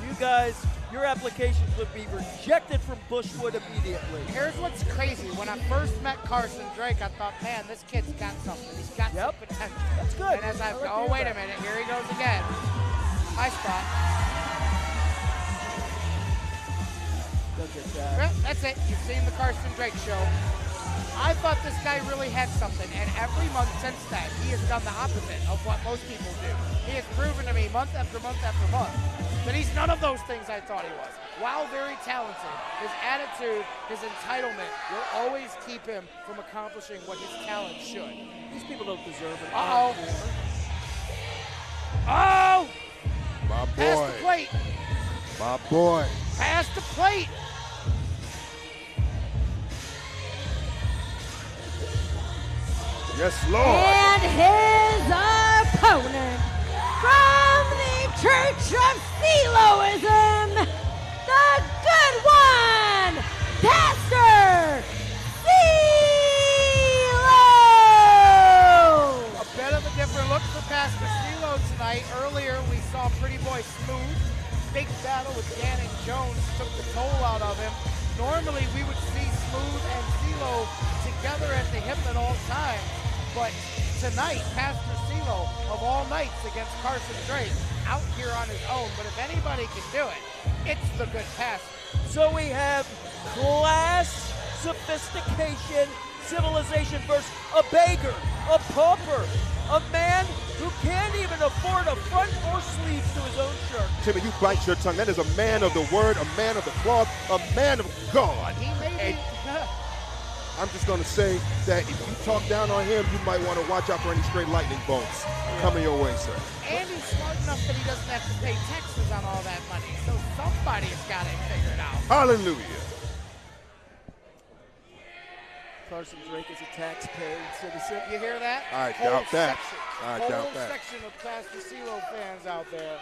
You guys, your applications would be rejected from Bushwood immediately. Here's what's crazy. When I first met Carson Drake, I thought, man, this kid's got something. He's got some potential. That's good. And as I I like to oh, hear wait that. a minute, here he goes again. High spot. Look at that. Well, that's it. You've seen the Carson Drake show. I thought this guy really had something, and every month since then, he has done the opposite of what most people do. He has proven to me month after month after month that he's none of those things I thought he was. While very talented, his attitude, his entitlement will always keep him from accomplishing what his talent should. These people don't deserve it. Uh-oh. Oh! My Pass boy. the plate. My boy. Pass the plate. Yes, Lord. And his opponent from the Church of Ceeloism, the good one, Pastor Ceeo! A bit of a different look for Pastor Ceeo tonight. Earlier, we saw Pretty Boy Smooth. Big battle with Gannon Jones took the toll out of him. Normally, we would see Smooth and Ceeo together at the hip at all times. But tonight, Pastor Ceeo, of all nights against Carson Drake, out here on his own. But if anybody can do it, it's the good pastor. So we have class, sophistication, civilization versus a beggar, a pauper, a man who can't even afford a front or sleeves to his own shirt. Timmy, you bite your tongue. That is a man of the word, a man of the cloth, a man of God. He may be. I'm just going to say that if you talk down on him, you might want to watch out for any straight lightning bolts coming your way, sir. And he's smart enough that he doesn't have to pay taxes on all that money. So somebody's got it figured out. Hallelujah. Carson Drake is a taxpaying citizen. You hear that? I doubt that. I doubt Whole that. section of Pastor Ceeo fans out there.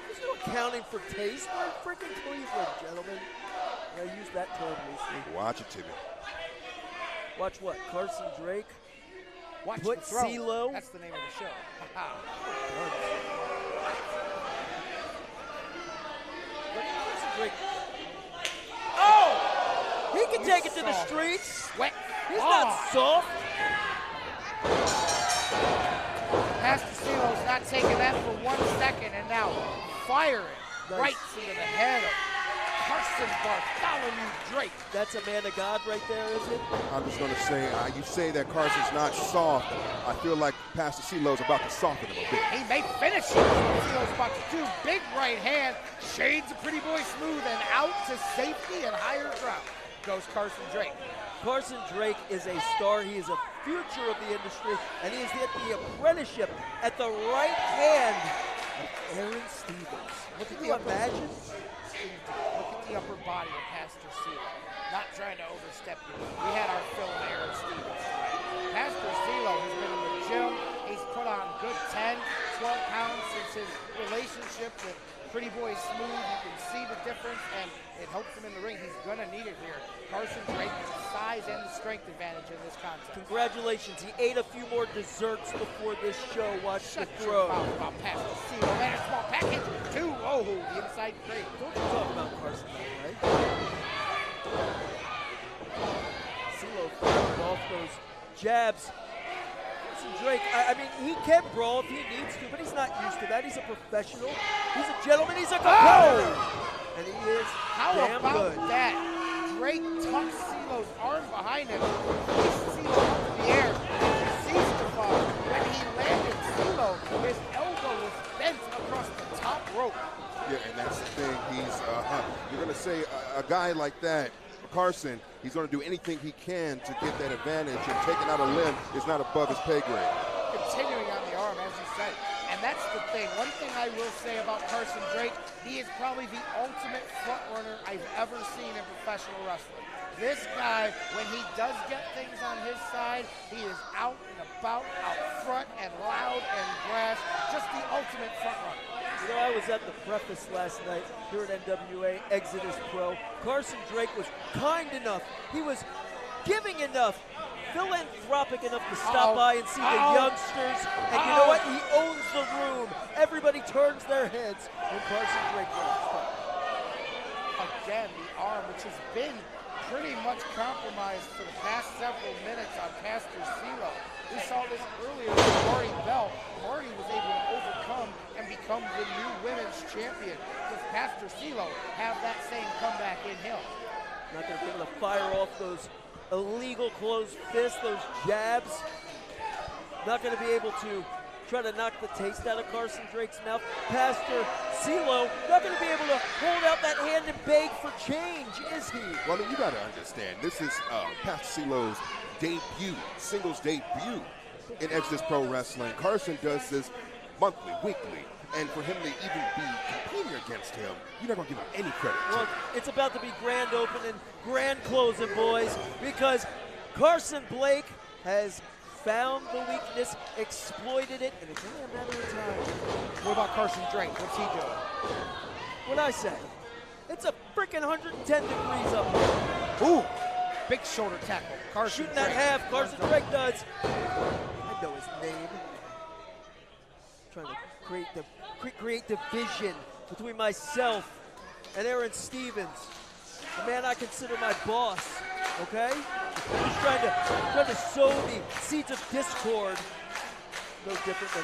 There's no accounting for taste. We're freaking Cleveland, gentlemen. I use that term loosely. Watch it, Timmy. Watch what? Carson Drake? Watch Put the throne. Ceeo? That's the name of the show. Carson Drake. Oh! He can take it to the streets. Wet. He's not soft. Pastor Ceelo's not taking that for 1 second, and now firing right into the head of Carson Bartholomew Drake. That's a man of God right there, is it? I'm just going to say, you say that Carson's not soft. I feel like Pastor Ceelo's about to soften him a bit. He may finish it. Ceelo's about to do. Big right hand. Shades of Pretty Boy Smooth, and out to safety and higher ground goes Carson Drake. Carson Drake is a star. He is a future of the industry, and he is the apprenticeship at the right hand of Aaron Stevens. What can you imagine? things do. Look at the upper body of Pastor Ceeo. Not trying to overstep you. We had our fill of Aaron Stevens tonight. Pastor Ceeo has been in the gym. He's put on good 10, 12 pounds since his relationship with Pretty Boy Smooth. You can see the difference, and it helps him in the ring. He's going to need it here. Carson Drake has the size and the strength advantage in this contest. Congratulations. He ate a few more desserts before this show. Watch the Shut throw. your mouth about Pastor Ceeo. And a small package. Two. Oh, the inside crate. Don't you talk about Carson, right? Ceeo fired off those jabs. Carson Drake, I mean, he can brawl if he needs to, but he's not used to that. He's a professional. He's a gentleman. He's a competitor. And he is How damn about good. that? Drake tucks Ceelo's arm behind him. He's Ceelo up in the air. He sees the fall. When he landed Ceelo, his elbow was bent across the top rope. Yeah, and that's the thing. He's, you're going to say a guy like that, Carson, he's going to do anything he can to get that advantage, and taking out a limb is not above his pay grade. Continuing on the arm, as you said. And that's the thing. One thing I will say about Carson Drake, he is probably the ultimate front runner I've ever seen in professional wrestling. This guy, when he does get things on his side, he is out and about, out front and loud and brash. Just the ultimate front runner. You know, I was at the preface last night here at NWA Exodus Pro. Carson Drake was kind enough. He was giving enough, philanthropic enough to stop by and see the youngsters. And you know what? He owns the room. Everybody turns their heads when Carson Drake runs. Again, the arm, which has been pretty much compromised for the past several minutes on Pastor Ceeo. We saw this earlier with Marty Bell. Marty was able to overcome and become the new women's champion. Does Pastor Ceeo have that same comeback in him? Not going to be able to fire off those illegal closed fists, those jabs. Not going to be able to try to knock the taste out of Carson Drake's mouth. Pastor Ceeo not going to be able to hold out that hand and beg for change, is he? Well, I mean, you got to understand, this is Pastor Ceelo's debut, singles debut in Exodus Pro Wrestling. Carson does this monthly, weekly, and for him to even be competing against him, you're not going to give him any credit. Well, it's about to be grand opening, grand closing, boys, because Carson Blake has found the weakness, exploited it, and it's only a matter of time. What about Carson Drake? What's he doing? What'd I say? It's a freaking 110 degrees up here. Ooh, big shoulder tackle. Carson Shooting that Drake. half, Carson Drake does. I know his name. Trying to create division between myself and Aaron Stevens, the man I consider my boss. Okay? He's trying to sow the seeds of discord. No different than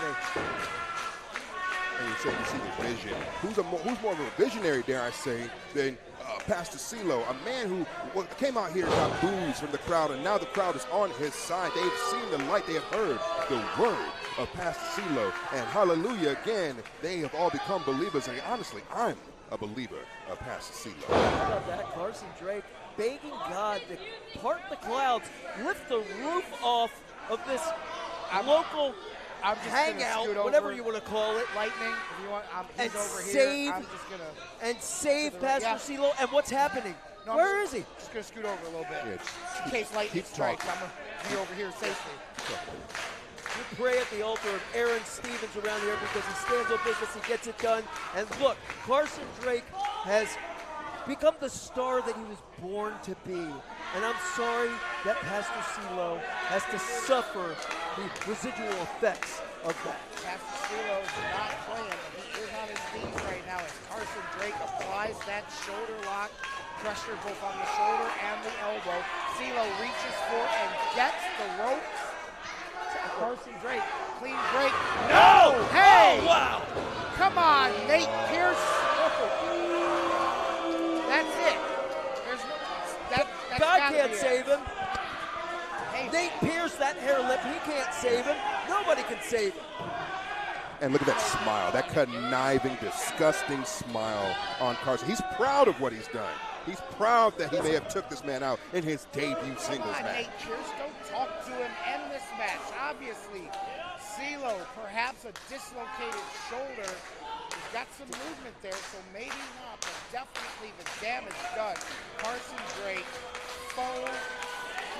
And you said you see the vision. Who's more of a visionary, dare I say, than Pastor Ceeo, a man who came out here and got boos from the crowd, and now the crowd is on his side. They've seen the light. They have heard the word of Pastor Ceeo, and hallelujah, again, they have all become believers. And honestly, I'm a believer of Pastor Ceeo. How about that? Carson Drake begging God to part the clouds, lift the roof off of this local I'm just hangout, whatever you want to call it. Lightning, if you want. He's and over save, here. I'm just gonna save Pastor Ceeo. And what's happening? No, Where is he? Just gonna scoot over a little bit. Yeah, in case lightning strikes, I'm gonna be over here safely. We pray at the altar of Aaron Stevens around here because he stands on business, he gets it done. And look, Carson Drake has become the star that he was born to be. And I'm sorry that Pastor Ceeo has to suffer the residual effects of that. Pastor Ceeo is not playing. He is on his knees right now as Carson Drake applies that shoulder lock. Pressure both on the shoulder and the elbow. Ceeo reaches for and gets the ropes. Carson Drake, clean break. No! Hey! Oh, wow! Come on, Nate Pierce. That's it. There's no, that's God gotta can't be it. save him. Hey. Nate Pierce, that hair lip, he can't save him. Nobody can save him. And look at that smile, that conniving, disgusting smile on Carson. He's proud of what he's done. He's proud that he may have took this man out in his debut singles match. Nate Pierce, don't talk to him. End this match. Obviously, Ceeo, perhaps a dislocated shoulder, is got some movement there, so maybe not, but definitely the damage done. Carson Drake, faux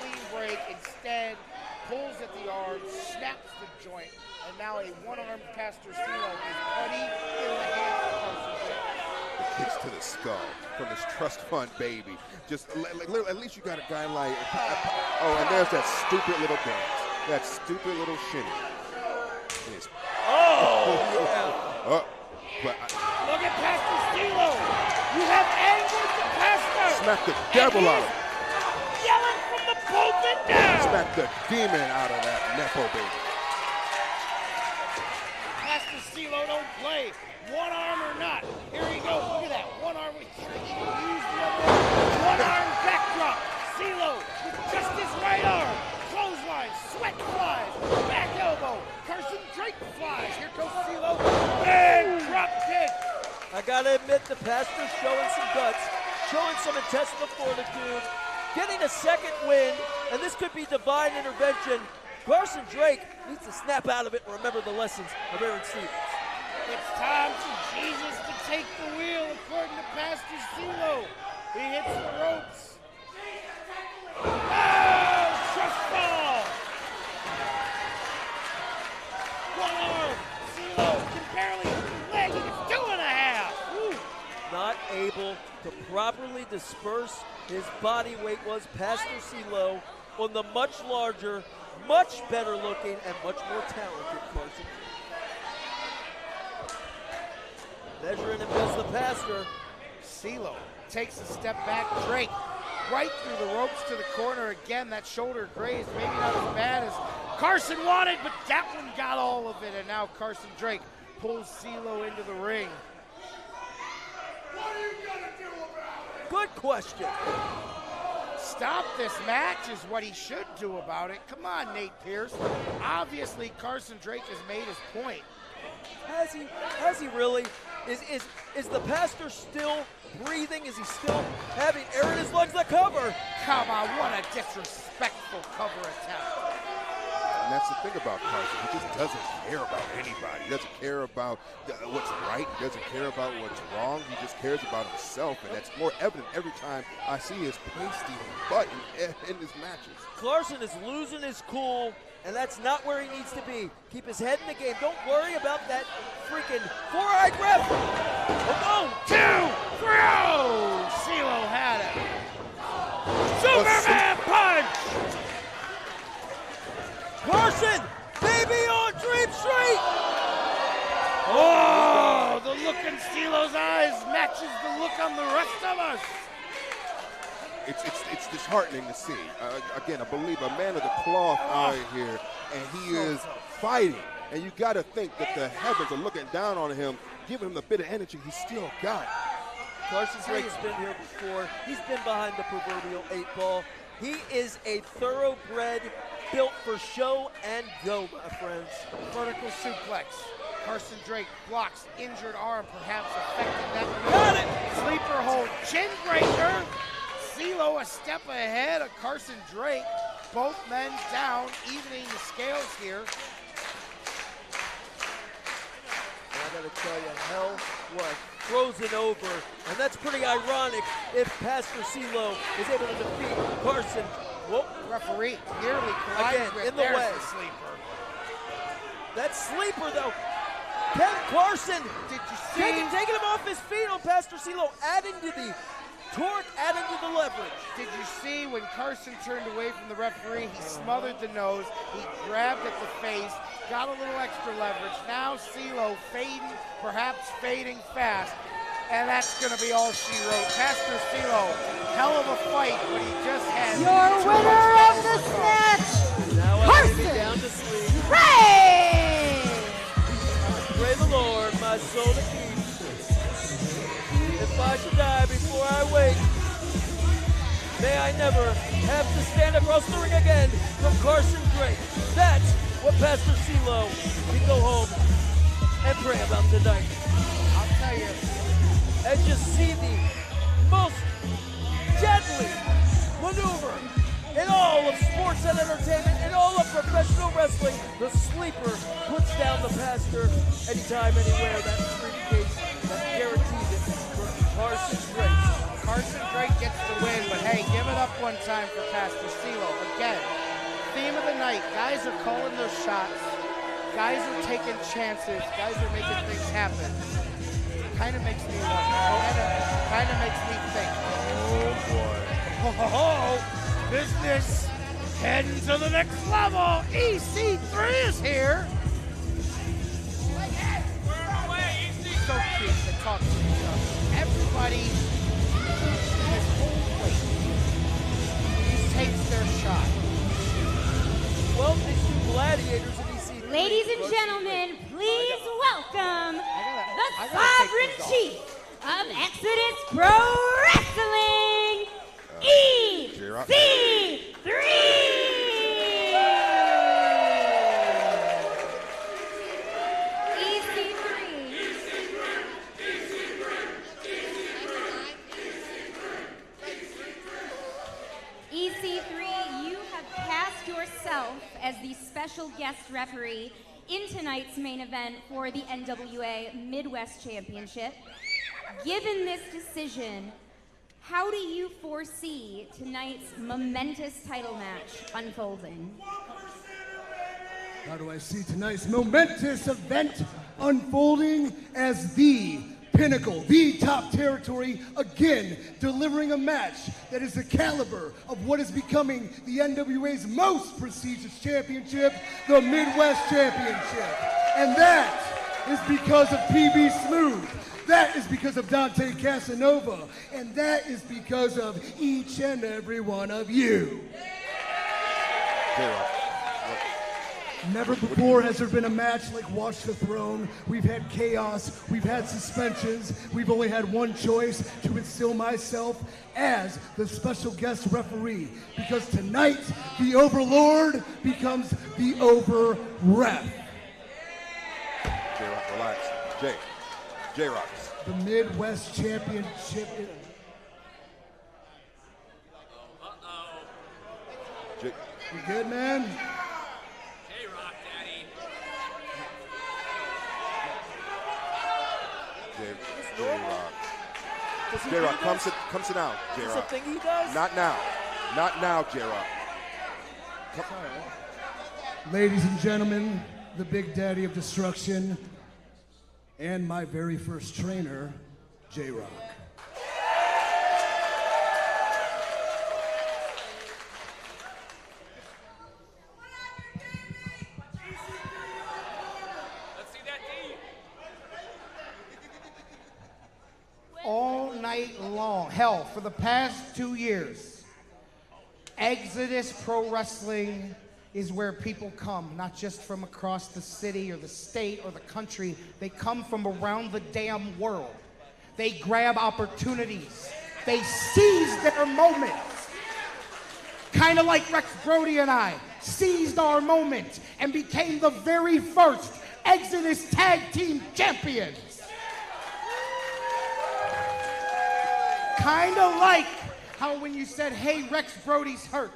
clean break, instead pulls at the arm, snaps the joint, and now a one-armed Pastor Ceeo is putty in the hands of Carson Drake. Kicks to the skull from his trust fund baby. Just at least you got a guy like, oh, and there's that stupid little dance, that stupid little shimmy. Look at Pastor Ceeo. You have angered the pastor. Smack the devil out of him. Yelling from the pulpit now. Smack the demon out of that Nepo baby. Pastor Ceeo don't play. One arm or not. Here he goes. Look at that. One arm. He can't even use the other arm. One arm backdrop. Ceeo with just his right arm. Clothesline. Sweat flies. Back elbow. Carson Drake flies. Here goes Ceeo. Big drop kick. I gotta admit, the pastor's showing some guts, showing some intestinal fortitude, getting a second win, and this could be divine intervention. Carson Drake needs to snap out of it and remember the lessons of Aaron Stevens. It's time for Jesus to take the wheel, according to Pastor Ceeo. He hits the ropes. Oh, trust fall. One arm. Ceeo can barely hold his leg. He's 2.5. Woo. Not able to properly disperse his body weight was Pastor Ceeo on the much larger, much better looking, and much more talented Carson. Measuring him as the pastor. Ceeo takes a step back. Drake right through the ropes to the corner. Again, that shoulder grazed. Maybe not as bad as Carson wanted, but that one got all of it. And now Carson Drake pulls Ceeo into the ring. What are you gonna do about it? Good question. Stop this match is what he should do about it. Come on, Nate Pierce. Obviously, Carson Drake has made his point. Has he really? Is the pastor still breathing? Is he still having air in his lungs to cover? Come on, what a disrespectful cover attempt. And that's the thing about Carson. He just doesn't care about anybody. He doesn't care about what's right. He doesn't care about what's wrong. He just cares about himself, and that's more evident every time I see his pasty butt in his matches. Carson is losing his cool, and that's not where he needs to be. Keep his head in the game. Don't worry about that freaking four-eye grab. Oh, 2, 3. Oh, Ceeo had it. Superman punch. Carson, baby on Dream Street. Oh, the look in Ceeo's eyes matches the look on the rest of us. It's disheartening to see. Again, a man of the cloth out here, and he is fighting. And you got to think that the heavens are looking down on him, giving him the bit of energy he's still got. Carson Drake's been here before. He's been behind the proverbial 8-ball. He is a thoroughbred, built for show and go, my friends. Vertical suplex. Carson Drake blocks injured arm, perhaps affecting that. Got it! Sleeper hold, chin breaker. Ceeo a step ahead of Carson Drake. Both men down, evening the scales here. I gotta tell you, hell was frozen over, and that's pretty ironic if Pastor Ceeo is able to defeat Carson. Whoa. Referee nearly collides again with in the way. The sleeper. That sleeper though, Kevin Carson, did you see? Taking him off his feet on Pastor Ceeo, adding to the torque, adding to the leverage. Did you see when Carson turned away from the referee, he smothered the nose, he grabbed at the face, got a little extra leverage. Now Ceeo fading, perhaps fading fast, and that's going to be all she wrote. Pastor Ceeo, hell of a fight, but he just had your winner of this match, now Carson down to sleep. Drake. Pray the Lord, my soul to keep. If I should die before I wake, may I never have to stand across the ring again from Carson Drake. That's what Pastor Ceeo can go home and pray about tonight. I'll tell you. And just see the most deadly maneuver in all of sports and entertainment, in all of professional wrestling, the sleeper puts down the pastor anytime, anywhere. That's the briefcase that guarantees it for Carson Drake. Carson Drake gets the win, but hey, give it up one time for Pastor Ceeo. Again, theme of the night, guys are calling their shots. Guys are taking chances. Guys are making things happen. Kind of makes me wonder. Kind of makes me think. Oh boy. Business heading to the next level. EC3 is here. So cute. They talk to each other. Everybody is whole plate. He takes their shot. Well, these two gladiators in EC3. Ladies and gentlemen, please welcome the Sovereign Chief of Exodus Pro Wrestling, EC3! EC3, you have cast yourself as the special guest referee in tonight's main event for the NWA Midwest Championship. Given this decision, how do you foresee tonight's momentous title match unfolding? How do I see tonight's momentous event unfolding as the pinnacle, the top territory, again, delivering a match that is the caliber of what is becoming the NWA's most prestigious championship, the Midwest Championship. And that is because of PB Smooth. That is because of Dante Casanova. And that is because of each and every one of you. Never before has there been a match like Watch the Throne. We've had chaos, we've had suspensions, we've only had one choice, to instill myself as the special guest referee. Because tonight, the Overlord becomes the Over-Ref. J-Rock, relax. J-Rock. The Midwest Championship. You good, man? J-Rock, come sit down, J-Rock. Is this a thing he does? Not now. Not now, J-Rock. Ladies and gentlemen, the Big Daddy of Destruction, and my very first trainer, J-Rock. All night long, hell, for the past 2 years, Exodus Pro Wrestling is where people come, not just from across the city or the state or the country. They come from around the damn world. They grab opportunities. They seize their moments. Kind of like Rex Brody and I seized our moment and became the very first Exodus Tag Team Champions. Kind of like how when you said, hey, Rex Brody's hurt.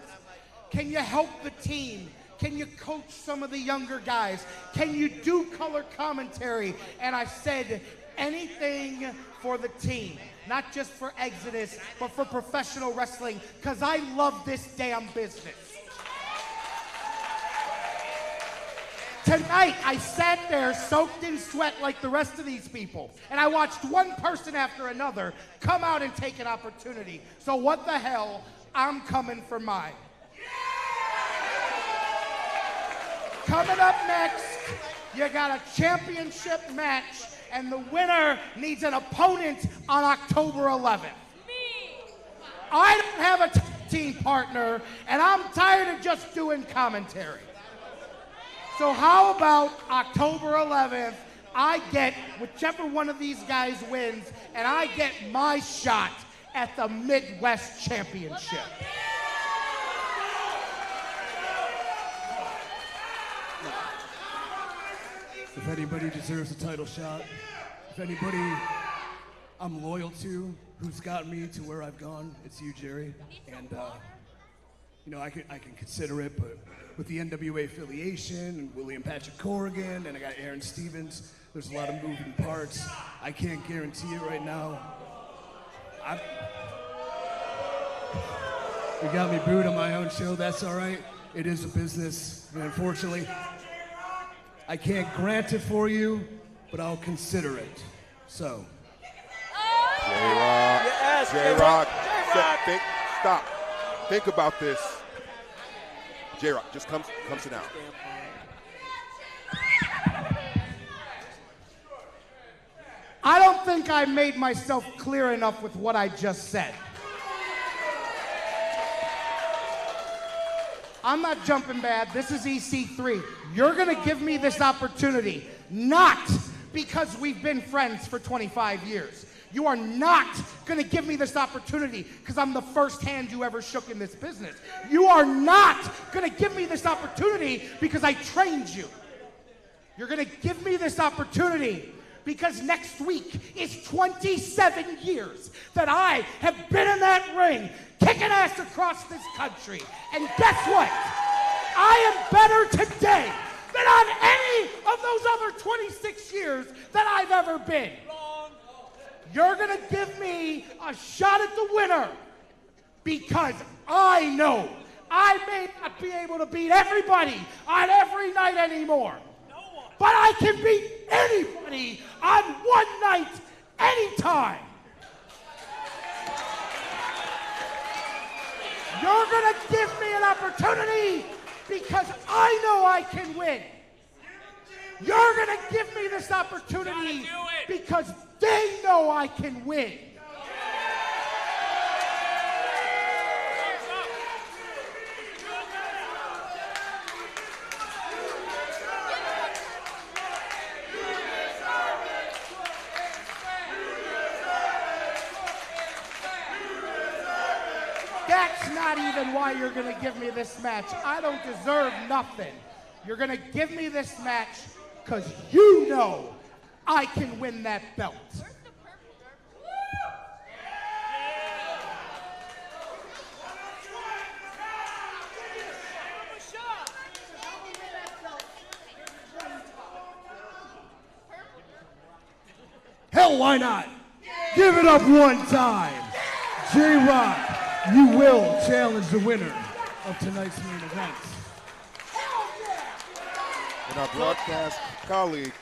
Can you help the team? Can you coach some of the younger guys? Can you do color commentary? And I said, anything for the team. Not just for Exodus, but for professional wrestling, because I love this damn business. Tonight, I sat there soaked in sweat like the rest of these people, and I watched one person after another come out and take an opportunity. So what the hell, I'm coming for mine. Coming up next, you got a championship match, and the winner needs an opponent on October 11th. I don't have a team partner, and I'm tired of just doing commentary. So how about October 11th, I get whichever one of these guys wins, and I get my shot at the Midwest Championship. If anybody deserves a title shot, if anybody I'm loyal to, who's gotten me to where I've gone, it's you, Jerry. And you know, I can consider it, but with the NWA affiliation and William Patrick Corrigan, and I got Aaron Stevens, there's a lot of moving parts. I can't guarantee it right now. You got me booed on my own show, that's all right. It is a business, and unfortunately, I can't grant it for you, but I'll consider it. So. J-Rock, Yes, J-Rock, J-Rock. stop. Think about this. J-Rock, just come sit down. I don't think I made myself clear enough with what I just said. I'm not jumping bad. This is EC3. You're going to give me this opportunity, not because we've been friends for 25 years. You are not going to give me this opportunity because I'm the first hand you ever shook in this business. You are not going to give me this opportunity because I trained you. You're going to give me this opportunity because next week is 27 years that I have been in that ring kicking ass across this country. And guess what? I am better today than on any of those other 26 years that I've ever been. You're going to give me a shot at the winner because I know I may not be able to beat everybody on every night anymore. But I can beat anybody on one night, anytime. You're going to give me an opportunity because I know I can win. You're going to give me this opportunity because they know I can win. That's not even why you're going to give me this match. I don't deserve nothing. You're going to give me this match because you know I can win that belt. Hell, why not? Give it up one time. J-Rock, you will challenge the winner of tonight's main event. And our broadcast colleague,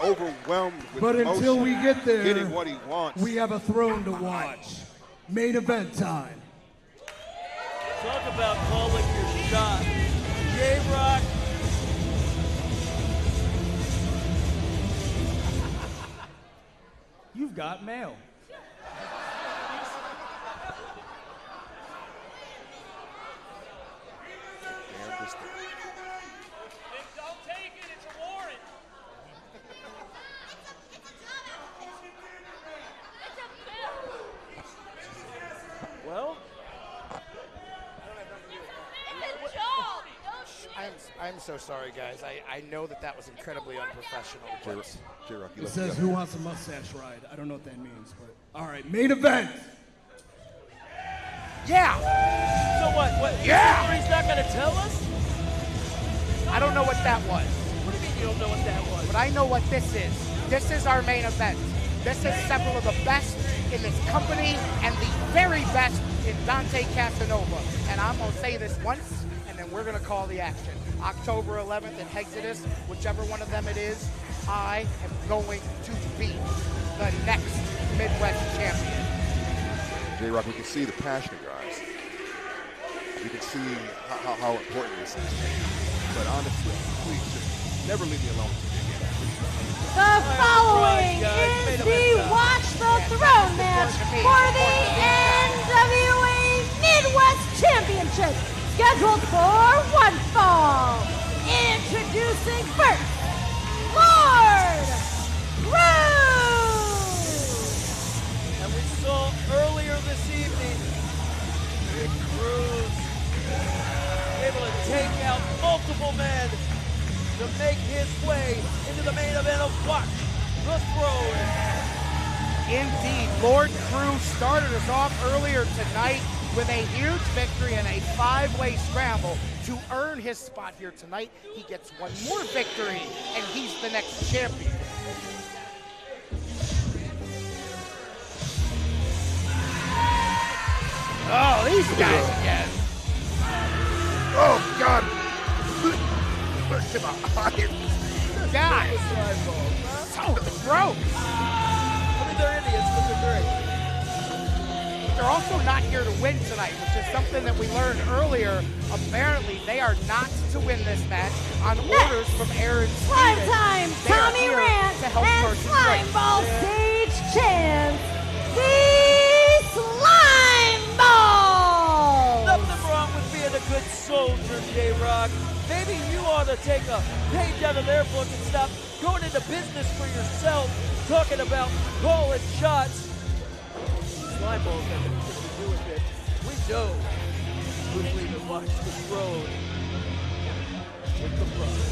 overwhelmed with But emotion, until we get there, getting what he wants. we have a throne to watch. Main event time. Talk about calling your shot. J-Rock. You've got mail. Don't take it, it's a warrant. Well, I'm so sorry, guys. I know that was incredibly unprofessional. J-Rock, It says who wants a mustache ride. I don't know what that means, but all right, main event. Yeah. So what? Yeah. He's not going to tell us? I don't know what that was. What do you mean you don't know what that was? But I know what this is. This is our main event. This is several of the best in this company and the very best in Dante Casanova. And I'm going to say this once, and then we're going to call the action. October 11th in Exodus, whichever one of them it is, I am going to be the next Midwest champion. J-Rock, we can see the passion in your eyes. We can see how important this is. But honestly, please just never leave me alone. The following is the Watch the Throne match for the NWA Midwest Championship, scheduled for one fall. Introducing first, Lord Cruz. And we saw earlier this evening, Rick Cruz able to take out multiple men to make his way into the main event of Watch the Throne. Indeed, Lord Cruz started us off earlier tonight with a huge victory and a 5-way scramble to earn his spot here tonight. He gets one more victory, and he's the next champion. Oh, these guys again. Oh, God. Push him up. Guys. So gross. I mean, they're idiots, but they're great. They're also not here to win tonight, which is something that we learned earlier. Apparently, they are not to win this match on orders from Aaron Slime Stevens. time, They are Tommy here Rant to help and Carson Slime Drake. Ball Sage Chance. The Slime Ball! Nothing wrong with being a good soldier, J-Rock. Maybe you ought to take a page out of their book and stop going into business for yourself, talking about calling shots. Slime Ball's got nothing to do with it. We know who's leaving Watch this road with the brother.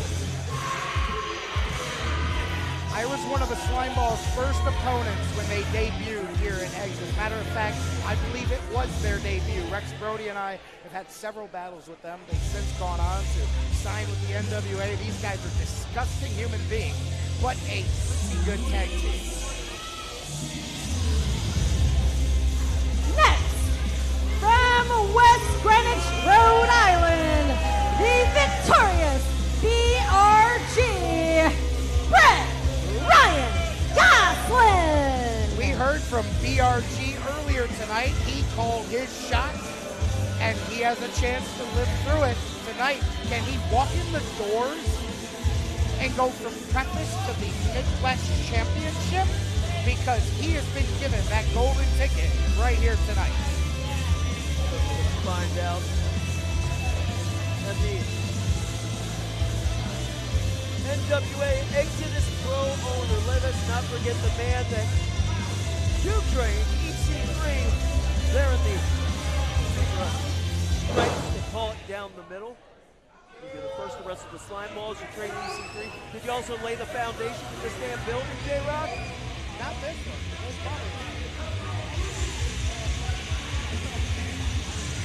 I was one of the Slime Ball's first opponents when they debuted here in Exit. Matter of fact, I believe it was their debut. Rex Brody and I have had several battles with them. They've since gone on to sign with the NWA. These guys are disgusting human beings, but a pretty good tag team. Next, from West Greenwich, Rhode Island, the victorious BRG, Brett Ryan Goslin. We heard from BRG earlier tonight. He called his shot, and he has a chance to live through it tonight. Can he walk in the doors and go from preface to the Midwest Championship? Because he has been given that golden ticket right here tonight. Let's find out. And the NWA Exodus Pro owner, let us not forget the man that you trained, EC3, there in the right, they call it down the middle. You're the first to wrestle the Slime Balls, you trained EC3. Did you also lay the foundation for this damn building, J-Rock? Not this one. This one.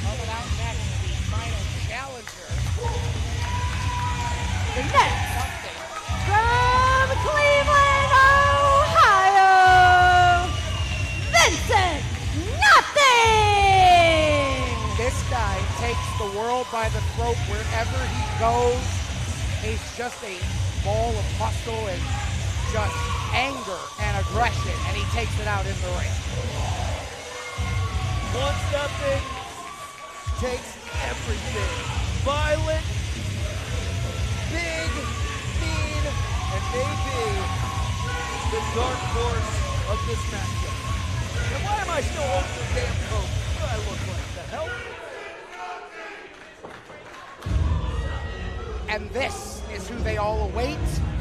Coming out next, the final challenger. The next, from Cleveland, Ohio, Vincent Nothing! This guy takes the world by the throat wherever he goes. He's just a ball of muscle and just anger and aggression, and he takes it out in the ring. Wants nothing, takes everything. Violent, big, mean, and maybe the dark horse of this matchup. And why am I still holding the damn coat? What do I look like? The hell? And this is who they all await,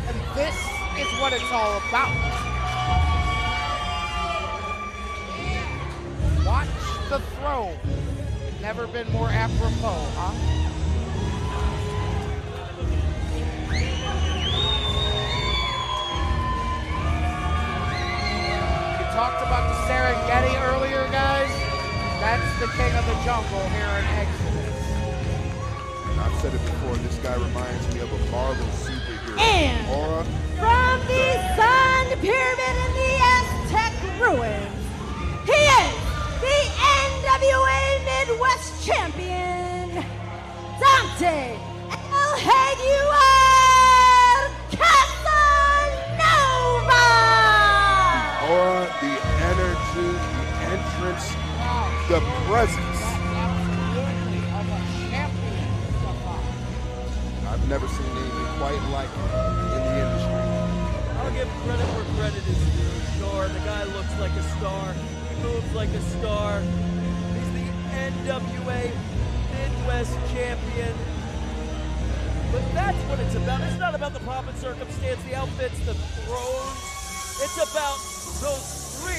and this is what it's all about. Watch the throne. Never been more apropos, huh? You talked about the Serengeti earlier, guys. That's the king of the jungle here in Exodus. I've said it before, this guy reminds me of a Marvel superhero. And Aura. from the Sun Pyramid in the Aztec ruins, he is the NWA Midwest Champion, Dante El Jaguar Casanova! Aura, the energy, the entrance, the presence. I've never seen anything quite like it in the industry. I'll give credit where credit is due. Sure, the guy looks like a star. He moves like a star. He's the NWA Midwest Champion. But that's what it's about. It's not about the pomp and circumstance, the outfits, the thrones. It's about those 3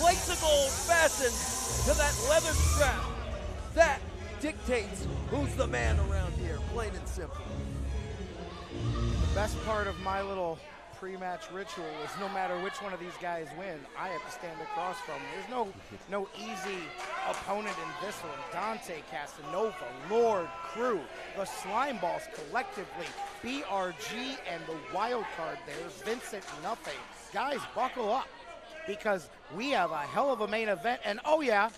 plates of gold fastened to that leather strap. That dictates who's the man around here, plain and simple. The best part of my little pre-match ritual is no matter which one of these guys win, I have to stand across from them. There's no easy opponent in this one. Dante Casanova, Lord Crew, the Slime Balls collectively, BRG, and the wild card there's Vincent Nothing. Guys, buckle up, because we have a hell of a main event, and oh yeah,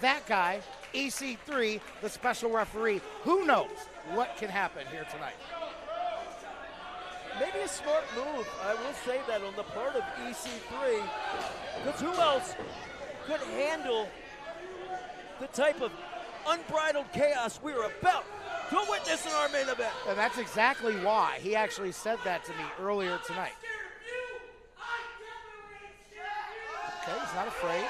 that guy, EC3, the special referee, who knows what can happen here tonight. Maybe a smart move, I will say that, on the part of EC3, because who else could handle the type of unbridled chaos we were about to witness in our main event? And that's exactly why he actually said that to me earlier tonight. Okay, he's not afraid.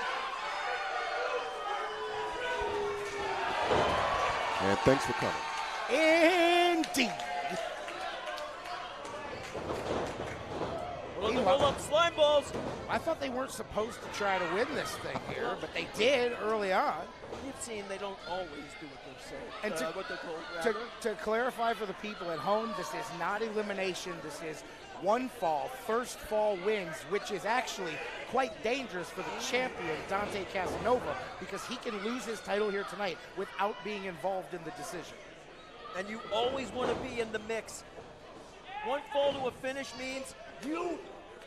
And thanks for coming. Indeed. Roll up Slime Balls. I thought they weren't supposed to try to win this thing here, but they did early on. You've seen they don't always do what they're saying. And what they're told, to clarify for the people at home, this is not elimination. This is one fall. First fall wins, which is actually quite dangerous for the champion, Dante Casanova, because he can lose his title here tonight without being involved in the decision. And you always want to be in the mix. One fall to a finish means you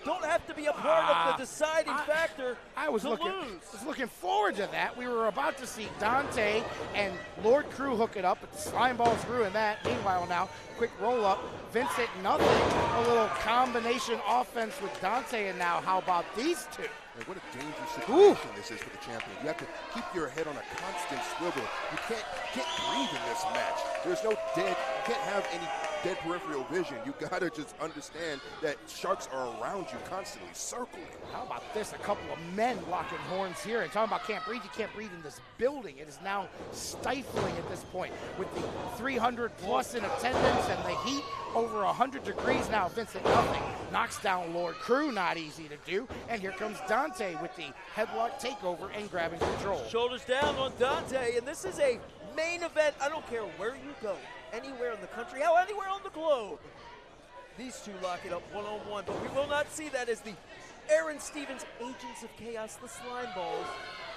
don't have to be a part of the deciding factor I was to looking, lose. was looking forward to that. We were about to see Dante and Lord Crew hook it up, but the Slime Balls ruined that. Meanwhile now, quick roll up, Vincent Nothing, a little combination offense with Dante, and now how about these two? And what a dangerous situation this is for the champion. You have to keep your head on a constant swivel. You can't breathe in this match. There's no you can't have any dead peripheral vision. You gotta just understand that sharks are around you constantly, circling. How about this? A couple of men locking horns here. And talking about can't breathe, you can't breathe in this building. It is now stifling at this point with the 300 plus in attendance and the heat over 100 degrees now. Vincent Nothing knocks down Lord Crew, not easy to do. And here comes Dante with the headlock takeover and grabbing control. Shoulders down on Dante, and this is a main event. I don't care where you go, anywhere in the country, hell, anywhere on the globe. These two lock it up one-on-one, but we will not see that as the Aaron Stevens Agents of Chaos, the Slime Balls,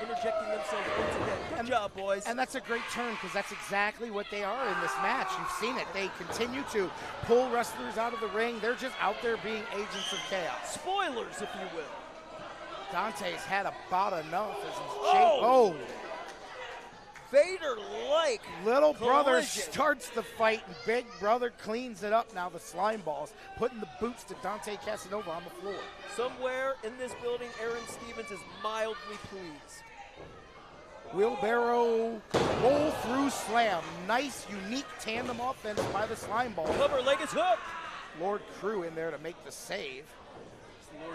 interjecting themselves once again. Good job, boys. And that's a great turn, because that's exactly what they are in this match. You've seen it. They continue to pull wrestlers out of the ring. They're just out there being agents of chaos. Spoilers, if you will. Dante's had about enough as he's Vader-like little brother collision. starts the fight, and big brother cleans it up. Now the Slime Balls putting the boots to Dante Casanova on the floor. Somewhere in this building, Aaron Stevens is mildly pleased. Wheelbarrow roll through slam. Nice, unique tandem offense by the Slime Balls. Cover leg is hooked. Lord Crew in there to make the save.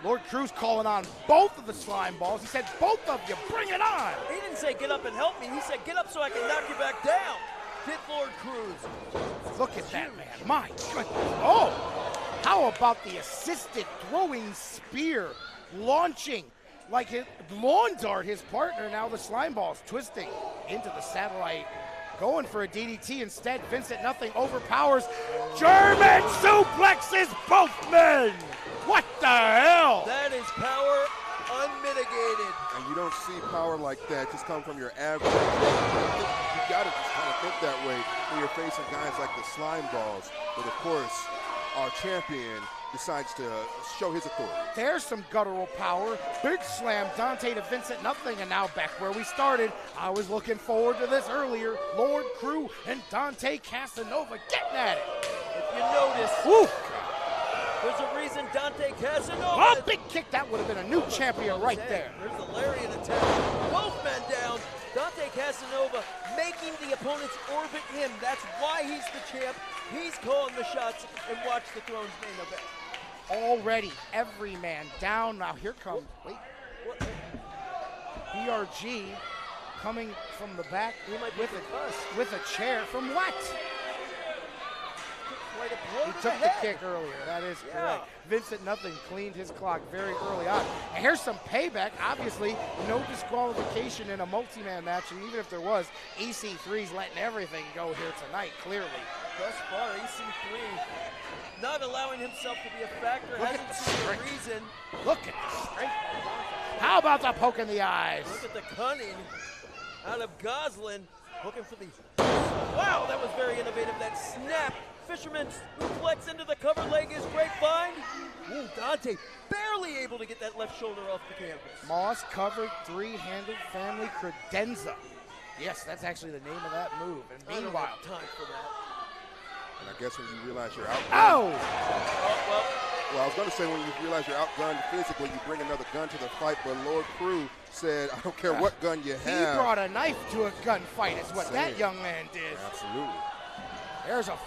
Lord Crew's calling on both of the Slime Balls. He said, both of you, bring it on. He didn't say get up and help me. He said get up so I can knock you back down. Did Lord Cruz. Look at that, man. My goodness. Oh, how about the assisted throwing spear, launching like his lawn dart, his partner. Now the Slime Balls twisting into the satellite, going for a DDT instead. Vincent Nothing overpowers. German suplexes both men. What the hell? That is power unmitigated. And you don't see power like that just come from your average. You gotta just kind of think that way when you're facing guys like the Slime Balls. But of course, our champion decides to show his authority. There's some guttural power. Big slam, Dante to Vincent Nothing, and now back where we started. I was looking forward to this earlier. Lord Crew and Dante Casanova getting at it. If you notice, woo, there's a reason Dante Casanova. Oh, big kick. That would have been a new champion right there. There's the lariat attack. Both men down. Dante Casanova making the opponents orbit him. That's why he's the champ. He's calling the shots, and watch the Throne's main event. Already, every man down. Now here comes, BRG coming from the back with a chair. From what? He took the kick earlier. That is correct. Vincent Nothing cleaned his clock very early on. And here's some payback. Obviously, no disqualification in a multi-man match. And even if there was, EC3's letting everything go here tonight, clearly. thus far, EC3 not allowing himself to be a factor. Look Hasn't at the seen a strength. reason. Look at the strength. How about the poke in the eyes? Look at the cunning out of Goslin. Looking for the... Wow, that was very innovative. That snap. Fisherman's flex into the cover leg is great find. Ooh, Dante barely able to get that left shoulder off the canvas. Moss covered three-handed family credenza. Yes, that's actually the name of that move. And I don't meanwhile, have time for that. And I guess when you realize you're outgunned. Oh! Well, I was going to say when you realize you're outgunned physically, you bring another gun to the fight. But Lord Crew said, I don't care what gun you have. He brought a knife to a gunfight is what that Same. young man did. Absolutely. There's a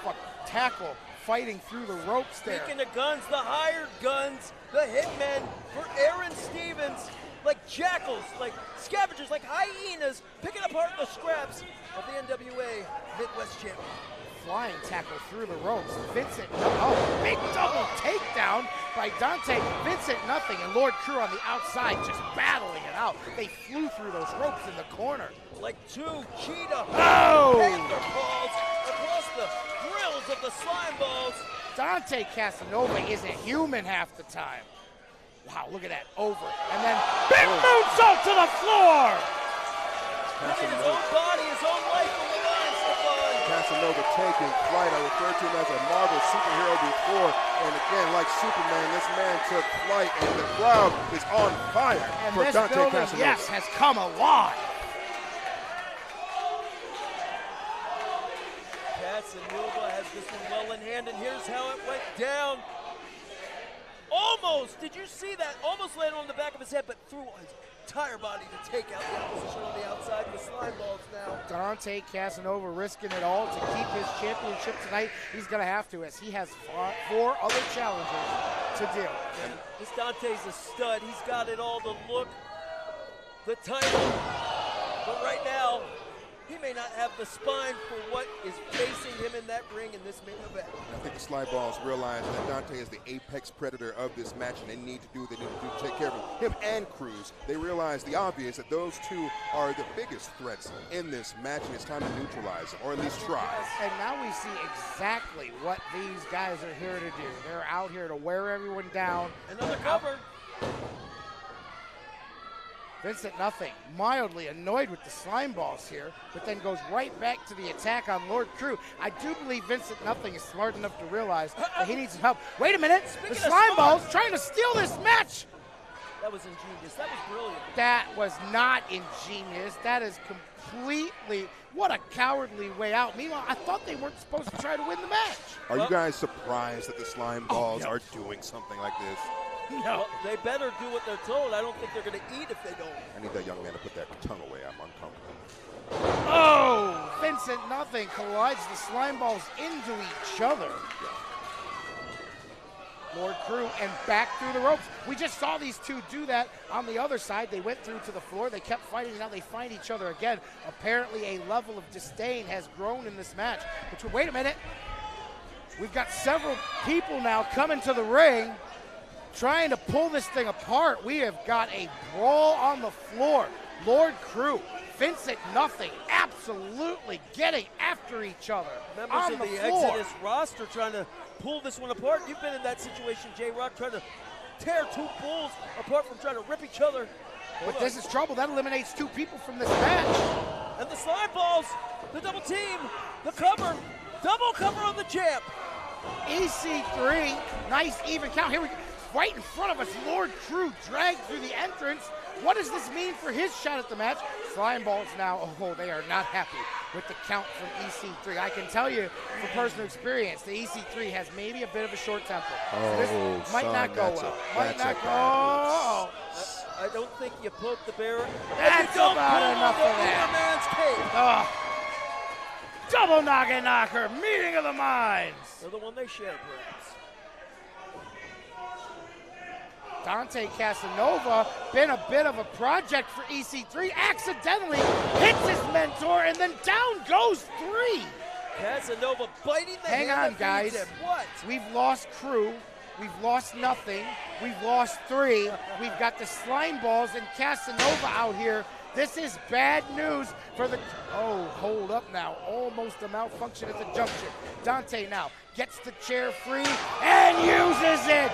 tackle fighting through the ropes there. Speaking of guns, the hired guns, the hitmen for Aaron Stevens, like jackals, like scavengers, like hyenas, picking apart the scraps of the NWA Midwest champion. Flying tackle through the ropes. Vincent, big double takedown by Dante. Vincent nothing, and Lord Crew on the outside just battling it out. They flew through those ropes in the corner. Like two cheetah panther paws across the grills of the slime balls. Dante Casanova isn't human half the time. Wow, look at that, over. And then big moonsault to the floor! Putting his own body, his own life on the line, Stefan. Casanova taking flight. I referred to him as a Marvel superhero before. And again, like Superman, this man took flight, and the crowd is on fire And for this Dante building, Casanova. yes, has come alive. Casanova has this one well in hand, and here's how it went down. Almost, did you see that? Almost landed on the back of his head, but threw his entire body to take out the opposition on the outside with slime balls now. Dante Casanova risking it all to keep his championship tonight. He's going to have to, as he has four other challengers to deal. And this Dante's a stud. He's got it all, the look, the title. But right now, he may not have the spine for what is facing him in that ring in this main event. I think the Slime Balls realize that Dante is the apex predator of this match, and they need to do what they need to do to take care of him and Cruz. They realize the obvious, that those two are the biggest threats in this match, and it's time to neutralize them, or at least try. And now we see exactly what these guys are here to do. They're out here to wear everyone down. Another cover. Vincent nothing, mildly annoyed with the slime balls here, but then goes right back to the attack on Lord Crew. I do believe Vincent nothing is smart enough to realize that he needs some help. Wait a minute, the slime balls trying to steal this match. That was ingenious. That was brilliant. That was not ingenious. That is completely, what a cowardly way out. Meanwhile, I thought they weren't supposed to try to win the match. Are you guys surprised that the Slime Balls are doing something like this? No. Well, they better do what they're told. I don't think they're going to eat if they don't. I need that young man to put that tongue away. I'm uncomfortable. Oh, Vincent nothing collides the slime balls into each other. Lord Crew and back through the ropes. We just saw these two do that on the other side. They went through to the floor. They kept fighting, and now they find each other again. Apparently a level of disdain has grown in this match. But wait a minute. We've got several people now coming to the ring trying to pull this thing apart. We have got a brawl on the floor. Lord Crew, Vincent nothing, absolutely getting after each other. Members on of the the floor. Exodus roster trying to pull this one apart. You've been in that situation, J-Rock, trying to tear two bulls apart from trying to rip each other. But this is trouble. That eliminates two people from this match. And the slime balls, the double team, the cover, double cover on the champ. EC3, nice even count. Here we go. Right in front of us, Lord Crew dragged through the entrance. What does this mean for his shot at the match? Slime balls now, they are not happy with the count from EC3. I can tell you from personal experience, the EC3 has maybe a bit of a short temper. So this might not go well. Might not go. I don't think you poke the bear. That's about enough of that. Man's cape. Double knocker, meeting of the minds. They're the one they share, perhaps. Dante Casanova, been a bit of a project for EC3, accidentally hits his mentor, and then down goes 3. Casanova biting the Hang hand on, that guys. feeds him. What? We've lost Crew. We've lost nothing. We've lost 3. We've got the slime balls and Casanova out here This is bad news for the, oh, hold up now. Almost a malfunction at the junction. Dante now gets the chair free and uses it.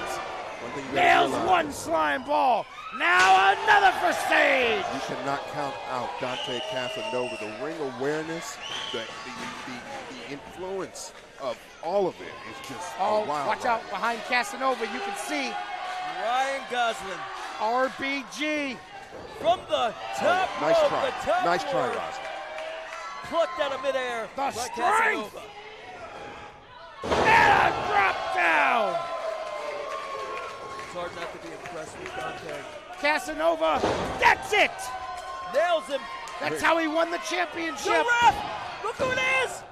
Nails one slime ball. Now another for Sage. You cannot count out Dante Casanova. The ring awareness, the influence of all of it is just oh, a wild watch ride. out behind Casanova. You can see Ryan Gosling. RBG. From the top nice rope, try. the top Nice try, rope. Gosling. Plucked out of midair The by strength. Casanova. And a drop down. It's hard not to be impressed with Dante. Casanova, that's it. Nails him. That's how he won the championship. The ref, look who it is.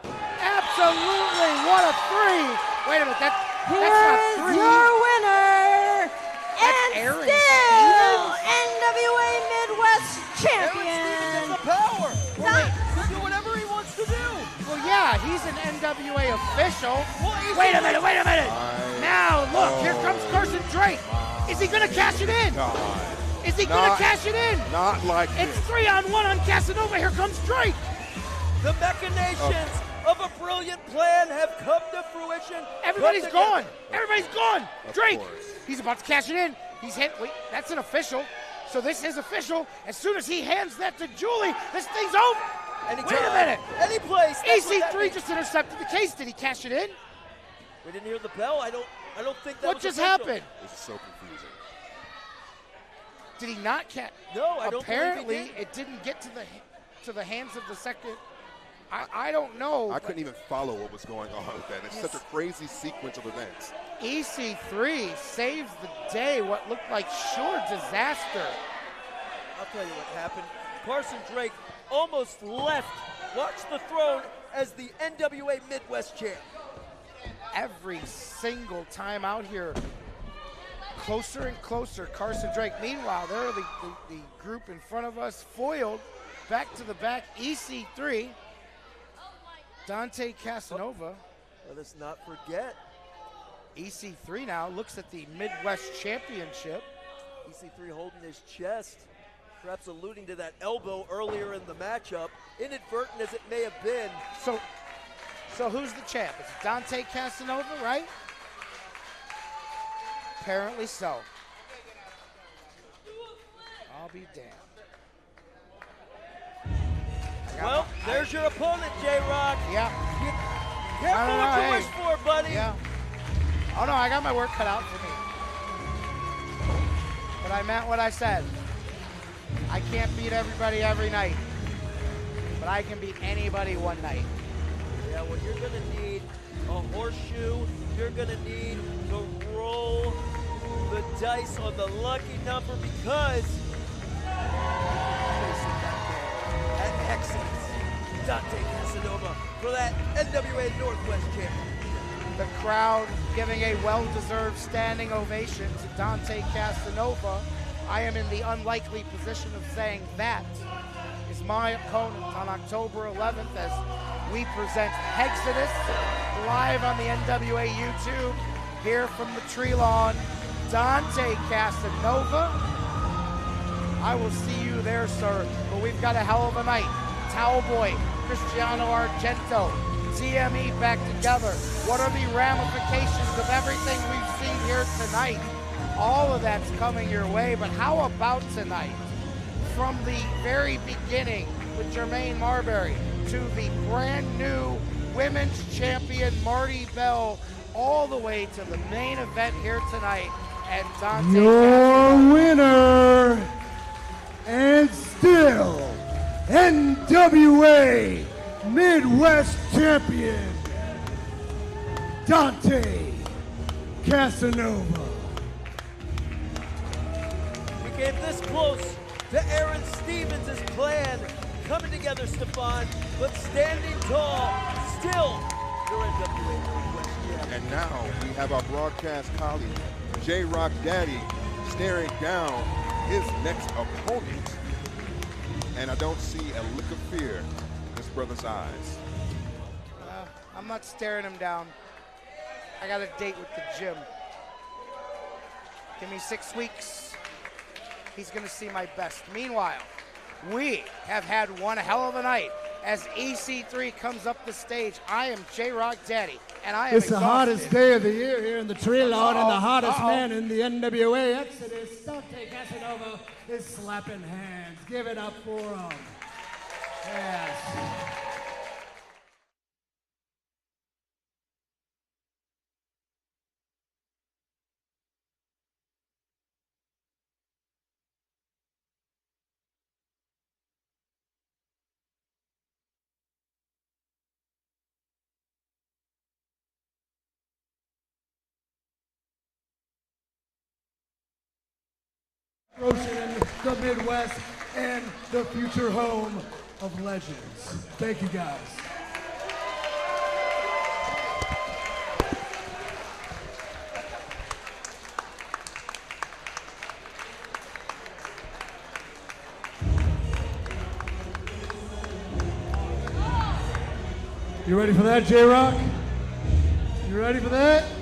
Absolutely, what a three. Wait a minute, that's not Here's three. your winner and Aaron still Stevens. NWA Midwest champion. Aaron Stevens has the power. To do whatever he wants to do. Well, yeah, he's an NWA official. Well, Wait a minute. Now, look, here comes Carson Drake. Is he going to cash it in? God. Is he going to cash it in? Not like It's this. 3-on-1 on Casanova. Here comes Drake. The machinations of a brilliant plan have come to fruition. Everybody's gone. Everybody's gone. Of Drake, course. he's about to cash it in. He's hit. Wait, that's an official. So this is official. As soon as he hands that to Julie, this thing's over. Anytime, Wait a minute. any place. That's what that EC3 means. just intercepted the case. Did he cash it in? We didn't hear the bell. I don't think that What was just official. happened? This is so confusing. Did he not catch? No, I don't Apparently, believe he did. it didn't get to the hands of the second. I don't know. I couldn't even follow what was going on with that. It's such a crazy sequence of events. EC3 saves the day. What looked like sure disaster. I'll tell you what happened. Carson Drake almost left Watch the Throne as the NWA Midwest champ. Every single time out here, closer and closer, Carson Drake. Meanwhile, there the group in front of us, foiled, back to the back, EC3, Dante Casanova. Let us not forget. EC3 now looks at the Midwest Championship. EC3 holding his chest, perhaps alluding to that elbow earlier in the matchup, inadvertent as it may have been. So who's the champ? It's Dante Casanova, right? Apparently so. I'll be damned. Well, there's your opponent, J-Rock. Yeah. Careful what you wish for, buddy. Yeah. Oh no, I got my work cut out for me. But I meant what I said. I can't beat everybody every night. But I can beat anybody one night. Yeah, well, you're going to need a horseshoe. You're going to need to roll the dice on the lucky number because at excellence, Dante Casanova for that NWA Northwest Championship. The crowd giving a well-deserved standing ovation to Dante Casanova. I am in the unlikely position of saying that is my opponent on October 11th as we present Exodus live on the NWA YouTube here from the tree lawn. Dante Casanova. I will see you there, sir. But we've got a hell of a night. Towel Boy, Cristiano Argento, TME back together. What are the ramifications of everything we've seen here tonight? All of that's coming your way, but how about tonight? From the very beginning with Jermaine Marbury to the brand new women's champion Marty Bell, all the way to the main event here tonight. And Dante Your winner and still NWA Midwest champion, Dante Casanova. We came this close to Aaron Stevens' plan coming together, Stefan, but standing tall, still your NWA Northwest champion. And now we have our broadcast colleague, J-Rock Daddy, staring down his next opponent. And I don't see a lick of fear in this brother's eyes. I'm not staring him down. I got a date with the gym. Give me 6 weeks. He's going to see my best. Meanwhile, We have had one hell of a night. As EC3 comes up the stage, I am J-Rock Daddy, and I am It's the hottest day of the year here in the tree lawn, and the hottest Uh-oh. man in the NWA Exodus, Dante Casanova, is slapping hands. Give it up for him. Yes. Ocean in the Midwest and the future home of legends. Thank you, guys. You ready for that, J-Rock? You ready for that?